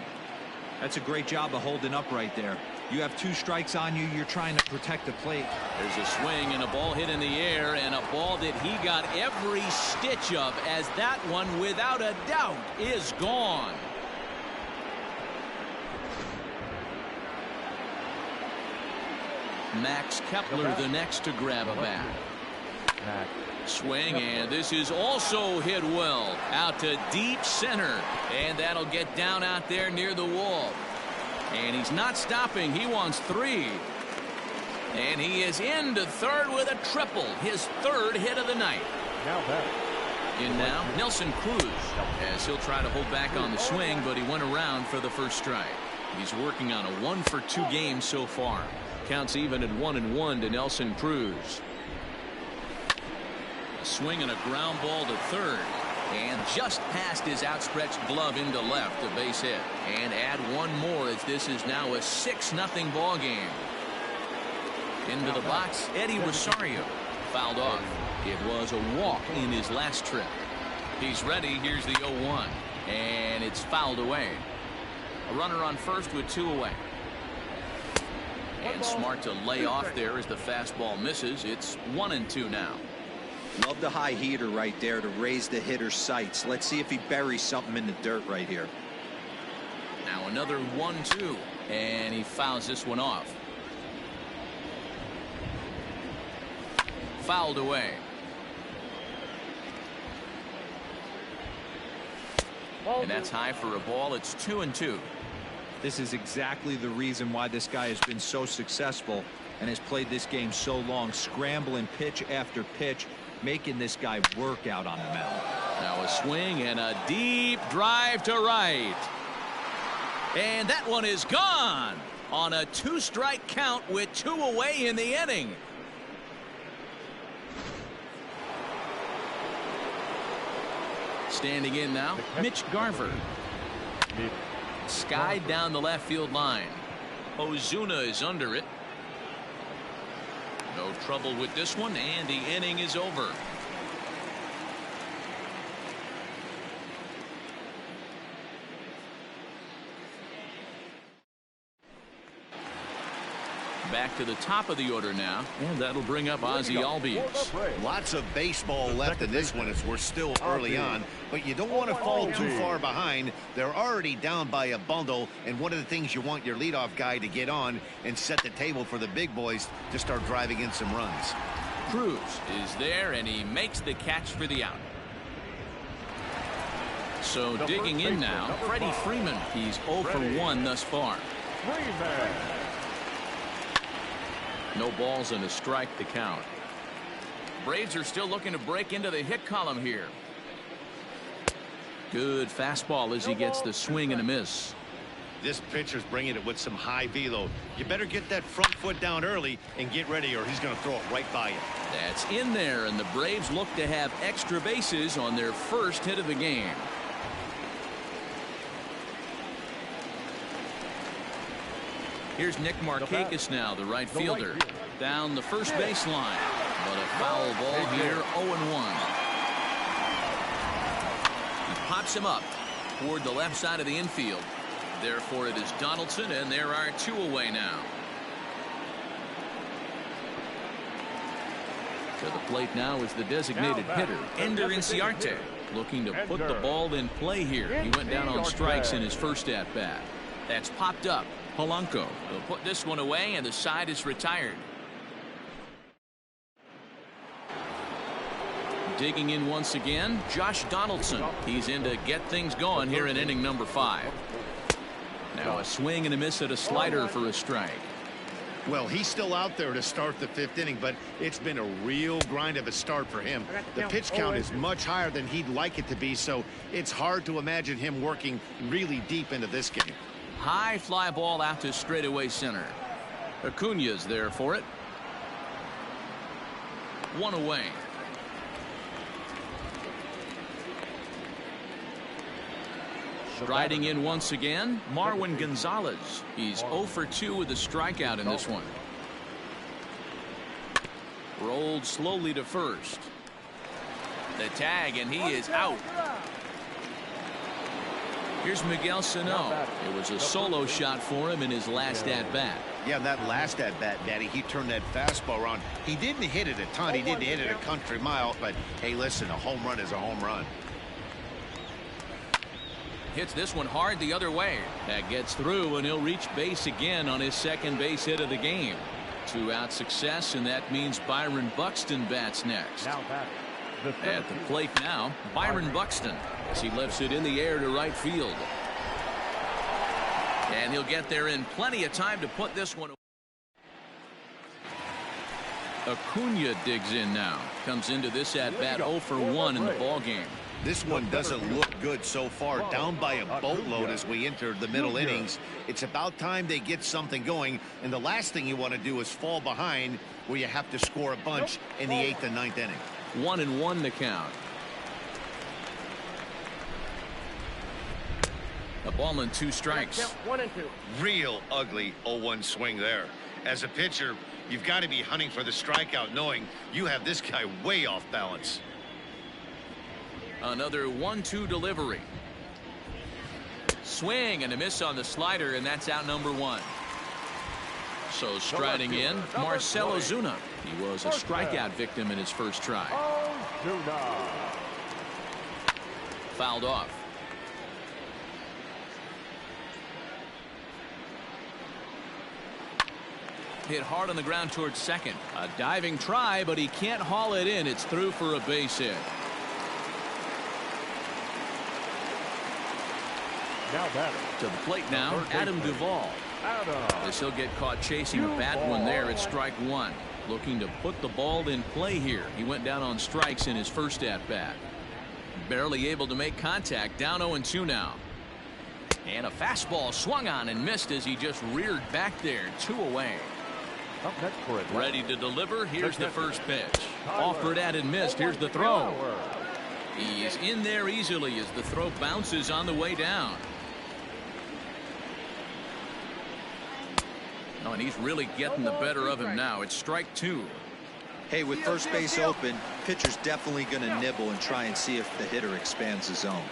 That's a great job of holding up right there. You have 2 strikes on you. You're trying to protect the plate.
There's a swing and a ball hit in the air, and a ball that he got every stitch of, as that one, without a doubt, is gone. Max Kepler the next to grab a bat. Swing, and this is also hit well out to deep center, and that'll get down out there near the wall. And he's not stopping. He wants 3, and he is into third with a triple, his 3rd hit of the night. In now Nelson Cruz, as he'll try to hold back on the swing, but he went around for the first strike. He's working on a 1-for-2 game so far. Counts even at 1-1 to Nelson Cruz. A swing and a ground ball to third, and just past his outstretched glove into left, a base hit. And add 1 more, as this is now a 6-0 ball game. Into the box, Eddie Rosario. Fouled off. It was a walk in his last trip. He's ready. Here's the 0-1, and it's fouled away. A runner on first with 2 away. And smart to lay off there as the fastball misses. It's 1-2 now.
Love the high heater right there to raise the hitter's sights. Let's see if he buries something in the dirt right here.
Now another 1-2, and he fouls this one off. Fouled away. And that's high for a ball. It's 2-2.
This is exactly the reason why this guy has been so successful and has played this game so long, scrambling pitch after pitch, making this guy work out on the mound.
Now a swing and a deep drive to right. And that one is gone on a 2-strike count with 2 away in the inning. Standing in now, Mitch Garver. Skied down the left field line. Ozuna is under it. No trouble with this one, and the inning is over. Back to the top of the order now, and that'll bring up Ozzie Albies.
Lots of baseball left in this one as we're still early on, but you don't want to fall too far behind. They're already down by a bundle, and one of the things you want your leadoff guy to get on and set the table for the big boys to start driving in some runs.
Cruz is there, and he makes the catch for the out. So digging in now, Freddie Freeman. He's 0 for 1 thus far. No balls and a strike to count. Braves are still looking to break into the hit column here. Good fastball as he gets the swing and a miss.
This pitcher's bringing it with some high velo. You better get that front foot down early and get ready, or he's going to throw it right by you.
That's in there, and the Braves look to have extra bases on their first hit of the game. Here's Nick Markakis now, the right fielder. Down the first baseline. But a foul ball here, 0-1. He pops him up toward the left side of the infield. Therefore, it is Donaldson, and there are 2 away now. To the plate now is the designated hitter, Ender Inciarte, looking to put the ball in play here. He went down on strikes in his first at-bat. That's popped up. Polanco will put this one away, and the side is retired. Digging in once again, Josh Donaldson. He's in to get things going here in inning number 5. Now a swing and a miss at a slider for a strike.
Well, he's still out there to start the 5th inning, but it's been a real grind of a start for him. The pitch count is much higher than he'd like it to be, so it's hard to imagine him working really deep into this game.
High fly ball out to straightaway center. Acuna's there for it. 1 away. Striding in once again, Marwin Gonzalez. He's 0 for 2 with a strikeout in this one. Rolled slowly to first. The tag, and he is out. Here's Miguel Sano. It was a solo shot for him in his last at-bat.
Yeah, that last at-bat, Daddy, he turned that fastball around. He didn't hit it a ton. He didn't hit it a country mile, but hey, listen, a home run is a home run.
Hits this one hard the other way. That gets through, and he'll reach base again on his second base hit of the game. 2-out success, and that means Byron Buxton bats next. At the plate now, Byron Buxton, as he lifts it in the air to right field. And he'll get there in plenty of time to put this one away. Acuna digs in now. Comes into this at-bat 0 for 1 in the ballgame.
This one doesn't look good so far. Down by a boatload as we enter the middle innings. It's about time they get something going, and the last thing you want to do is fall behind where you have to score a bunch in the 8th and 9th inning.
1-1 to count. A ball and 2 strikes.
1 and 2.
Real ugly 0-1 swing there. As a pitcher, you've got to be hunting for the strikeout, knowing you have this guy way off balance.
Another 1-2 delivery. Swing and a miss on the slider, and that's out number 1. So striding in, Marcell Ozuna. He was a strikeout victim in his first try. Fouled off. Hit hard on the ground towards second. A diving try, but he can't haul it in. It's through for a base hit. To the plate now, Adam Duvall. This he'll get caught chasing a bad one there at strike 1. Looking to put the ball in play here. He went down on strikes in his first at-bat. Barely able to make contact. Down 0-2 now. And a fastball swung on and missed as he just reared back there. 2 away. Ready to deliver. Here's the first pitch. Offered at and missed. Here's the throw. He's in there easily as the throw bounces on the way down. Oh, and he's really getting the better of him now. It's strike 2.
Hey, with first base open, pitcher's definitely going to nibble and try and see if the hitter expands the zone.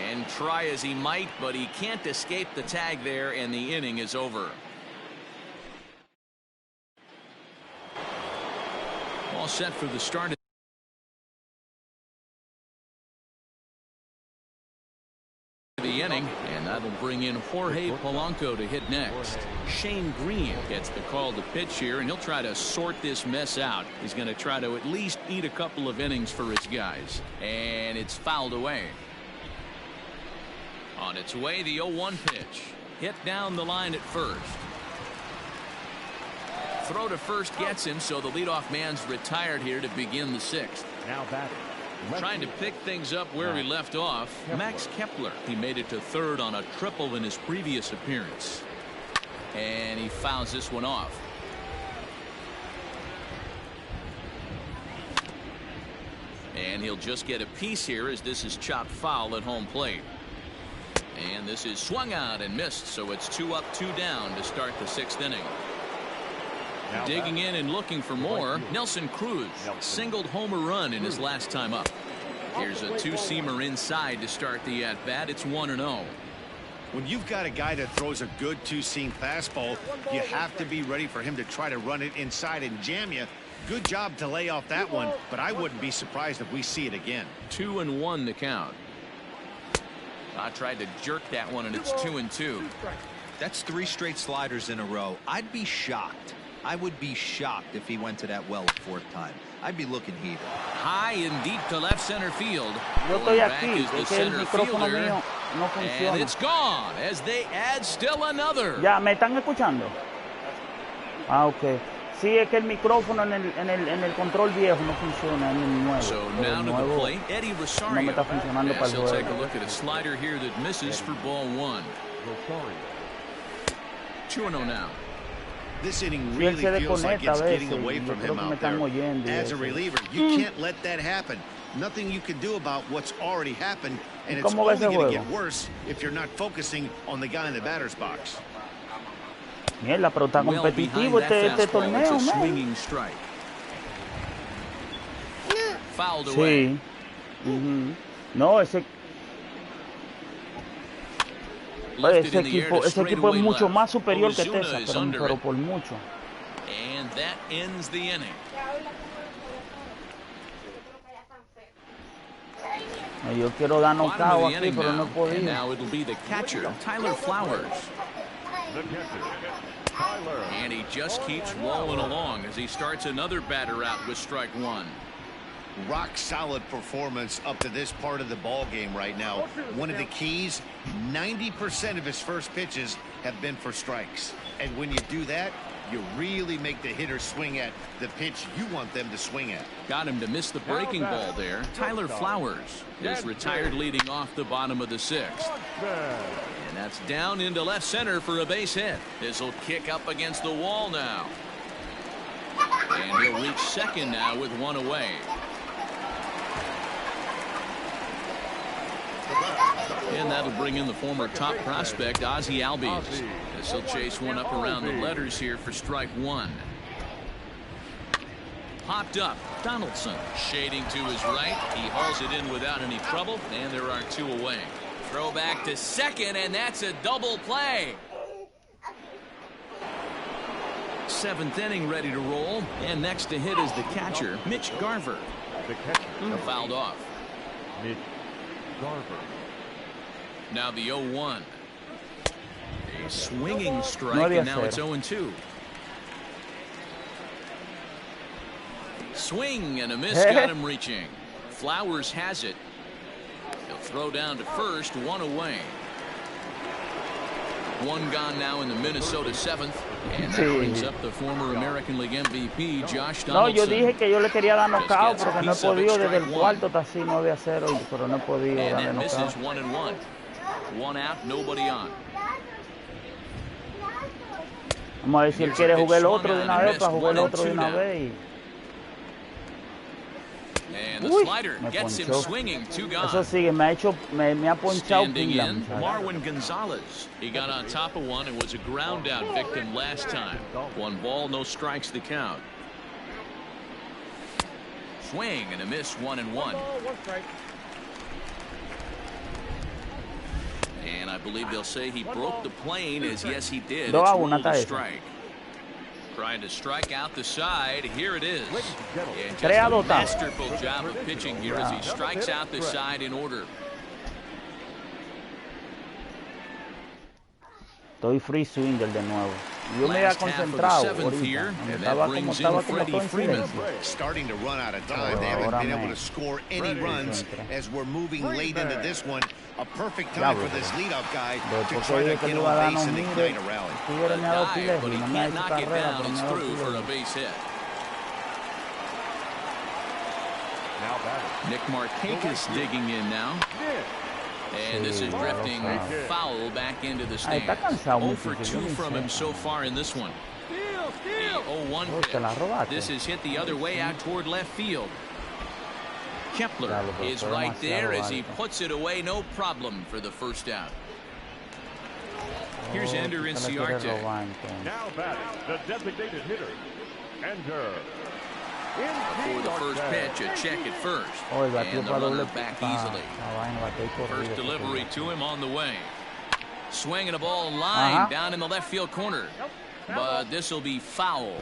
And try as he might, but he can't escape the tag there, and the inning is over. All set for the start of the inning, and that'll bring in Jorge Polanco to hit next. Shane Green gets the call to pitch here, and he'll try to sort this mess out. He's going to try to at least eat a couple of innings for his guys, and it's fouled away. On its way, the 0-1 pitch. Hit down the line at first. Throw to first gets him, so the leadoff man's retired here to begin the sixth.
Now batting.
Trying to pick things up where he left off, Max Kepler. He made it to third on a triple in his previous appearance. And he fouls this one off. And he'll just get a piece here as this is chopped foul at home plate. And this is swung out and missed, so it's 2 up, 2 down to start the sixth inning. Digging in and looking for more, Nelson Cruz singled homer run in his last time up. Here's a two-seamer inside to start the at-bat. It's 1-0.
When you've got a guy that throws a good two-seam fastball, you have to be ready for him to try to run it inside and jam you. Good job to lay off that one, but I wouldn't be surprised if we see it again.
2-1 the count. I tried to jerk that one, and it's 2-2.
That's 3 straight sliders in a row. I'd be shocked. I would be shocked if he went to that well a 4th time. I'd be looking heated.
High and deep to left center field.
Yo estoy aquí, es que el micrófono mío no funciona.
And it's gone as they add still another.
Ya, ¿me están escuchando? Ah, ok. Sí, es que el micrófono en el control viejo no funciona, en el nuevo.
So now to the plate, Eddie Rosario.
No me está funcionando para el
He'll take a
juego.
look at a slider here that misses for ball 1. 2-0 now.
This inning really feels like it's getting away from him out there. As a reliever, you can't let that happen. Nothing you can do about what's already happened, and it's only going to get worse if you're not focusing on the guy in the batter's box.
Mierda, pero está competitivo este torneo,
swinging strike. Fouled away.
Sí. No, ese equipo es mucho más superior que Tesa, pero por mucho.
And that ends the inning.
Yo quiero dar knockout aquí, pero no he podido.
Now it'll be the catcher, Tyler Flowers. And he just keeps rolling along as he starts another batter out with strike 1.
Rock solid performance up to this part of the ball game right now. One of the keys, 90% of his first pitches have been for strikes. And when you do that, you really make the hitter swing at the pitch you want them to swing at.
Got him to miss the breaking ball there. Tyler Flowers is retired leading off the bottom of the 6th. And that's down into left center for a base hit. This will kick up against the wall now. And he'll reach second now with 1 away. And that'll bring in the former top prospect, Ozzie Albies. As he'll chase one up around the letters here for strike 1. Popped up. Donaldson shading to his right. He hauls it in without any trouble, and there are 2 away. Throw back to second, and that's a double play. 7th inning ready to roll, and next to hit is the catcher, Mitch Garver.
The catcher.
Fouled off.
Mitch Garver.
Now the 0-1. A swinging strike, and now it's 0-2. Swing and a miss got him reaching. Flowers has it. He'll throw down to first, 1 away. 1 gone now in the Minnesota 7th. And that brings up the former American League MVP, Josh Donaldson.
No, yo dije que yo le quería dar knockout porque no he podido desde el cuarto, está así 9-0, pero no he podido darle knockout.
Misses 1-1. 1 out, nobody on.
Vamos a ver si él quiere jugar el otro de una vez para jugar el otro de una vez.
And the slider gets him swinging, 2 gone.
Eso sí, me ha ponchado pila.
Marwin Gonzalez. He got on top of one and was a ground out victim last time. 1 ball, no strikes to count. Swing and a miss, 1-1. And I believe they'll say he broke the plane, as yes he did. It's ruled a strike. Trying to strike out the side. Here it is. And just a masterful job of pitching here as he strikes out the side in order.
Estoy free swinger de nuevo. Yo me había
Last half of the
concentrado
seventh
ahorita.
here,
Donde
and that
estaba
brings
como
in Freddie
todo en
Freeman.
silencio.
Starting to run out of time. They haven't been able to score any runs as we're moving late into this one. A perfect time for this leadoff guy to try to get on base and ignite a rally.
A dive, but he can't knock it down. It's through for a base hit. Nick Markakis digging in now. And this is drifting foul back into the stands. 0 for 2 from him so far in this one. The 0-1 pitch. This is hit the other way out toward left field. Kepler is right there as he puts it away, no problem for the first out. Here's Ender Inciarte.
Now batting, the designated hitter, Ender.
For the first pitch, a check at first. And the runner back easily. First delivery to him on the way. Swinging a ball line down in the left field corner. But this will be foul.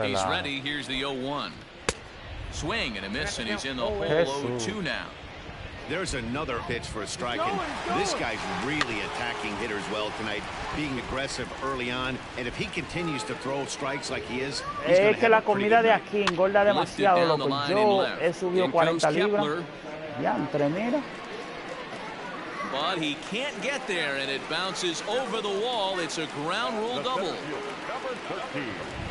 He's ready. Here's the 0-1. Swing and a miss, and he's in the hole 0-2 now.
There's another pitch for a strike, and this guy's really attacking hitters well tonight, being aggressive early on, and if he continues to throw strikes like he is, he's going to have a pretty good night.
Es que la comida de aquí engorda demasiado, loco. Yo he subido 40 libras. Ya, entre mira.
But he can't get there, and it bounces over the wall. It's a ground rule double.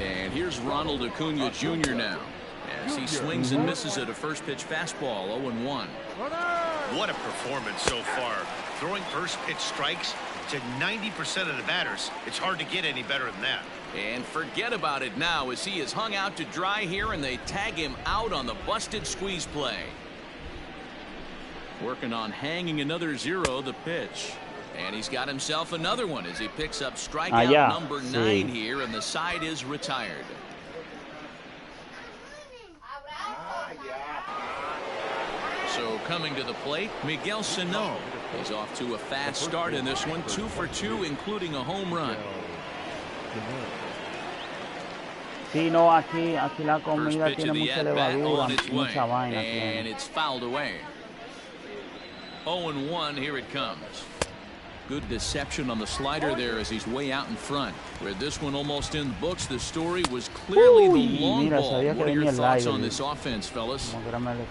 And here's Ronald Acuna Jr. now, as he swings and misses at a first pitch fastball, 0-1.
What a performance so far. Throwing first pitch strikes to 90% of the batters. It's hard to get any better than that.
And forget about it now as he is hung out to dry here, and they tag him out on the busted squeeze play. Working on hanging another 0, the pitch. And he's got himself another one as he picks up strikeout number 9 here, and the side is retired. So coming to the plate, Miguel Sano. He's off to a fast start in this one, 2 for 2, including a home run.
Sí, no, aquí la comida tiene mucha levadura, mucha vaina.
And it's fouled away. 0-1, here it comes. Good deception on the slider there as he's way out in front. Where this one almost in the books, the story was clearly the long ball. What are your thoughts on this offense, fellas?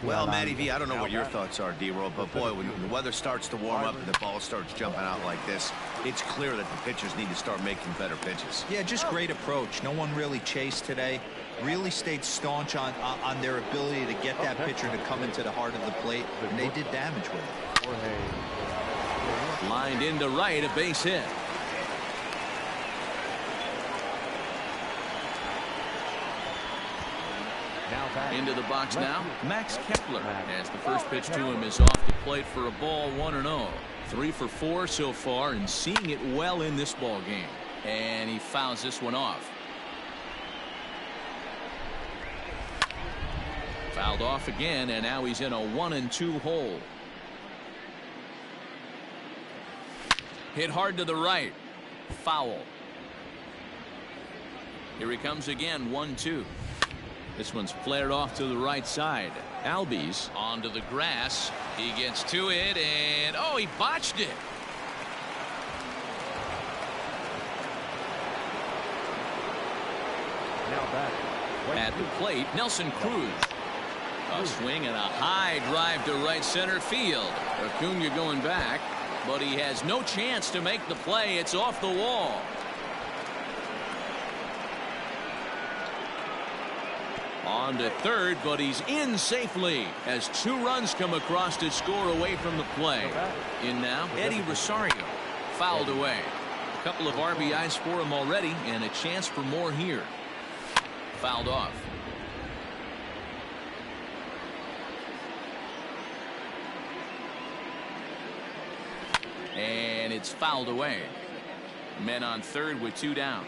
Well, Matty V, I don't know what your thoughts are, D-Roll, but boy, when the weather starts to warm up and the ball starts jumping out like this, it's clear that the pitchers need to start making better pitches.
Yeah, just great approach. No one really chased today. Really stayed staunch on their ability to get that pitcher to come into the heart of the plate, and they did damage with it.
Lined into right, a base hit. Into the box now, Max Kepler, as the first pitch to him is off the plate for a ball, 1-0. 3 for 4 so far, and seeing it well in this ball game. And he fouls this one off. Fouled off again, and now he's in a 1-2 hole. Hit hard to the right. Foul. Here he comes again, 1-2. This one's flared off to the right side. Albies onto the grass. He gets to it, and oh, he botched it. At the plate, Nelson Cruz. A swing and a high drive to right center field. Acuna going back, but he has no chance to make the play. It's off the wall. On to third, but he's in safely as 2 runs come across to score away from the play. In now, Eddie Rosario. Fouled away. A couple of RBIs for him already, and a chance for more here. Fouled off. And it's fouled away. Men on third with 2 down.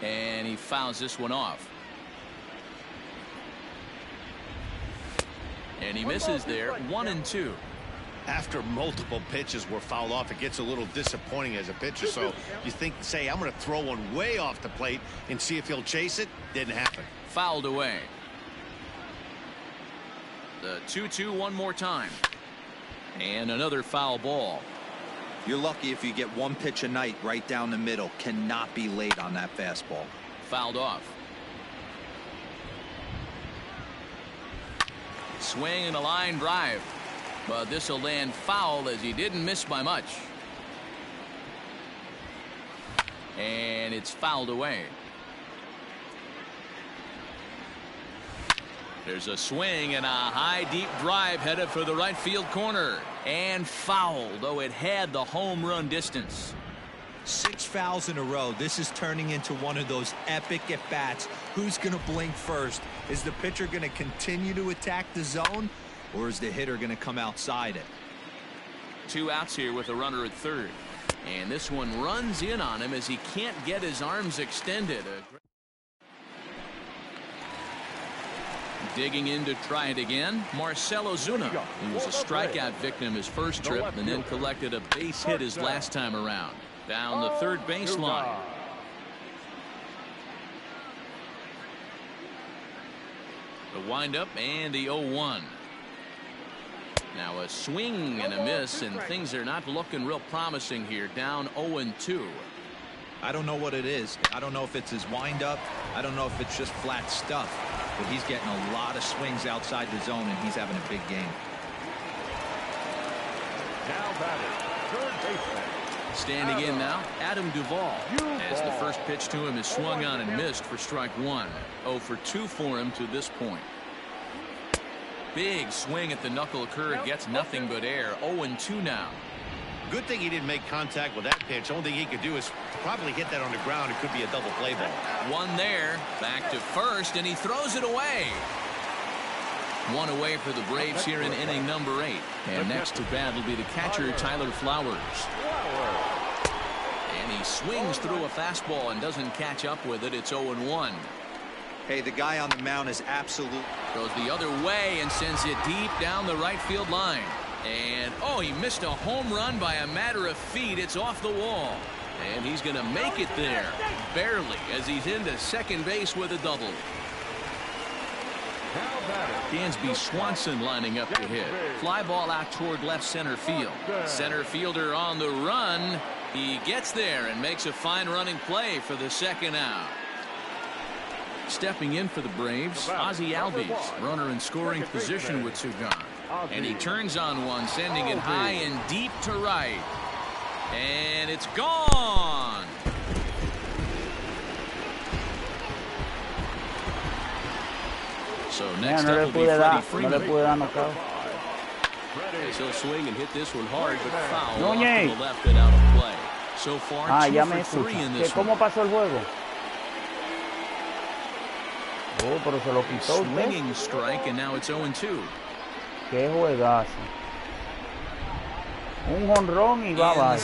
And he fouls this one off. And he misses there, 1-2.
After multiple pitches were fouled off, it gets a little disappointing as a pitcher. So you think, say, I'm going to throw one way off the plate and see if he'll chase it. Didn't happen.
Fouled away. The 2-2 one more time. And another foul ball.
You're lucky if you get one pitch a night right down the middle. Cannot be late on that fastball.
Fouled off. Swing and a line drive. But this will land foul as he didn't miss by much. And it's fouled away. There's a swing and a high deep drive headed for the right field corner. And fouled, though it had the home run distance.
6 fouls in a row. This is turning into one of those epic at-bats. Who's going to blink first? Is the pitcher going to continue to attack the zone, or is the hitter going to come outside it?
2 outs here with a runner at third. And this one runs in on him as he can't get his arms extended. Digging in to try it again, Marcell Ozuna. He was a strikeout victim his first trip and then collected a base hit his last time around. Down the third baseline. The windup and the 0-1. Now a swing and a miss, and things are not looking real promising here. Down 0-2.
I don't know what it is. I don't know if it's his windup. I don't know if it's just flat stuff. But he's getting a lot of swings outside the zone, and he's having a big game.
Now batting, third baseman.
Standing in now, Adam Duvall. As the first pitch to him is swung on and missed for strike 1. 0 for 2 for him to this point. Big swing at the knuckle curve, gets nothing but air. 0-2 now.
Good thing he didn't make contact with that pitch. Only thing he could do is probably hit that on the ground. It could be a double play ball.
One there, back to first, and he throws it away. 1 away for the Braves here in inning number 8. And next to bat will be the catcher, Tyler Flowers. And he swings through a fastball and doesn't catch up with it. It's 0-1.
Hey, the guy on the mound is absolute.
Goes the other way and sends it deep down the right field line. And, oh, he missed a home run by a matter of feet. It's off the wall. And he's going to make it there, barely, as he's into second base with a double. Dansby Swanson lining up to hit. Fly ball out toward left center field. Center fielder on the run. He gets there and makes a fine running play for the second out. Stepping in for the Braves, Ozzie Albies, runner in scoring position with two gone. And he turns on one, sending it high and deep to right. And it's gone. So next up will be Freddie Freeman. As he'll swing and hit this one hard, but foul off to the left and out of play. So far, 2 for 3 in this one.
¿Cómo pasó el juego? Oh, pero se lo quitó usted.
Swinging strike, and now it's 0-2.
Qué juegazo. Un jonrón y bye-bye.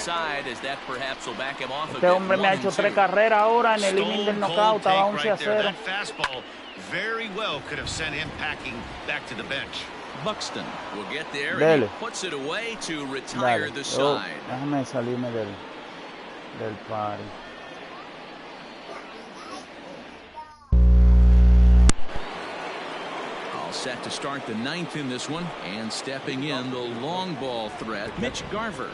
Este hombre me ha hecho 3 carreras ahora en el inning del knockout. Estaba 11-0.
Fastball very well could have sent him packing back to the bench.
Buxton will get there and he puts it away to retire the side.
Déjame salirme del party.
All set to start the 9th in this one, and stepping in the long ball threat, Mitch Garver.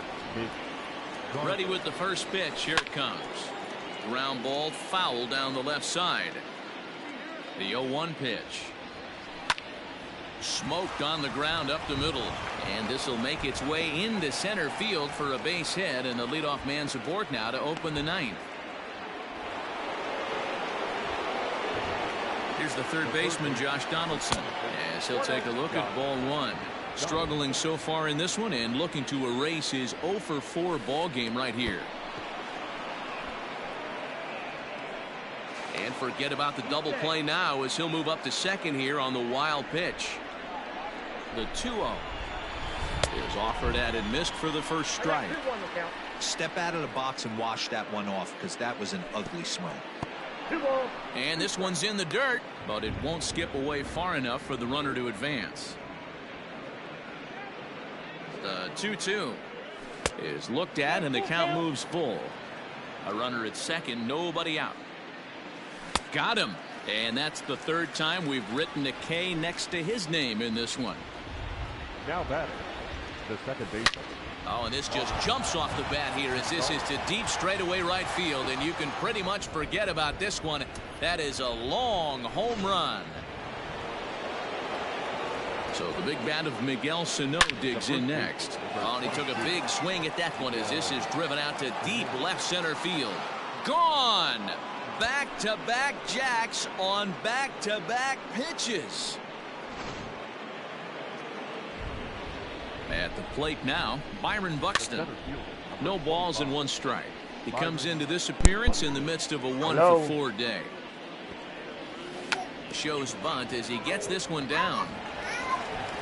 Ready with the first pitch. Here it comes. Ground ball foul down the left side. The 0-1 pitch. Smoked on the ground up the middle, and this will make its way into center field for a base hit, and the leadoff man's aboard now to open the 9th. Here's the third baseman, Josh Donaldson, as he'll take a look at ball 1. Struggling so far in this one and looking to erase his 0 for 4 ball game right here. And forget about the double play now as he'll move up to second here on the wild pitch. The 2-0 is offered at and missed for the first strike.
Step out of the box and wash that one off, because that was an ugly swing.
And this one's in the dirt, but it won't skip away far enough for the runner to advance. The 2-2 is looked at and the count moves full. A runner at second, nobody out. Got him, and that's the 3rd time we've written a K next to his name in this one.
Now batting, the second baseman,
Oh, and this just jumps off the bat here as this is to deep straightaway right field, and you can pretty much forget about this one. That is a long home run. So the big bat of Miguel Sano digs in next. Oh, and he took a big swing at that one as this is driven out to deep left center field. Gone! Back-to-back jacks on back-to-back pitches. At the plate now, Byron Buxton. No balls and 1 strike. He comes into this appearance in the midst of a 1-for-4 day. Shows bunt as he gets this one down.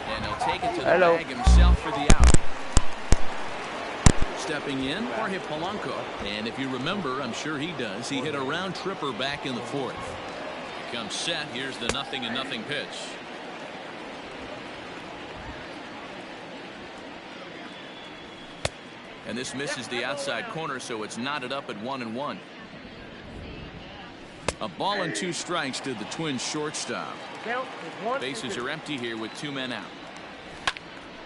And he'll take it to the bag himself for the out. Stepping in, Jorge Polanco. And if you remember, I'm sure he does, he hit a round tripper back in the 4th. He comes set. Here's the 0-0 pitch. And this misses the outside corner, so it's knotted up at 1-1. A ball and 2 strikes to the Twins shortstop. Bases are empty here with 2 men out.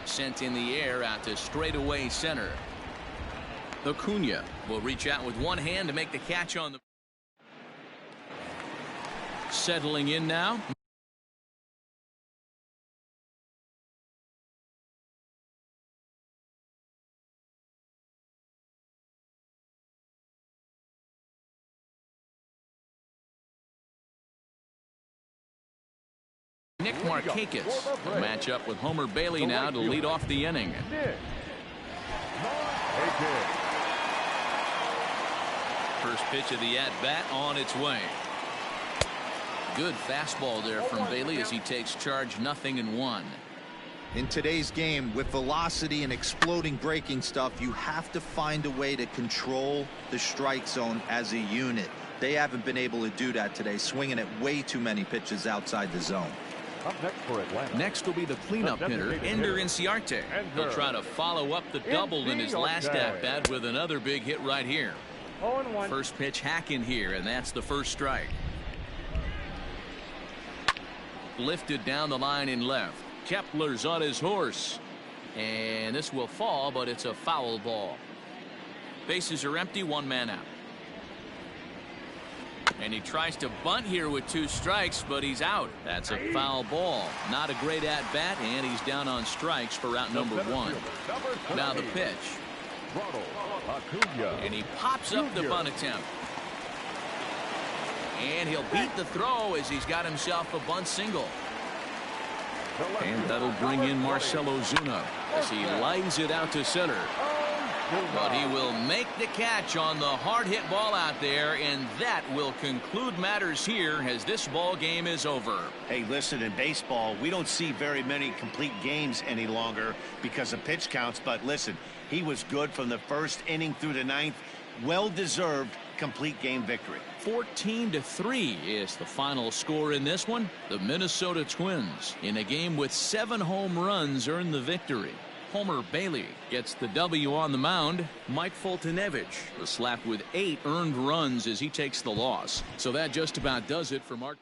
Sent in the air out to straightaway center. Acuna will reach out with 1 hand to make the catch on the. Settling in now. Nick Markakis will match up with Homer Bailey now to lead off the inning. First pitch of the at-bat on its way. Good fastball there from Bailey as he takes charge. 0-1.
In today's game, with velocity and exploding breaking stuff, you have to find a way to control the strike zone as a unit. They haven't been able to do that today, swinging at way too many pitches outside the zone.
Up next for Atlanta.
Next will be the cleanup hitter, Ender Inciarte. He'll try to follow up the double in his last at-bat with another big hit right here. First pitch hacking here, and that's the first strike. Lifted down the line in left. Kepler's on his horse. And this will fall, but it's a foul ball. Bases are empty, 1 man out. And he tries to bunt here with 2 strikes, but he's out. That's a foul ball. Not a great at-bat, and he's down on strikes for out number 1. Now the pitch. And he pops up the bunt attempt. And he'll beat the throw as he's got himself a bunt single. And that'll bring in Marcell Ozuna as he lines it out to center. But he will make the catch on the hard hit ball out there, and that will conclude matters here as this ball game is over.
Hey, listen, in baseball, we don't see very many complete games any longer because of pitch counts. But listen, he was good from the 1st inning through the 9th. Well-deserved complete game victory.
14-3 is the final score in this one. The Minnesota Twins, in a game with 7 home runs, earned the victory. Homer Bailey gets the W on the mound. Mike Foltynewicz was slapped with 8 earned runs as he takes the loss. So that just about does it for Mark.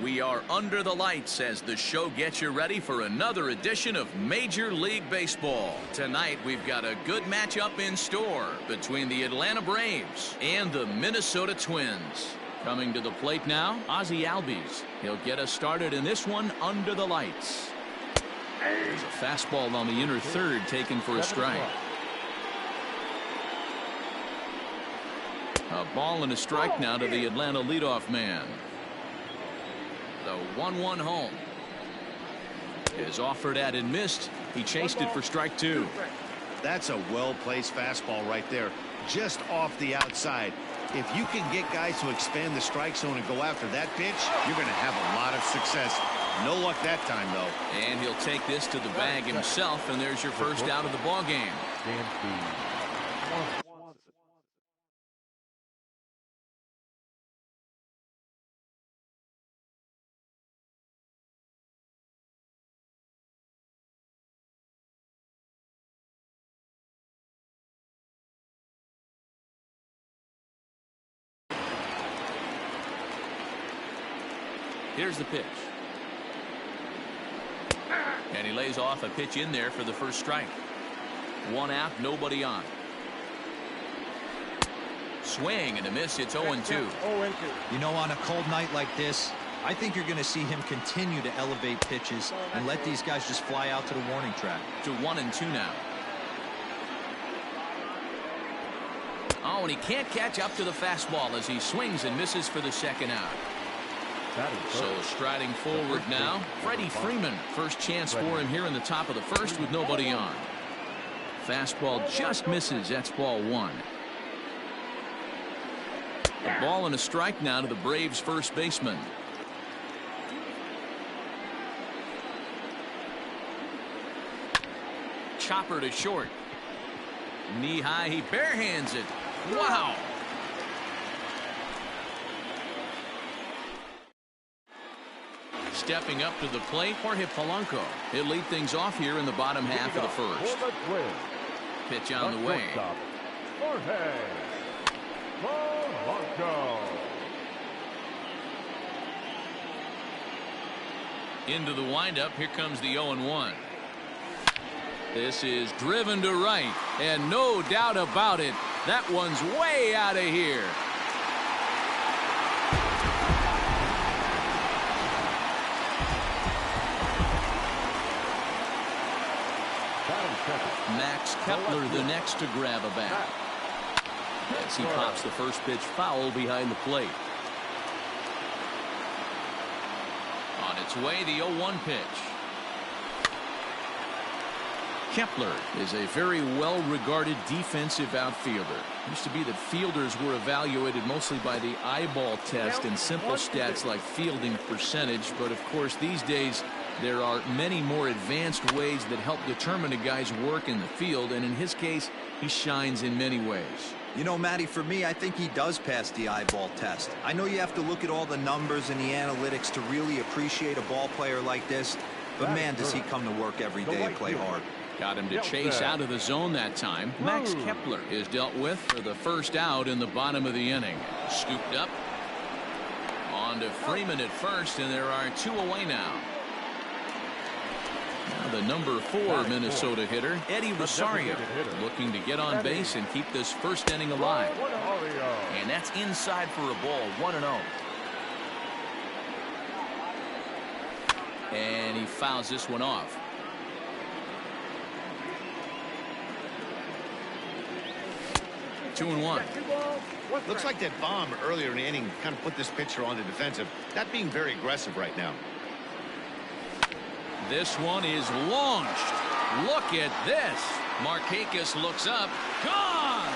We are under the lights as the show gets you ready for another edition of Major League Baseball. Tonight, we've got a good matchup in store between the Atlanta Braves and the Minnesota Twins. Coming to the plate now, Ozzie Albies. He'll get us started in this one under the lights. There's a fastball on the inner third taken for a strike. A ball and a strike now to the Atlanta leadoff man. The 1-1 home is offered at and missed. He chased it for strike two.
That's a well-placed fastball right there, just off the outside. If you can get guys to expand the strike zone and go after that pitch, you're going to have a lot of success. No luck that time, though.
And he'll take this to the bag himself, and there's your first out of the ball game. Here's the pitch. And he lays off a pitch in there for the first strike. One out, nobody on. Swing and a miss. It's 0-2.
You know, on a cold night like this, I think you're going to see him continue to elevate pitches and let these guys just fly out to the warning track.
To 1-2 now. Oh, and he can't catch up to the fastball as he swings and misses for the second out. So striding forward now, Freddie Freeman. First chance for him here in the top of the first with nobody on. Fastball just misses. That's ball one. A ball and a strike now to the Braves first baseman. Chopper to short. Knee high, he barehands it. Wow. Stepping up to the plate, Jorge Polanco. He'll lead things off here in the bottom half of the first. Pitch on the way.
Jorge Polanco.
Into the windup, here comes the 0-1. This is driven to right, and no doubt about it, that one's way out of here. Max Kepler the next to grab a bat. As he pops the first pitch foul behind the plate. On its way, the 0-1 pitch. Kepler is a very well-regarded defensive outfielder. It used to be that fielders were evaluated mostly by the eyeball test and simple stats like fielding percentage, but of course these days there are many more advanced ways that help determine a guy's work in the field, and in his case, he shines in many ways.
You know, Matty, for me, I think he does pass the eyeball test. I know you have to look at all the numbers and the analytics to really appreciate a ball player like this, but man, does he come to work every day and play hard.
Got him to chase out of the zone that time. Max Kepler is dealt with for the first out in the bottom of the inning. Scooped up. On to Freeman at first, and there are two away now. Now the number 4 Minnesota hitter, Eddie Rosario, looking to get on base and keep this first inning alive. And that's inside for a ball, 1-0. And he fouls this one off. Two and one.
Looks like that bomb earlier in the inning kind of put this pitcher on the defensive. Not being very aggressive right now.
This one is launched. Look at this. Markakis looks up. Gone!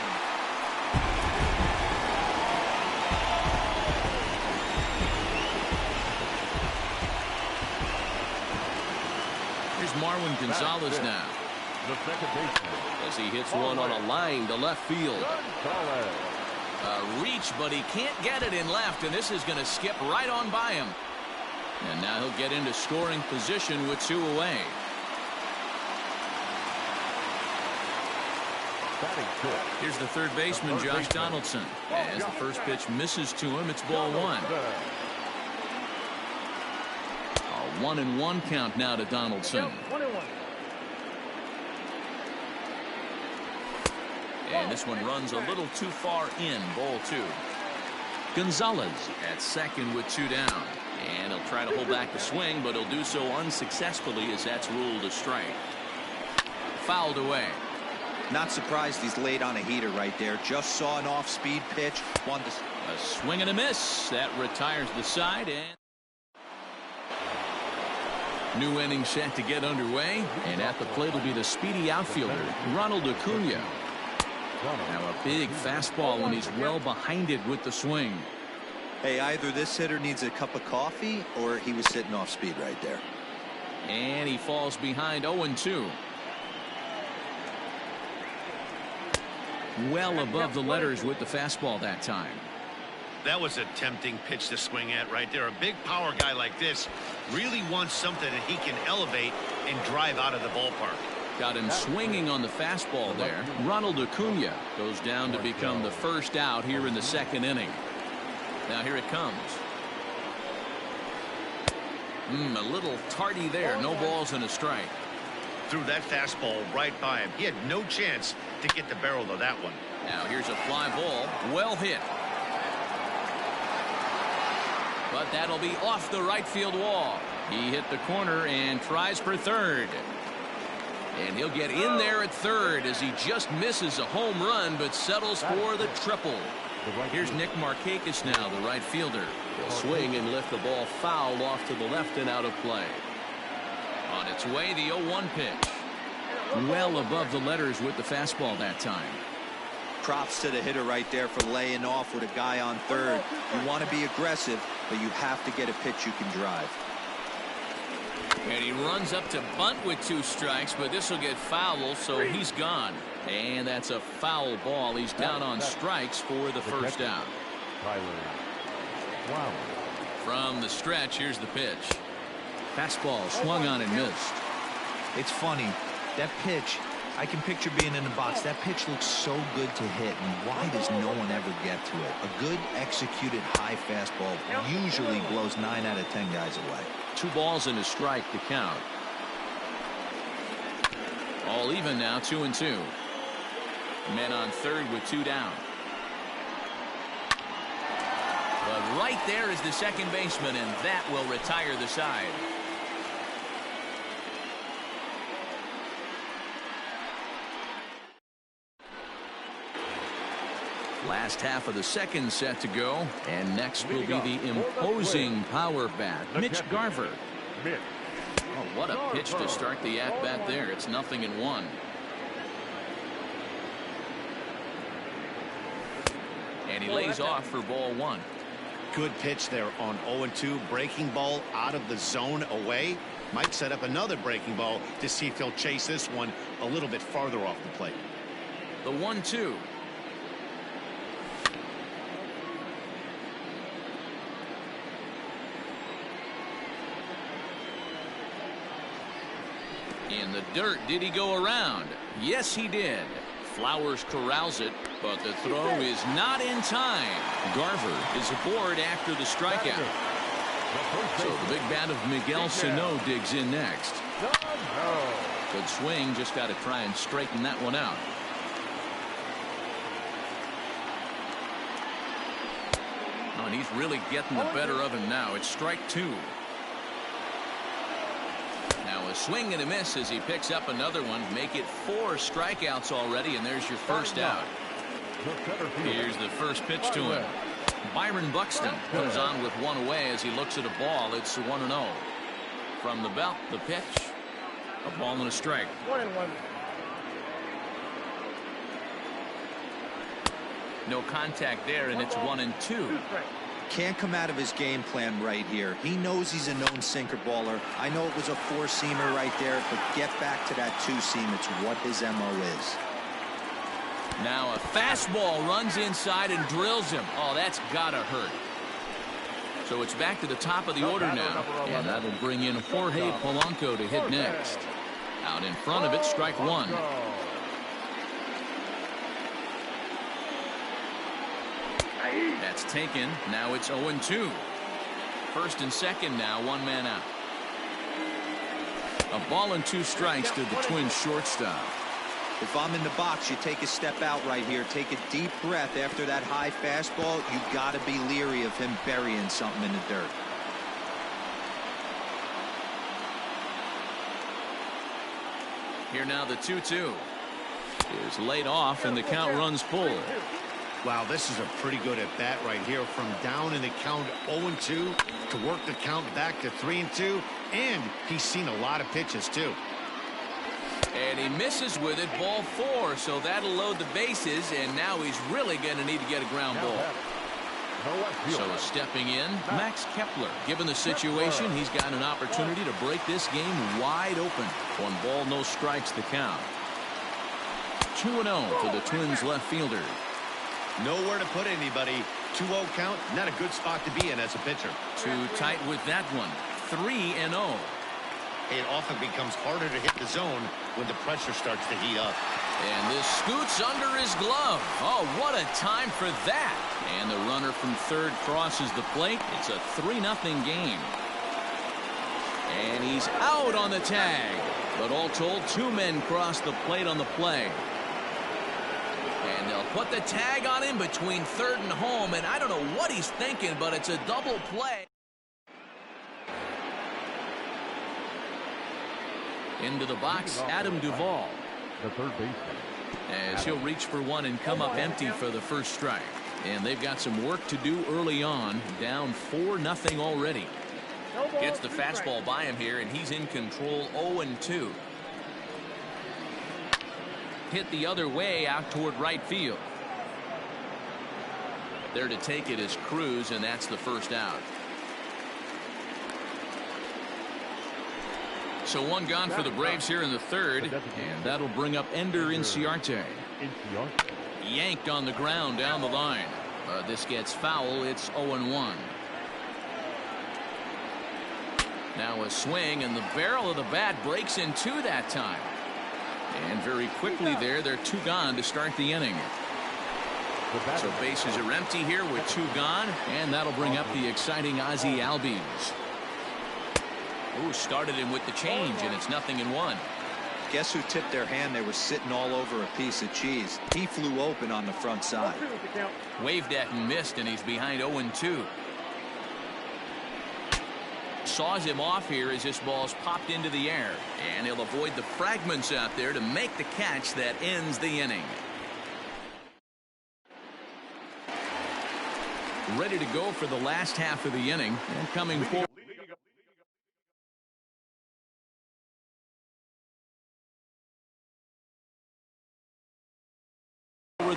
Here's Marwin Gonzalez now.
The second baseman.
As he hits one on a line to left field. A reach, but he can't get it in left, and this is going to skip right on by him. And now he'll get into scoring position with two away. Here's the third baseman, Josh Donaldson. As the first pitch misses to him, it's ball one. 1-1 count now to Donaldson.
1-1.
And this one runs a little too far in, ball 2. Gonzalez at second with 2 down. And he'll try to hold back the swing, but he'll do so unsuccessfully as that's ruled a strike. Fouled away.
Not surprised he's laid on a heater right there. Just saw an off-speed pitch.
A swing and a miss. That retires the side. And new inning set to get underway. And at the plate will be the speedy outfielder, Ronald Acuna. Now a big fastball when he's well behind it with the swing.
Hey, either this hitter needs a cup of coffee or he was sitting off speed right there.
And he falls behind 0-2. Well above the letters with the fastball that time.
That was a tempting pitch to swing at right there. A big power guy like this really wants something that he can elevate and drive out of the ballpark.
Got him swinging on the fastball there. Ronald Acuna goes down to become the first out here in the second inning. Now here it comes. A little tardy there. No balls and a strike.
Threw that fastball right by him. He had no chance to get the barrel of that one.
Now here's a fly ball. Well hit. But that'll be off the right field wall. He hit the corner and tries for third. And he'll get in there at third as he just misses a home run but settles for the triple. Here's Nick Markakis now, the right fielder. He'll swing and lift the ball foul off to the left and out of play. On its way, the 0-1 pitch. Well above the letters with the fastball that time.
Props to the hitter right there for laying off with a guy on third. You want to be aggressive, but you have to get a pitch you can drive.
And he runs up to bunt with 2 strikes, but this will get foul, so he's gone. And that's a foul ball. He's down on strikes for the first out. From the stretch, here's the pitch. Fastball swung on and missed.
It's funny. That pitch, I can picture being in the box. That pitch looks so good to hit, and why does no one ever get to it? A good executed high fastball usually blows 9 out of 10 guys away.
2 balls and a strike to count. All even now, 2-2. Men on third with 2 down. But right there is the second baseman, and that will retire the side. Last half of the second set to go, and next will be the imposing power bat, Mitch Garver. Oh, what a pitch to start the at-bat there. It's 0-1. And he lays off for ball 1.
Good pitch there on 0-2. Breaking ball out of the zone away. Might set up another breaking ball to see if he'll chase this one a little bit farther off the plate.
The 1-2. In the dirt, did he go around? Yes, he did. Flowers corrals it, but the throw is not in time. Garver is aboard after the strikeout. So the big bat of Miguel Sano digs in next. Good swing, just got to try and straighten that one out. Oh, and he's really getting the better of him now. It's strike 2. Now a swing and a miss as he picks up another one. Make it 4 strikeouts already, and there's your first out. Here's the first pitch to him. Byron Buxton comes on with 1 away as he looks at a ball. It's 1-0. From the belt, the pitch. A ball and a strike.
1-1.
No contact there, and it's 1-2.
Can't come out of his game plan right here. He knows he's a known sinker baller. I know it was a 4-seamer right there, but get back to that 2-seam. It's what his MO is.
Now a fastball runs inside and drills him. Oh, that's gotta hurt. So it's back to the top of the order now, and that'll bring in Jorge Polanco to hit next. Out in front of it, strike 1. That's taken. Now it's 0-2. First and second now, 1 man out. A ball and 2 strikes to the Twins shortstop.
If I'm in the box, you take a step out right here. Take a deep breath after that high fastball. You got to be leery of him burying something in the dirt.
Here now the 2-2 is laid off and the count runs full.
Wow, this is a pretty good at bat right here, from down in the count 0-2 to work the count back to 3-2, and he's seen a lot of pitches too.
And he misses with it, ball 4, so that'll load the bases, and now he's really going to need to get a ground ball. So stepping in, Max Kepler. Given the situation, he's got an opportunity to break this game wide open. 1 ball, no strikes the count. 2-0 for the Twins left fielder.
Nowhere to put anybody. 2-0 count, not a good spot to be in as a pitcher.
Too tight with that one. 3-0.
It often becomes harder to hit the zone when the pressure starts to heat up.
And this scoots under his glove. Oh, what a time for that. And the runner from third crosses the plate. It's a 3-0 game. And he's out on the tag. But all told, 2 men cross the plate on the play. And they'll put the tag on him between third and home. And I don't know what he's thinking, but it's a double play. Into the box, Adam Duvall.
The third baseman.
As he'll reach for one and come up empty for the first strike. And they've got some work to do early on. Down 4-0 already. Gets the fastball by him here, and he's in control 0-2. Hit the other way out toward right field. There to take it is Cruz, and that's the first out. So 1 gone for the Braves here in the third, and that'll bring up Ender Inciarte. Yanked on the ground down the line. This gets foul. It's 0-1. Now a swing, and the barrel of the bat breaks in 2 that time. And very quickly there, they're 2 gone to start the inning. So bases are empty here with 2 gone, and that'll bring up the exciting Ozzie Albies. Ooh, started him with the change, and it's 0-1.
Guess who tipped their hand? They were sitting all over a piece of cheese. He flew open on the front side.
Waved at and missed, and he's behind 0-2. Saws him off here as this ball's popped into the air, and he'll avoid the fragments out there to make the catch that ends the inning. Ready to go for the last half of the inning, and coming forward.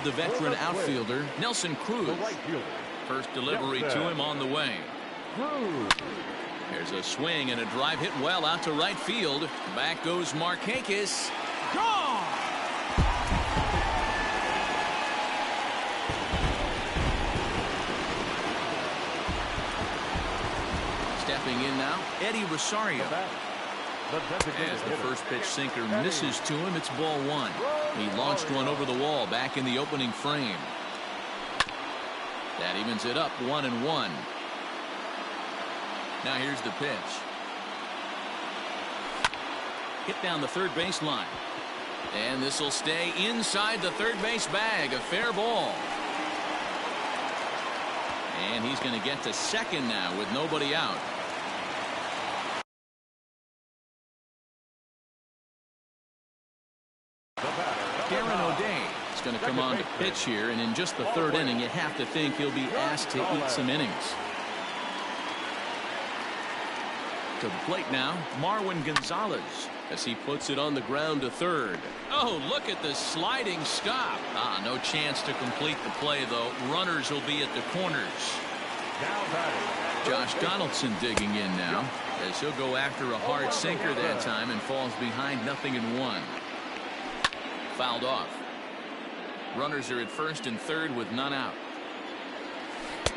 The veteran outfielder Nelson Cruz. First delivery to him on the way. There's a swing and a drive hit well out to right field. Back goes Markakis. Gone! Stepping in now, Eddie Rosario. As the first pitch sinker misses to him, it's ball 1. He launched one over the wall back in the opening frame. That evens it up 1-1. Now here's the pitch. Hit down the third baseline. And this will stay inside the third base bag. A fair ball. And he's going to get to second now with nobody out. It's going to come on to pitch here, and in just the third inning, you have to think he'll be asked to eat some innings. To the plate now, Marwin Gonzalez, as he puts it on the ground to third. Oh, look at the sliding stop. No chance to complete the play, though. Runners will be at the corners. Josh Donaldson digging in now, as he'll go after a hard sinker that time and falls behind 0-1. Fouled off. Runners are at first and third with none out.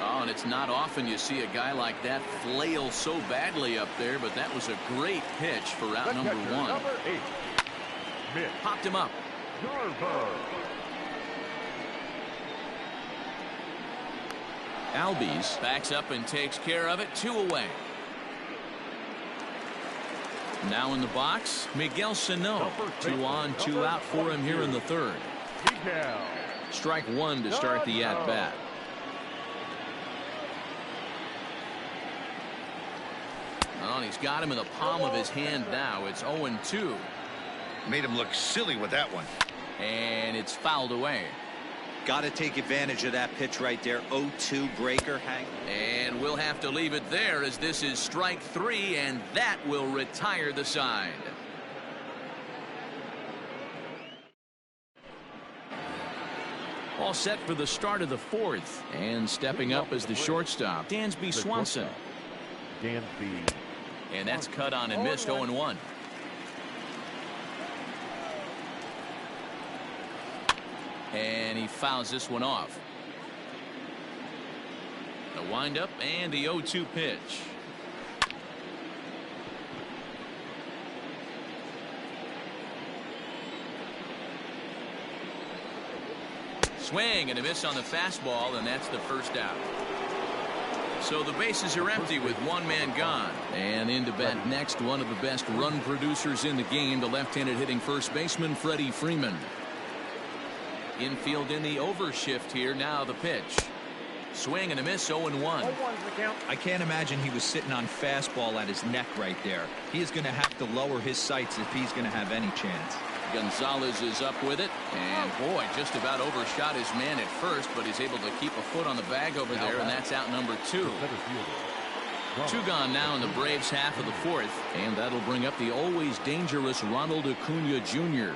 Oh, and it's not often you see a guy like that flail so badly up there, but that was a great pitch for out number 1. Popped him up. Albies backs up and takes care of it. 2 away. Now in the box, Miguel Sano. 2 on, 2 out for him here in the third. Strike 1 to start the at-bat. Oh, and he's got him in the palm of his hand now. It's 0-2.
Made him look silly with that one.
And it's fouled away.
Got to take advantage of that pitch right there. 0-2 breaker.
And we'll have to leave it there as this is strike 3, and that will retire the side. All set for the start of the fourth. And stepping up as the shortstop, Dansby Swanson. And that's cut on and missed. 0-1. And he fouls this one off. The windup and the 0-2 pitch. Swing and a miss on the fastball, and that's the first out. So the bases are empty with one man gone. And into bat next, one of the best run producers in the game, the left-handed hitting first baseman, Freddie Freeman. Infield in the overshift here. Now the pitch. Swing and a miss. 0-1.
I can't imagine he was sitting on fastball at his neck right there. He is going to have to lower his sights if he's going to have any chance.
Gonzalez is up with it, and boy, just about overshot his man at first, but he's able to keep a foot on the bag over there, and that's out number 2. 2 gone now in the Braves half of the fourth, and that'll bring up the always dangerous Ronald Acuna Jr.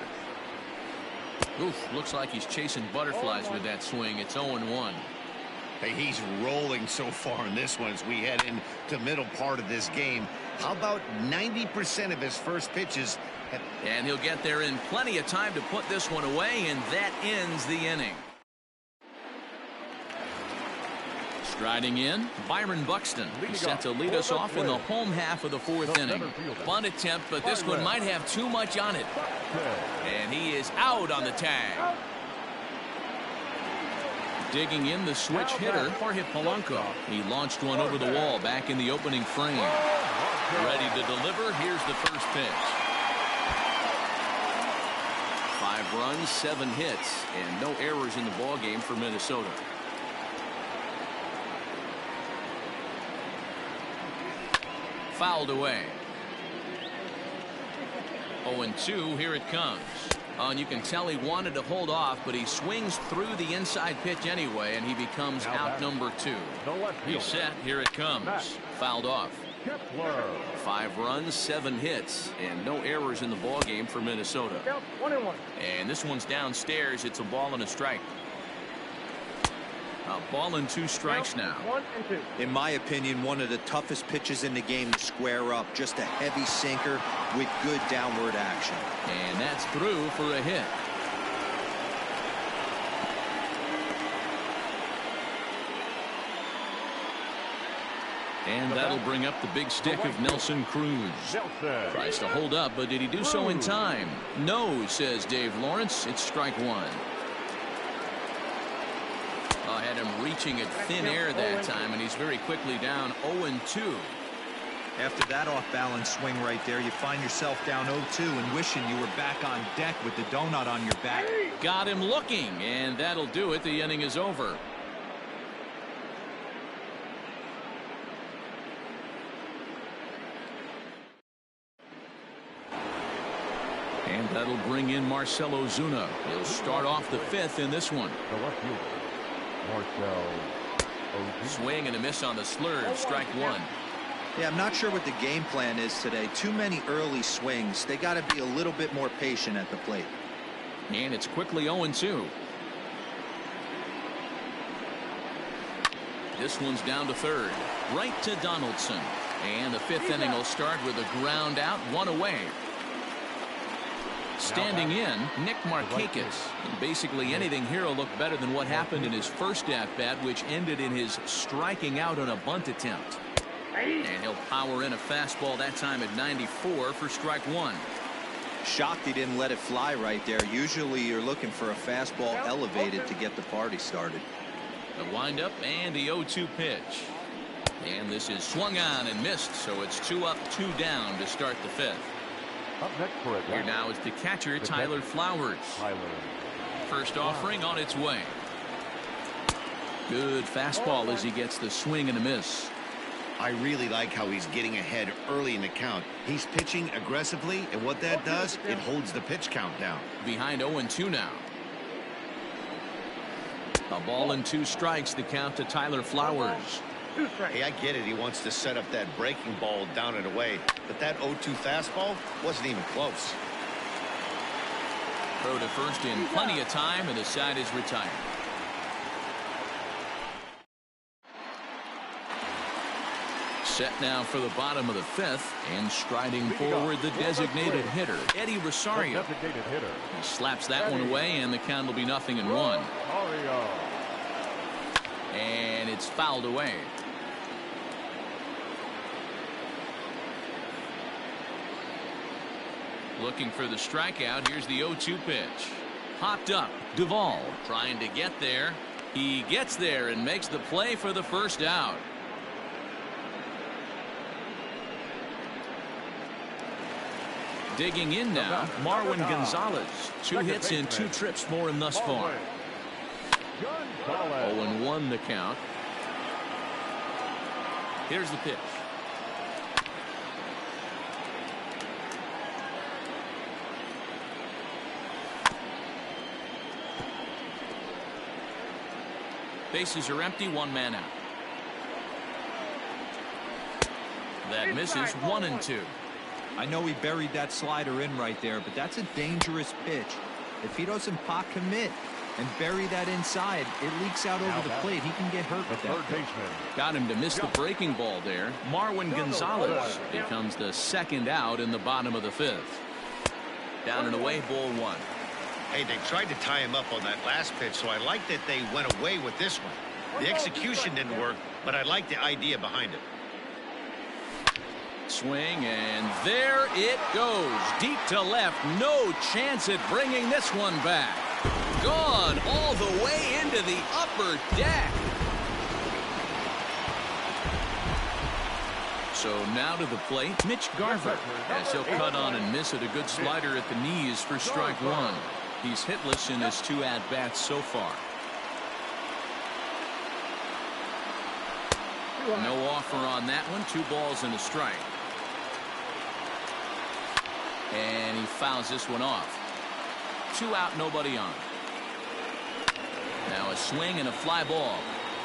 Oof, looks like he's chasing butterflies with that swing. It's 0-1.
Hey, he's rolling so far in this one as we head into middle part of this game. How about 90% of his first pitches?
And he'll get there in plenty of time to put this one away, and that ends the inning. Striding in, Byron Buxton. He's set to lead us off in the home half of the fourth inning. Bunt attempt, but this one might have too much on it. And he is out on the tag. Digging in the switch hitter, Jorge Polanco. He launched one over the wall back in the opening frame. Ready to deliver. Here's the first pitch. 5 runs, 7 hits, and no errors in the ballgame for Minnesota. Fouled away. 0-2. Here it comes. And you can tell he wanted to hold off, but he swings through the inside pitch anyway, and he becomes out number 2. He's set. Here it comes. Fouled off. 5 runs, 7 hits, and no errors in the ballgame for Minnesota. And this one's downstairs. It's a ball and a strike. A ball and 2 strikes now.
In my opinion, one of the toughest pitches in the game to square up. Just a heavy sinker with good downward action.
And that's through for a hit. And that'll bring up the big stick of Nelson Cruz. Tries to hold up, but did he do so in time? No, says Dave Lawrence. It's strike 1. Had him reaching at thin air that time, and he's very quickly down 0-2.
After that off-balance swing right there, you find yourself down 0-2 and wishing you were back on deck with the donut on your back.
Got him looking, and that'll do it. The inning is over. And that'll bring in Marcell Ozuna. He'll start off the 5th in this one. Swing and a miss on the slurve. Strike 1.
Yeah, I'm not sure what the game plan is today. Too many early swings. They got to be a little bit more patient at the plate.
And it's quickly 0-2. This one's down to third. Right to Donaldson. And the 5th inning will start with a ground out, 1 away. Standing in, Nick Markakis. And basically anything here will look better than what happened in his first at-bat, which ended in his striking out on a bunt attempt. And he'll power in a fastball that time at 94 for strike 1.
Shocked he didn't let it fly right there. Usually you're looking for a fastball elevated to get the party started.
The windup and the 0-2 pitch. And this is swung on and missed, so it's 2 up, 2 down to start the 5th.
Up next for it.
Here now is the catcher, Tyler Flowers. First offering on its way. Good fastball as he gets the swing and a miss.
I really like how he's getting ahead early in the count. He's pitching aggressively, and what that does, it holds the pitch count down.
Behind 0-2 now. A ball and 2 strikes, the count to Tyler Flowers.
Hey, I get it. He wants to set up that breaking ball down and away, but that 0-2 fastball wasn't even close.
Throw to first in plenty of time, and the side is retired. Set now for the bottom of the 5th, and striding forward the designated hitter, Eddie Rosario. He slaps that one away, and the count will be 0-1. And it's fouled away. Looking for the strikeout. Here's the 0-2 pitch. Popped up. Duvall trying to get there. He gets there and makes the play for the first out. Digging in now, Marwin Gonzalez. 2 hits in 2 trips for him thus far. 0-1 the count. Here's the pitch. Bases are empty, 1 man out. That misses. 1-2.
I know he buried that slider in right there, but that's a dangerous pitch. If he doesn't pot commit and bury that inside, it leaks out over the plate. He can get hurt with that.
Got him to miss the breaking ball there. Marwin Gonzalez becomes the 2nd out in the bottom of the 5th. Down and away, ball 1.
Hey, they tried to tie him up on that last pitch, so I like that they went away with this one. The execution didn't work, but I like the idea behind it.
Swing, and there it goes. Deep to left. No chance at bringing this one back. Gone all the way into the upper deck. So now to the plate, Mitch Garver, as he'll cut on and miss it. A good slider at the knees for strike 1. He's hitless in his 2 at-bats so far. No offer on that one. 2 balls and a strike. And he fouls this one off. 2 out, nobody on. Now a swing and a fly ball.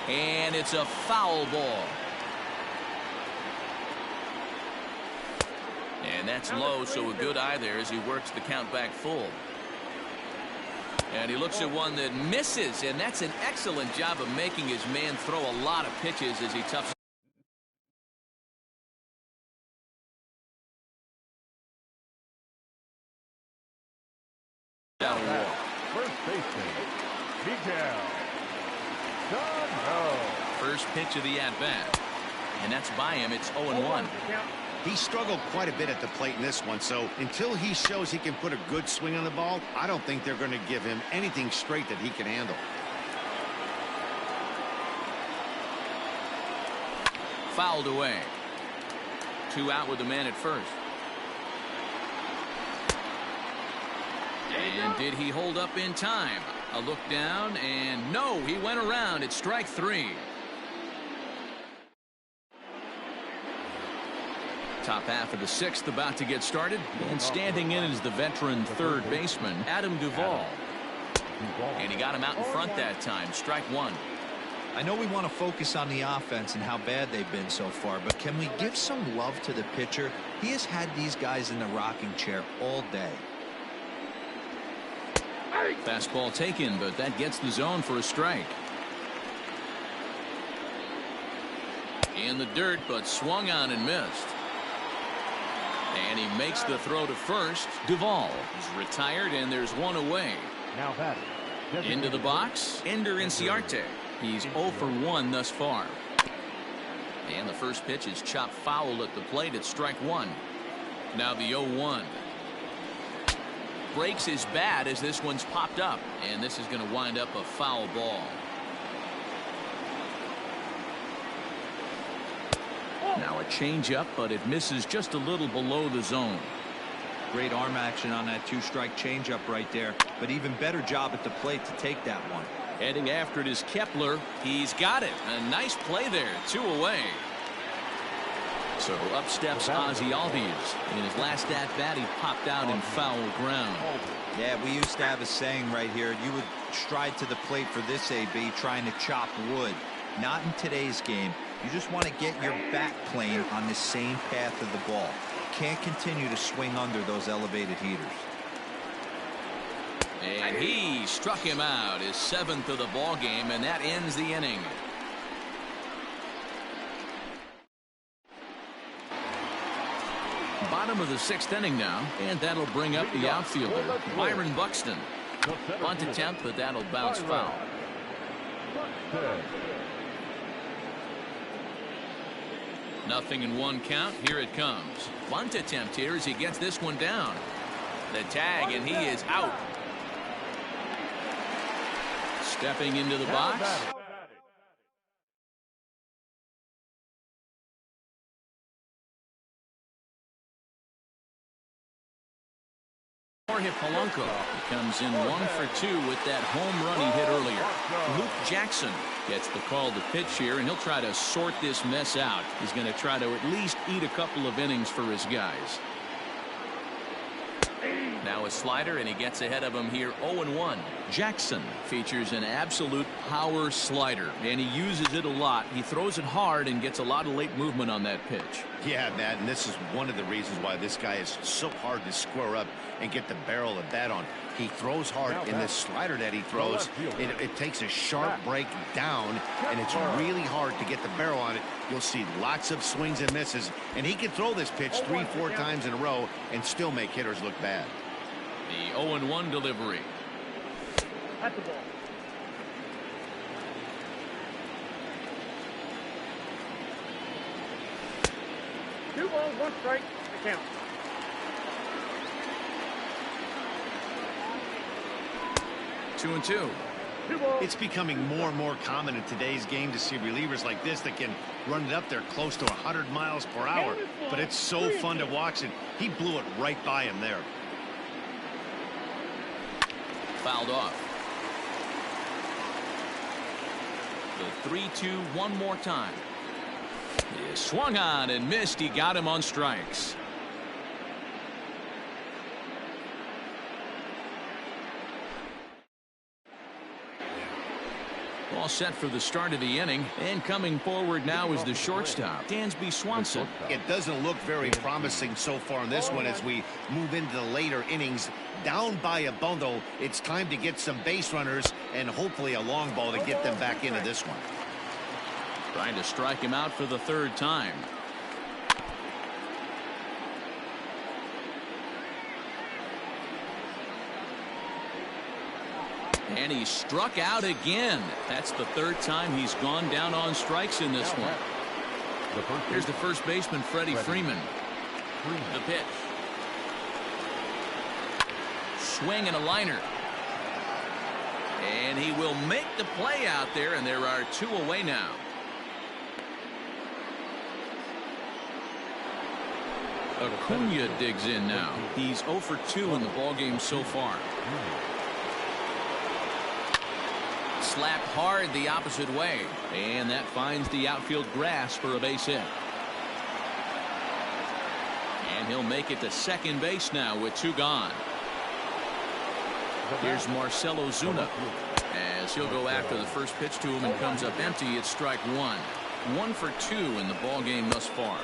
And it's a foul ball. And that's low, so a good eye there as he works the count back full. And he looks at one that misses, and that's an excellent job of making his man throw a lot of pitches as he toughs.
First baseman, Miguel.
First pitch of the at-bat. And that's by him. It's 0-1.
He struggled quite a bit at the plate in this one, so until he shows he can put a good swing on the ball, I don't think they're going to give him anything straight that he can handle.
Fouled away. 2 out with the man at first. And did he hold up in time? A look down, and no, he went around. It's strike 3. Top half of the 6th about to get started, and standing in is the veteran 3rd baseman, Adam Duvall. And he got him out in front that time. Strike 1.
I know we want to focus on the offense and how bad they've been so far, but can we give some love to the pitcher? He has had these guys in the rocking chair all day.
Fastball taken, but that gets the zone for a strike. In the dirt, but swung on and missed. And he makes the throw to first. Duvall is retired, and there's 1 away.
Now batting.
Into the box, Ender Inciarte. He's 0 for 1 thus far. And the first pitch is chopped foul at the plate at strike 1. Now the 0-1. Breaks his bat as this one's popped up, and this is going to wind up a foul ball. Now a changeup, but it misses just a little below the zone.
Great arm action on that two-strike changeup right there, but even better job at the plate to take that one.
Heading after it is Kepler. He's got it. A nice play there. 2 away. So up steps Ozzie Albies. In his last at-bat, he popped out in foul ground.
Yeah, we used to have a saying right here. You would stride to the plate for this AB trying to chop wood. Not in today's game. You just want to get your back plane on the same path of the ball. Can't continue to swing under those elevated heaters.
And he struck him out, his 7th of the ball game, and that ends the inning. Bottom of the 6th inning now, and that'll bring up the outfielder, Byron Buxton. Bunt attempt, but that'll bounce foul. Nothing in 1 count. Here it comes. Bunt attempt here as he gets this one down. The tag, and he is out. Stepping into the box. Jorge Polanco comes in 1 for 2 with that home run he hit earlier. Luke Jackson gets the call to pitch here, and he'll try to sort this mess out. He's going to try to at least eat a couple of innings for his guys. Now a slider, and he gets ahead of him here. 0-1. Jackson features an absolute power slider, and he uses it a lot. He throws it hard and gets a lot of late movement on that pitch.
Yeah, Matt, and this is one of the reasons why this guy is so hard to square up and get the barrel of that on. He throws hard, and this slider that he throws, it takes a sharp break down, and it's really hard to get the barrel on it. You'll see lots of swings and misses, and he can throw this pitch 3-4 times in a row and still make hitters look bad.
The 0-1 delivery.
At the ball. Two balls, 1 strike. The count.
Two and two.
It's becoming more and more common in today's game to see relievers like this that can run it up there close to 100 miles per hour. But it's so fun to watch it. He blew it right by him there.
Fouled off. The 3-2 one more time. He swung on and missed. He got him on strikes. All set for the start of the inning, and coming forward now is the shortstop, Dansby Swanson.
It doesn't look very promising so far in this one as we move into the later innings. Down by a bundle, it's time to get some base runners and hopefully a long ball to get them back into this one.
Trying to strike him out for the 3rd time. And he struck out again. That's the 3rd time he's gone down on strikes in this one. Here's the first baseman, Freddie Freeman. The pitch. Swing and a liner. And he will make the play out there, and there are 2 away now. Acuna digs in now. He's 0 for 2 in the ballgame so far. Slapped hard the opposite way, and that finds the outfield grass for a base hit. And he'll make it to second base now with 2 gone. Here's Marcell Ozuna as he'll go after the first pitch to him and comes up empty. It's strike 1. 1 for 2 in the ball game thus far.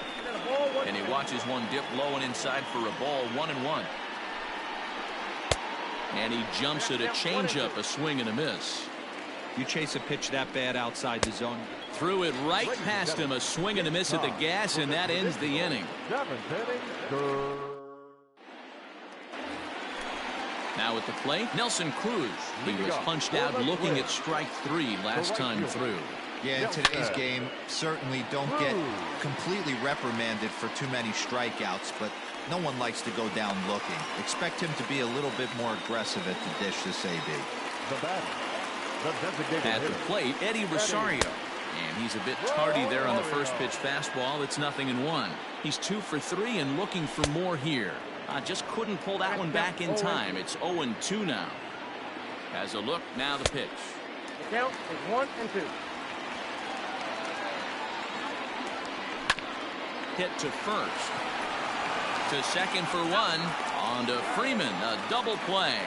And he watches one dip low and inside for a ball. 1-1. And he jumps at a changeup, a swing and a miss.
You chase a pitch that bad outside the zone.
Threw it right past him, a swing and a miss at the gas, and that ends the inning. Now at the plate, Nelson Cruz. He was punched out looking at strike 3 last time through.
Yeah, in today's game, certainly don't get completely reprimanded for too many strikeouts, but no one likes to go down looking. Expect him to be a little bit more aggressive at the dish this AB.
At the plate, Eddie Rosario. And he's a bit tardy there on the first pitch fastball. It's 0-1. He's 2 for 3 and looking for more here. Just couldn't pull that one back in time. It's 0-2 now. Has a look, now the pitch.
The count is 1-2.
Hit to first. To second for one. On to Freeman, a double play.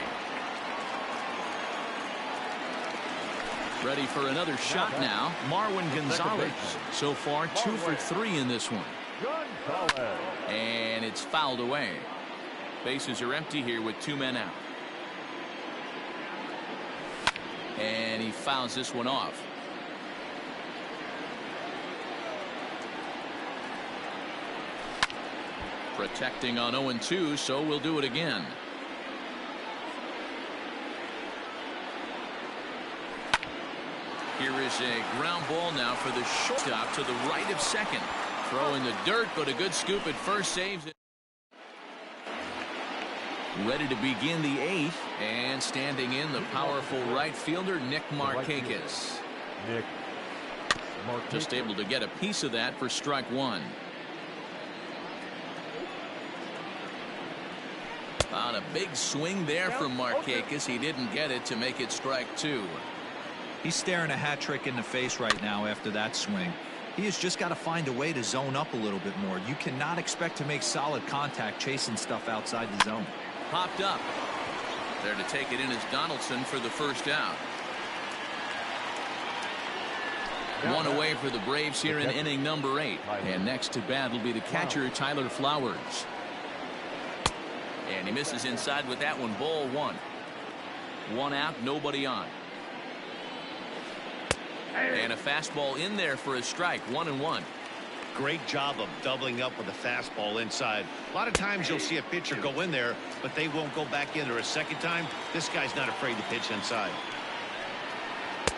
Ready for another shot now. Marwin Gonzalez. So far, 2 for 3 in this one. And it's fouled away. Bases are empty here with 2 men out. And he fouls this one off. Protecting on 0-2, so we'll do it again. Here is a ground ball now for the shortstop to the right of second. Throw in the dirt, but a good scoop at first saves it. Ready to begin the 8th, and standing in the powerful right fielder Nick Markakis. Just able to get a piece of that for strike 1. On a big swing there from Markakis. He didn't get it to make it strike 2.
He's staring a hat trick in the face right now after that swing. He has just got to find a way to zone up a little bit more. You cannot expect to make solid contact chasing stuff outside the zone.
Popped up. There to take it in is Donaldson for the first out. One away for the Braves here in inning number 8. And next to bat will be the catcher, Tyler Flowers. And he misses inside with that one. Ball 1. 1 out, nobody on. And a fastball in there for a strike. 1-1.
Great job of doubling up with a fastball inside. A lot of times you'll see a pitcher go in there, but they won't go back in there a second time. This guy's not afraid to pitch inside.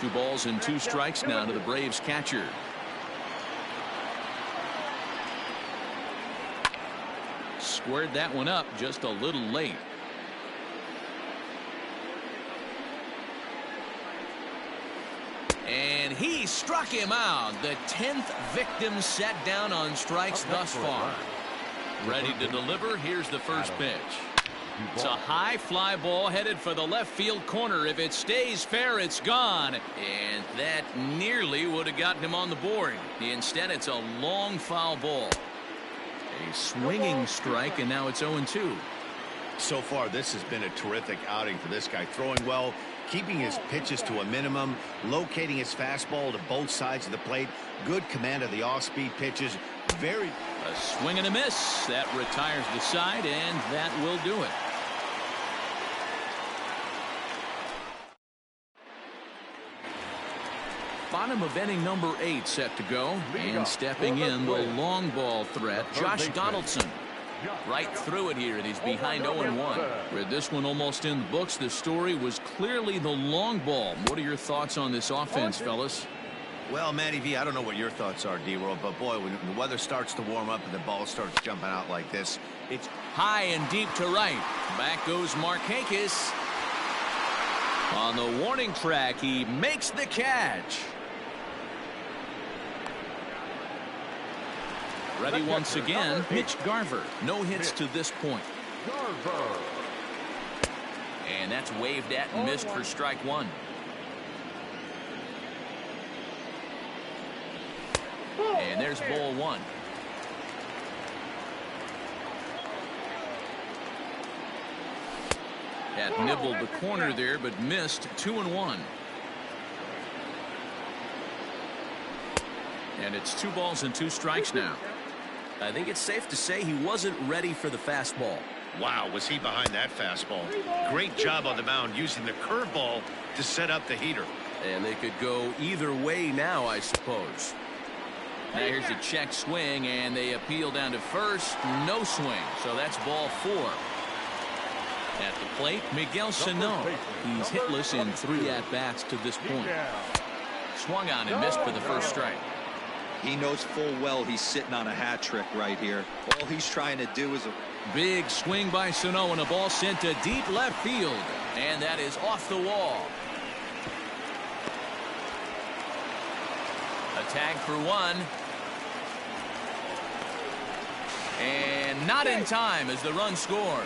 2 balls and 2 strikes now to the Braves catcher. Squared that one up just a little late. And he struck him out. The 10th victim set down on strikes thus far. Ready to deliver. Here's the first pitch. It's a high fly ball headed for the left field corner. If it stays fair, it's gone. And that nearly would have gotten him on the board. Instead, it's a long foul ball. A swinging strike, and now it's 0-2.
So far, this has been a terrific outing for this guy. Throwing well, keeping his pitches to a minimum, locating his fastball to both sides of the plate. Good command of the off-speed pitches.
A swing and a miss. That retires the side, and that will do it. Bottom of inning number 8 set to go, and stepping in the long ball threat, Josh Donaldson. Right through it here, and he's behind 0-1. With this one almost in the books, the story was clearly the long ball. What are your thoughts on this offense, fellas?
Well, Matty V, I don't know what your thoughts are, D-Roll, but boy, when the weather starts to warm up and the ball starts jumping out like this, it's
high and deep to right. Back goes Markakis. On the warning track, he makes the catch. Ready once again, Mitch Garver. No hits to this point. And that's waved at and missed for strike 1. And there's ball 1. That nibbled the corner there, but missed. 2-1. And it's 2 balls and 2 strikes now. I think it's safe to say he wasn't ready for the fastball.
Wow, was he behind that fastball. Great job on the mound using the curveball to set up the heater.
And they could go either way now, I suppose. Now here's a check swing, and they appeal down to first. No swing, so that's ball 4. At the plate, Miguel Sano. He's hitless in 3 at-bats to this point. Swung on and missed for the first strike.
He knows full well he's sitting on a hat trick right here. All he's trying to do is a
big swing by Sano, and a ball sent to deep left field. And that is off the wall. A tag for 1. And not in time as the run scores.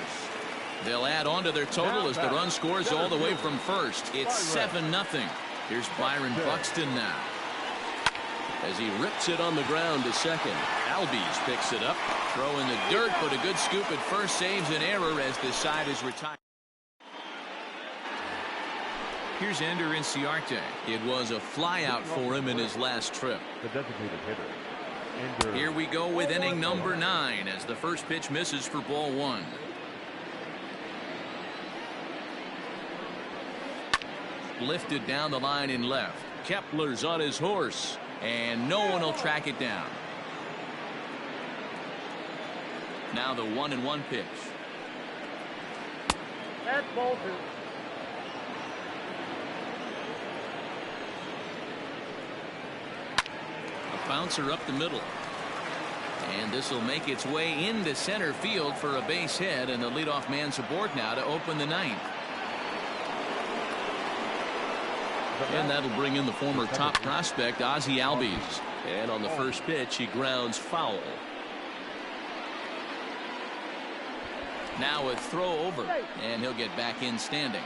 They'll add on to their total as the run scores all the way from first. It's 7-0. Here's Byron Buxton now. As he rips it on the ground to second. Albies picks it up. Throw in the dirt, but a good scoop at first saves an error as this side is retired. Here's Ender Inciarte. It was a flyout for him in his last trip.
The designated hitter.
Here we go with inning number 9 as the first pitch misses for ball 1. Lifted down the line in left. Kepler's on his horse, and no one will track it down. Now the 1-1 pitch.
That's ball 2.
A bouncer up the middle. And this will make its way into center field for a base hit, and the leadoff man's aboard now to open the 9th. And that'll bring in the former top prospect, Ozzie Albies. And on the first pitch, he grounds foul. Now a throw over, and he'll get back in standing.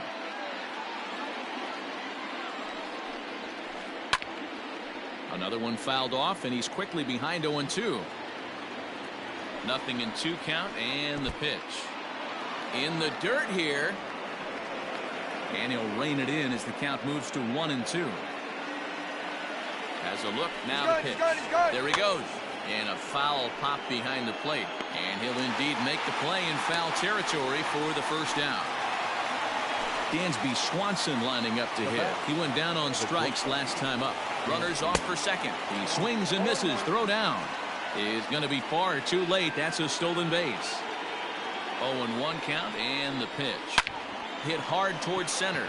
Another one fouled off, and he's quickly behind 0-2. Nothing in 2 count, and the pitch. In the dirt here. And he'll rein it in as the count moves to 1-2. Has a look, now the pitch. There he goes. And a foul pop behind the plate. And he'll indeed make the play in foul territory for the first out. Dansby Swanson lining up to hit. He went down on strikes last time up. Runners off for second. He swings and misses. Throw down. Is going to be far too late. That's a stolen base. 0-1 count and the pitch. Hit hard towards center.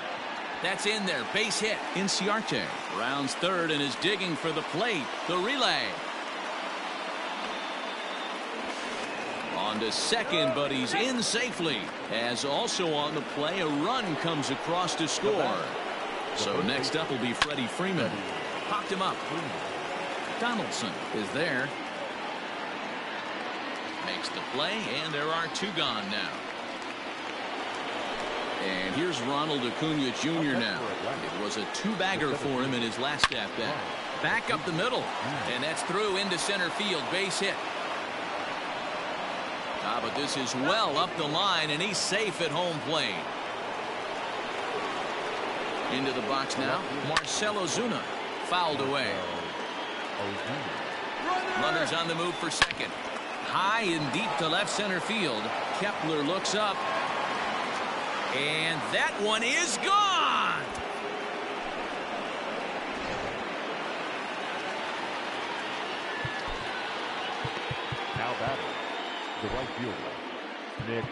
That's in there. Base hit. Inciarte rounds third and is digging for the plate. The relay. On to second, but he's in safely. As also on the play, a run comes across to score. So next up will be Freddie Freeman. Popped him up. Donaldson is there. Makes the play, and there are 2 gone now. And here's Ronald Acuna Jr. now. It was a 2-bagger for him in his last at-bat. Back up the middle, and that's through into center field. Base hit. But this is well up the line, and he's safe at home plate. Into the box now, Marcell Ozuna. Fouled away. Runners on the move for second. High and deep to left center field. Kepler looks up. And that one is gone.
Now batting, the right fielder, Nick.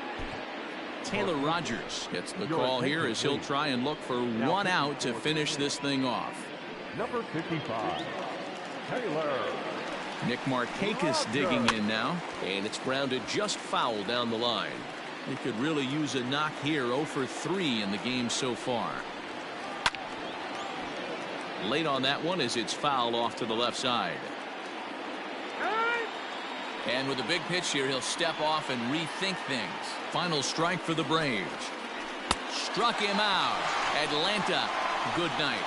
Taylor Rogers gets the call here as he'll try and look for 1 out to finish this thing off.
Number 55, Taylor.
Nick Markakis digging in now, and it's grounded just foul down the line. He could really use a knock here. 0 for 3 in the game so far. Late on that one as it's fouled off to the left side. And with a big pitch here, he'll step off and rethink things. Final strike for the Braves. Struck him out. Atlanta, good night.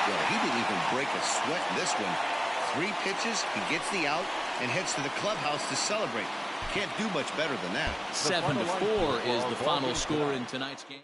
Well, he didn't even break a sweat in this one. 3 pitches, he gets the out and heads to the clubhouse to celebrate. Can't do much better than that.
7-4 is the final score in tonight's game.